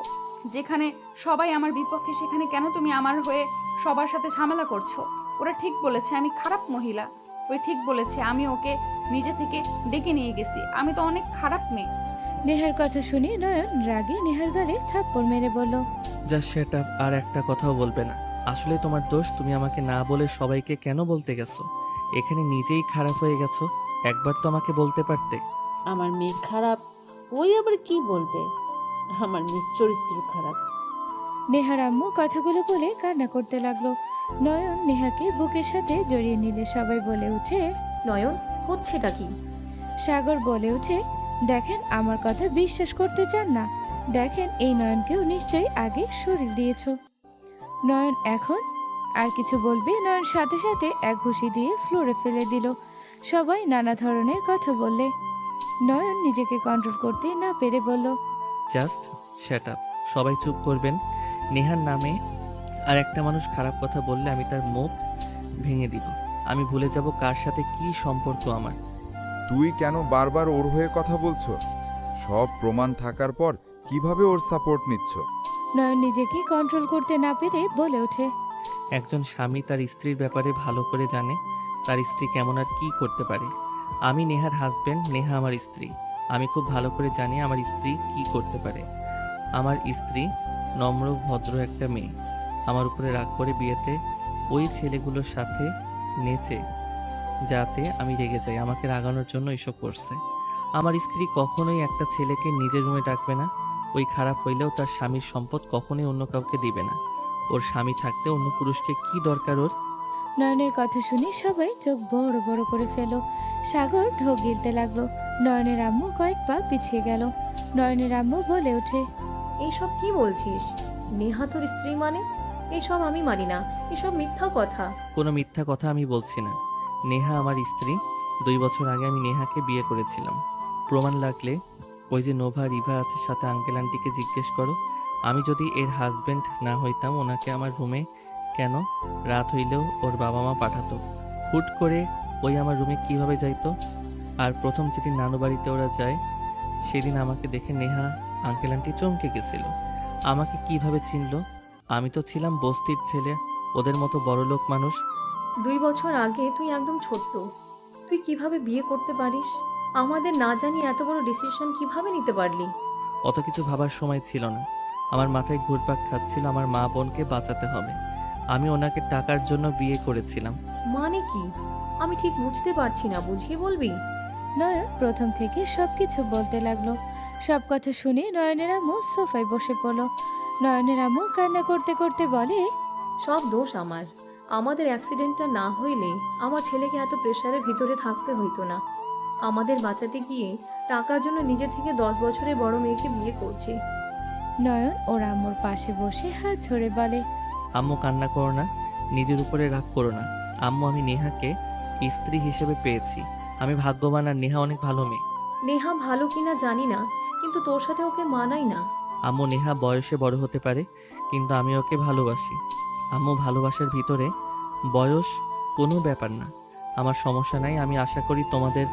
যেখানে সবাই আমার বিপক্ষে, সেখানে কেন তুমি আমার হয়ে সবার সাথে ঝামেলা করছো? ওরা ঠিক বলেছে আমি খারাপ মহিলা। ওই ঠিক বলেছে, আমি ওকে নিজে থেকে ডেকে নিয়ে গেছি। আমি তো অনেক খারাপ মেয়ে। নেহার কথা শুনে নয়ন রাগে নেহার গালে থাপ্পড় মেরে বলল, যা সেট আপ, আর একটা কথাও বলবে না। আসলে তোমার দোষ, তুমি আমাকে না বলে সবাইকে কেন বলতে গেছো? এখানে নিজেই খারাপ হয়ে গেছো, একবার তো আমাকে বলতে পারতে। আমার মেয়ে খারাপ, ওই আবার কি বলবে? আমার মেয়ের চরিত্র খারাপ। নেহার আম্মু কথাগুলো বলে কান্না করতে লাগলো। নয়ন নেহাকে বুকের সাথে জড়িয়ে নিলে সবাই বলে ওঠে, নয়ন, হচ্ছেটা কি? সাগর বলে ওঠে, দেখেন আমার কথা বিশ্বাস করতে চান না, দেখেন এই নয়নকেও নিশ্চয়ই আগে শরীর দিয়েছ। নয়ন এখন আর কিছু বলবে, নয়ন সাথে সাথে এক ঘুষি দিয়ে ফ্লোরে ফেলে দিল। সবাই নানা ধরনের কথা বললে নয়ন নিজেকে কন্ট্রোল করতে না পেরে বলল, জাস্ট শ্যাট আপ, সবাই চুপ করবেন। নেহার নামে আর একটা মানুষ খারাপ কথা বললে আমি তার মুখ ভেঙে দিব। আমি ভুলে যাব কার সাথে কি সম্পর্ক আমার। তুই কেন বারবার ওর হয়ে কথা বলছো? সব প্রমাণ থাকার পর কিভাবে ওর সাপোর্ট নিচ্ছ? নয়ন নিজেকে কন্ট্রোল করতে না পেরে বলে ওঠে, একজন স্বামী তার স্ত্রীর ব্যাপারে ভালো করে জানে তার স্ত্রী কেমন আর কি করতে পারে। আমি নেহার হাজবেন্ড, নেহা আমার স্ত্রী। আমি খুব ভালো করে জানি আমার স্ত্রী কি করতে পারে। আমার স্ত্রী নম্র ভদ্র একটা মেয়ে। আমার উপরে রাগ করে বিয়েতে ওই ছেলেগুলোর সাথে নেচে যাতে আমি রেগে যাই, আমাকে রাগানোর জন্য এসব করছে। আমার স্ত্রী কখনোই একটা ছেলেকে নিজের রুমে ডাকবে না। ওই খারাপ হইলেও তার স্বামীর সম্পদ কখনোই অন্য কাউকে দিবে না। ওর স্বামী থাকতে অন্য পুরুষকে কি দরকার ওর? নয়নের কথা শুনে সবাই চোখ বড় বড় করে ফেল। সাগর ঢোক গিলতে লাগলো। নয়নের আম্মু কয়েক পা পিছিয়ে গেল। নয়নের আম্মু বলে ওঠে, এইসব কি বলছিস? নেহা তোর স্ত্রী মানে? এসব আমি মানি না, এসব মিথ্যা কথা। কোনো মিথ্যা কথা আমি বলছি না। নেহা আমার স্ত্রী। 2 বছর আগে আমি নেহাকে বিয়ে করেছিলাম। প্রমাণ লাগলে ওই যে নোভা রিভা আছে সাথে আঙ্কেল আন্টিকে জিজ্ঞেস করো। আমি যদি এর হাজবেন্ড না হইতাম, ওনাকে আমার রুমে কেন রাত হইলেও ওর বাবা মা পাঠাতো? হুট করে ওই আমার রুমে কিভাবে যাইতো? আর প্রথম যেদিন নানু বাড়িতে ওরা যায়, সেদিন আমাকে দেখে নেহা আঙ্কেল আন্টি চমকে গেছিল। আমাকে কিভাবে চিনলো? আমি তো ছিলাম বস্তির ছেলে, ওদের মতো বড়লোক মানুষ। 2 বছর আগে তুই একদম ছোট্ট, তুই কিভাবে বিয়ে করতে পারিস? আমাদের না জানি এত বড় ডিসিশন কিভাবে নিতে পারলি? অত কিছু ভাবার সময় ছিল না। আমার মাথায় ঘুরপাক খাচ্ছিল আমার মা বোনকে বাঁচাতে হবে। আমি ওনাকে টাকার জন্য বিয়ে করেছিলাম। মানে কি? আমি ঠিক বুঝতে পারছি না, বুঝিয়ে বলবি? নয়ন প্রথম থেকে সবকিছু বলতে লাগলো। সব কথা শুনে নয়নের আম্মু সোফায় বসে পড়ল। নয়নের আম্মু কান্না করতে করতে বলে, সব দোষ আমার। আমাদের অ্যাক্সিডেন্টটা না হইলে আমার ছেলেকে এত প্রেশারের ভিতরে থাকতে হইতো না। আমাদের বাঁচাতে গিয়ে টাকার জন্য নিজে থেকে 10 বছরের বড় মেয়েকে বিয়ে করছে। নয়ন ওর আম্মুর পাশে বসে হাত ধরে বলে, আম্মু কান্না করো না, নিজের উপরে রাগ করো না। আম্মু, আমি নেহাকে স্ত্রী হিসেবে পেয়েছি। আমি ভাগ্যবান, আর নেহা অনেক ভালো মেয়ে। নেহা ভালো কিনা জানি না, কিন্তু তোর সাথে ওকে মানাই না। আম্মু, নেহা বয়সে বড় হতে পারে, কিন্তু আমি ওকে ভালোবাসি। আম্মু, ভালোবাসার ভিতরে বয়স কোনো ব্যাপার না। আমার সমস্যা নাই, আমি আশা করি তোমাদের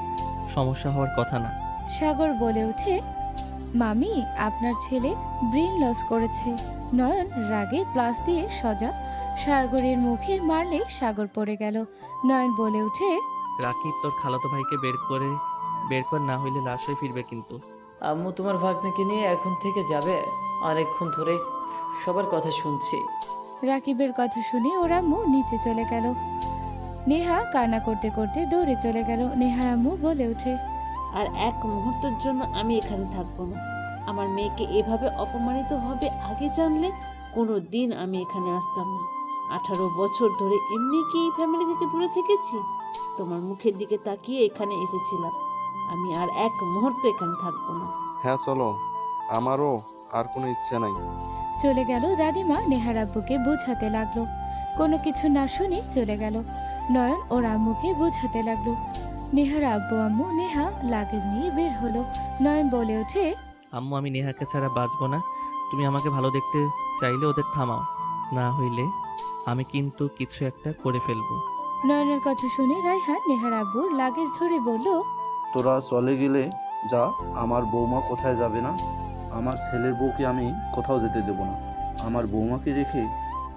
সমস্যা হওয়ার কথা না। সাগর বলে ওঠে, মামি আপনার ছেলে ব্রেন লস করেছে। নয়ন রাগে প্লাস দিয়ে সজা সাগরের মুখে মারলে সাগর পড়ে গেল। নয়ন বলে ওঠে, রাকিব, তোর খালাতো ভাইকে বের কর, না হইলে লাশ হয়ে ফিরবে কিন্তু। আম্মু তোমার ভাগ্নেকে নিয়ে এখন থেকে যাবে? অনেকক্ষণ ধরে সবার কথা শুনছি। রাকিবের কথা শুনে ওর আম্মু নিচে চলে গেল। নেহা কান্না করতে করতে দৌড়ে চলে গেল। নেহার আম্মু বলে ওঠে, আর এক মুহূর্তের জন্য আমি এখানে থাকবো না। আমার মেয়েকে এভাবে অপমানিত হবে আগে জানলে কোনো দিন আমি এখানে আসতাম না। 18 বছর ধরে এমনি কি এই ফ্যামিলি থেকে দূরে থেকেছি? তোমার মুখের দিকে তাকিয়ে এখানে এসেছিলাম। আমি আর এক মুহূর্ত এখানে থাকবো না। হ্যাঁ চলো, আমারও আর কোনো ইচ্ছে নাই। চলে গেল দাদিমা নেহার আব্বুকে বোঝাতে লাগলো। কোনো কিছু না শুনে চলে গেল। নয়ন ওর আম্মুকে বোঝাতে লাগলো। নেহার আব্বু আম্মু নেহা লাগেজ নিয়ে বের হলো। নয়ন বলে ওঠে, আম্মু আমি নেহাকে ছাড়া বাঁচবো না। তুমি আমাকে ভালো দেখতে চাইলে ওদের থামাও, না হইলে আমি কিন্তু কিছু একটা করে ফেলবো। নয়নের কথা শুনে রায়হান নেহার আব্বুর লাগেজ ধরে বলল, তোরা চলে গেলে যা, আমার বৌমা কোথায় যাবে না? আমার ছেলের বউকে আমি কোথাও যেতে দেব না। আমার বৌমাকে রেখে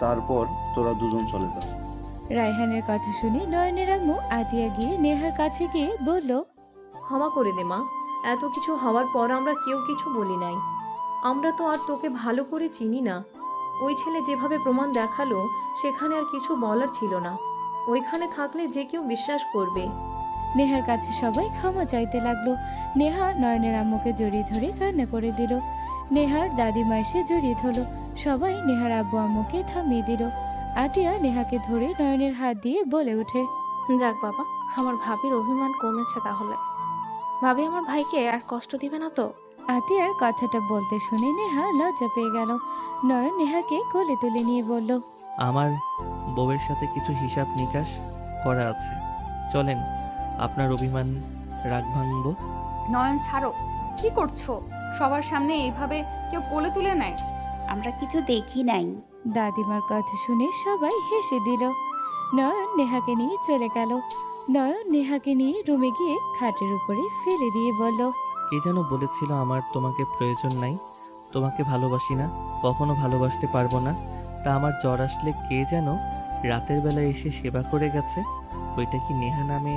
তারপর তোরা দুজন চলে যা। রায়হানের কথা শুনে নয়নের আম্মু আতিয়া গিয়ে নেহার কাছে গিয়ে বলল, ক্ষমা করে দে মা, এত কিছু হওয়ার পর আমরা কেউ কিছু বলি নাই। আমরা তো আর তোকে ভালো করে চিনি না। ওই ছেলে যেভাবে প্রমাণ দেখালো সেখানে আর কিছু বলার ছিল না। ওইখানে থাকলে যে কেউ বিশ্বাস করবে। নেহার কাছে সবাই ক্ষমা চাইতে লাগলো। নেহা নয়নের আম্মুকে জড়িয়ে ধরে কান্না করে দিল। নেহার দাদিমা এসে জড়িয়ে ধরলো। সবাই নেহার আব্বু আম্মুকে থামিয়ে দিল। আতিয়া নেহাকে ধরে নয়নের হাত দিয়ে বলে ওঠে, যাক বাবা, আমার ভাবির অভিমান কমেছে তাহলে। ভাবি আমার ভাইকে আর কষ্ট দিবে না তো? আতিয়ার কথাটা বলতে শুনে নেহা লজ্জা পেয়ে গেল। নয়ন নেহাকে কোলে তুলে নিয়ে বলল, আমার বউয়ের সাথে কিছু হিসাব নিকাশ করা আছে, চলেন আপনার অভিমান রাগ ভাঙবো। নয়ন ছাড়ো, কি করছো? সবার সামনে এইভাবে কেউ কোলে তুলে নেয়? আমরা কিছু দেখি নাই। দাদিমার কথা শুনে সবাই হেসে দিল। নয়ন নেহাকে নিয়ে চলে গেল। নয়ন নেহাকে নিয়ে রুমে গিয়ে খাটের উপরে ফেলে দিয়ে বলল, কে যেন বলেছিল আমার তোমাকে প্রয়োজন নাই, তোমাকে ভালোবাসি না, কখনো ভালোবাসতে পারবো না। তা আমার জ্বর আসলে কে যেন রাতের বেলা এসে সেবা করে গেছে। ওইটা কি নেহা নামে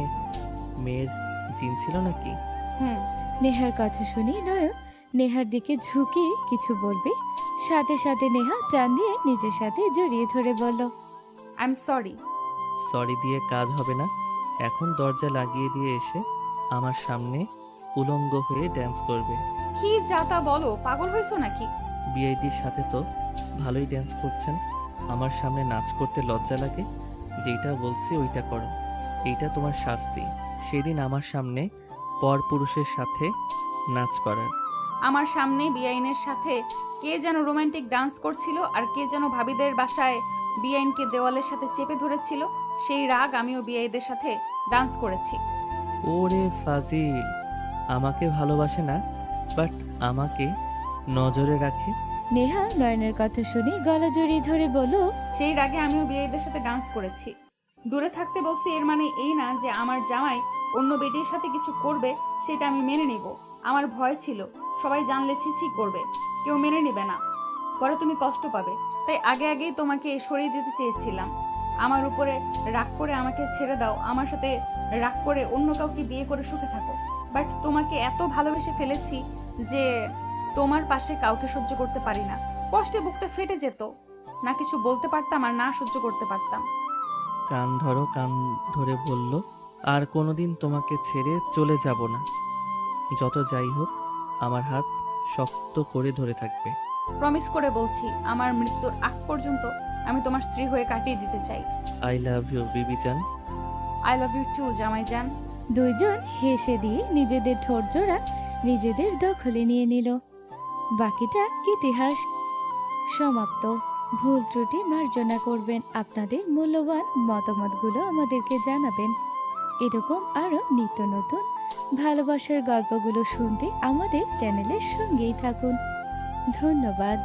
মেয়ের জিন ছিল নাকি? নেহার কথা শুনে নয়ন নেহার দিকে ঝুঁকে কিছু বলবে, সাথে সাথে নেহা টান দিয়ে নিজের সাথে জড়িয়ে ধরে বলল, আই এম সরি। সরি দিয়ে কাজ হবে না। এখন দরজা লাগিয়ে দিয়ে এসে আমার সামনে উলঙ্গ হয়ে ড্যান্স করবে। কি যাতা বলো, পাগল হয়েছো নাকি? বিআইডির সাথে তো ভালোই ড্যান্স করছেন, আমার সামনে নাচ করতে লজ্জা লাগে? যেটা বলছি ওইটা করো, এইটা তোমার শাস্তি। সেদিন আমার সামনে পরপুরুষের সাথে নাচ করার। আমার সামনে বিআইনের সাথে কে যেন রোমান্টিক ডান্স করছিল, আর কে যেন ভাবিদের বাসায় বিআইনকে দেওয়ালের সাথে চেপে ধরেছিল। সেই রাগ আমিও বিআইদের সাথে ডান্স করেছি। ওরে ফাজিল, আমাকে ভালোবাসে না, বাট আমাকে নজরে রাখে। নেহা নয়নের কথা শুনে গলা জড়িয়ে ধরে বলল, সেই রাগে আমিও বিআইদের সাথে ডান্স করেছি। দূরে থাকতে বলছি, এর মানে এই না যে আমার জামাই অন্য বেটির সাথে কিছু করবে সেটা আমি মেনে নিব। আমার ভয় ছিল সবাই জানলে ছিছি করবে, কেউ মেনে নেবে না, পরে তুমি কষ্ট পাবে। তাই আগে আগেই তোমাকে সরিয়ে দিতে চেয়েছিলাম। আমার উপরে রাগ করে আমাকে ছেড়ে দাও, আমার সাথে রাগ করে অন্য কাউকে বিয়ে করে সুখে থাকো। বাট তোমাকে এত ভালোবেসে ফেলেছি যে তোমার পাশে কাউকে সহ্য করতে পারি না। কষ্টে বুকটা ফেটে যেত, না কিছু বলতে পারতাম আর না সহ্য করতে পারতাম। কান ধরে বলল, আর কোনোদিন তোমাকে ছেড়ে চলে যাব না। যত যাই হোক আমার হাত শক্ত করে ধরে থাকবে। প্রমিস করে বলছি, আমার মৃত্যুর আগ পর্যন্ত আমি তোমার স্ত্রী হয়ে কাটিয়ে দিতে চাই। আই লাভ ইউ বিবি জান। আই লাভ ইউ টু জামাই জান। দুইজন হেসে দিয়ে নিজেদের ঠোঁট জোড়া নিজেদের দখলে নিয়ে নিল। বাকিটা ইতিহাস সমাপ্ত। ভুল ত্রুটি মার্জনা করবেন। আপনাদের মূল্যবান মতামতগুলো আমাদেরকে জানাবেন। এরকম আরো নিত্য নতুন ভালোবাসার গল্পগুলো শুনতে আমাদের চ্যানেলের সঙ্গেই থাকুন। ধন্যবাদ।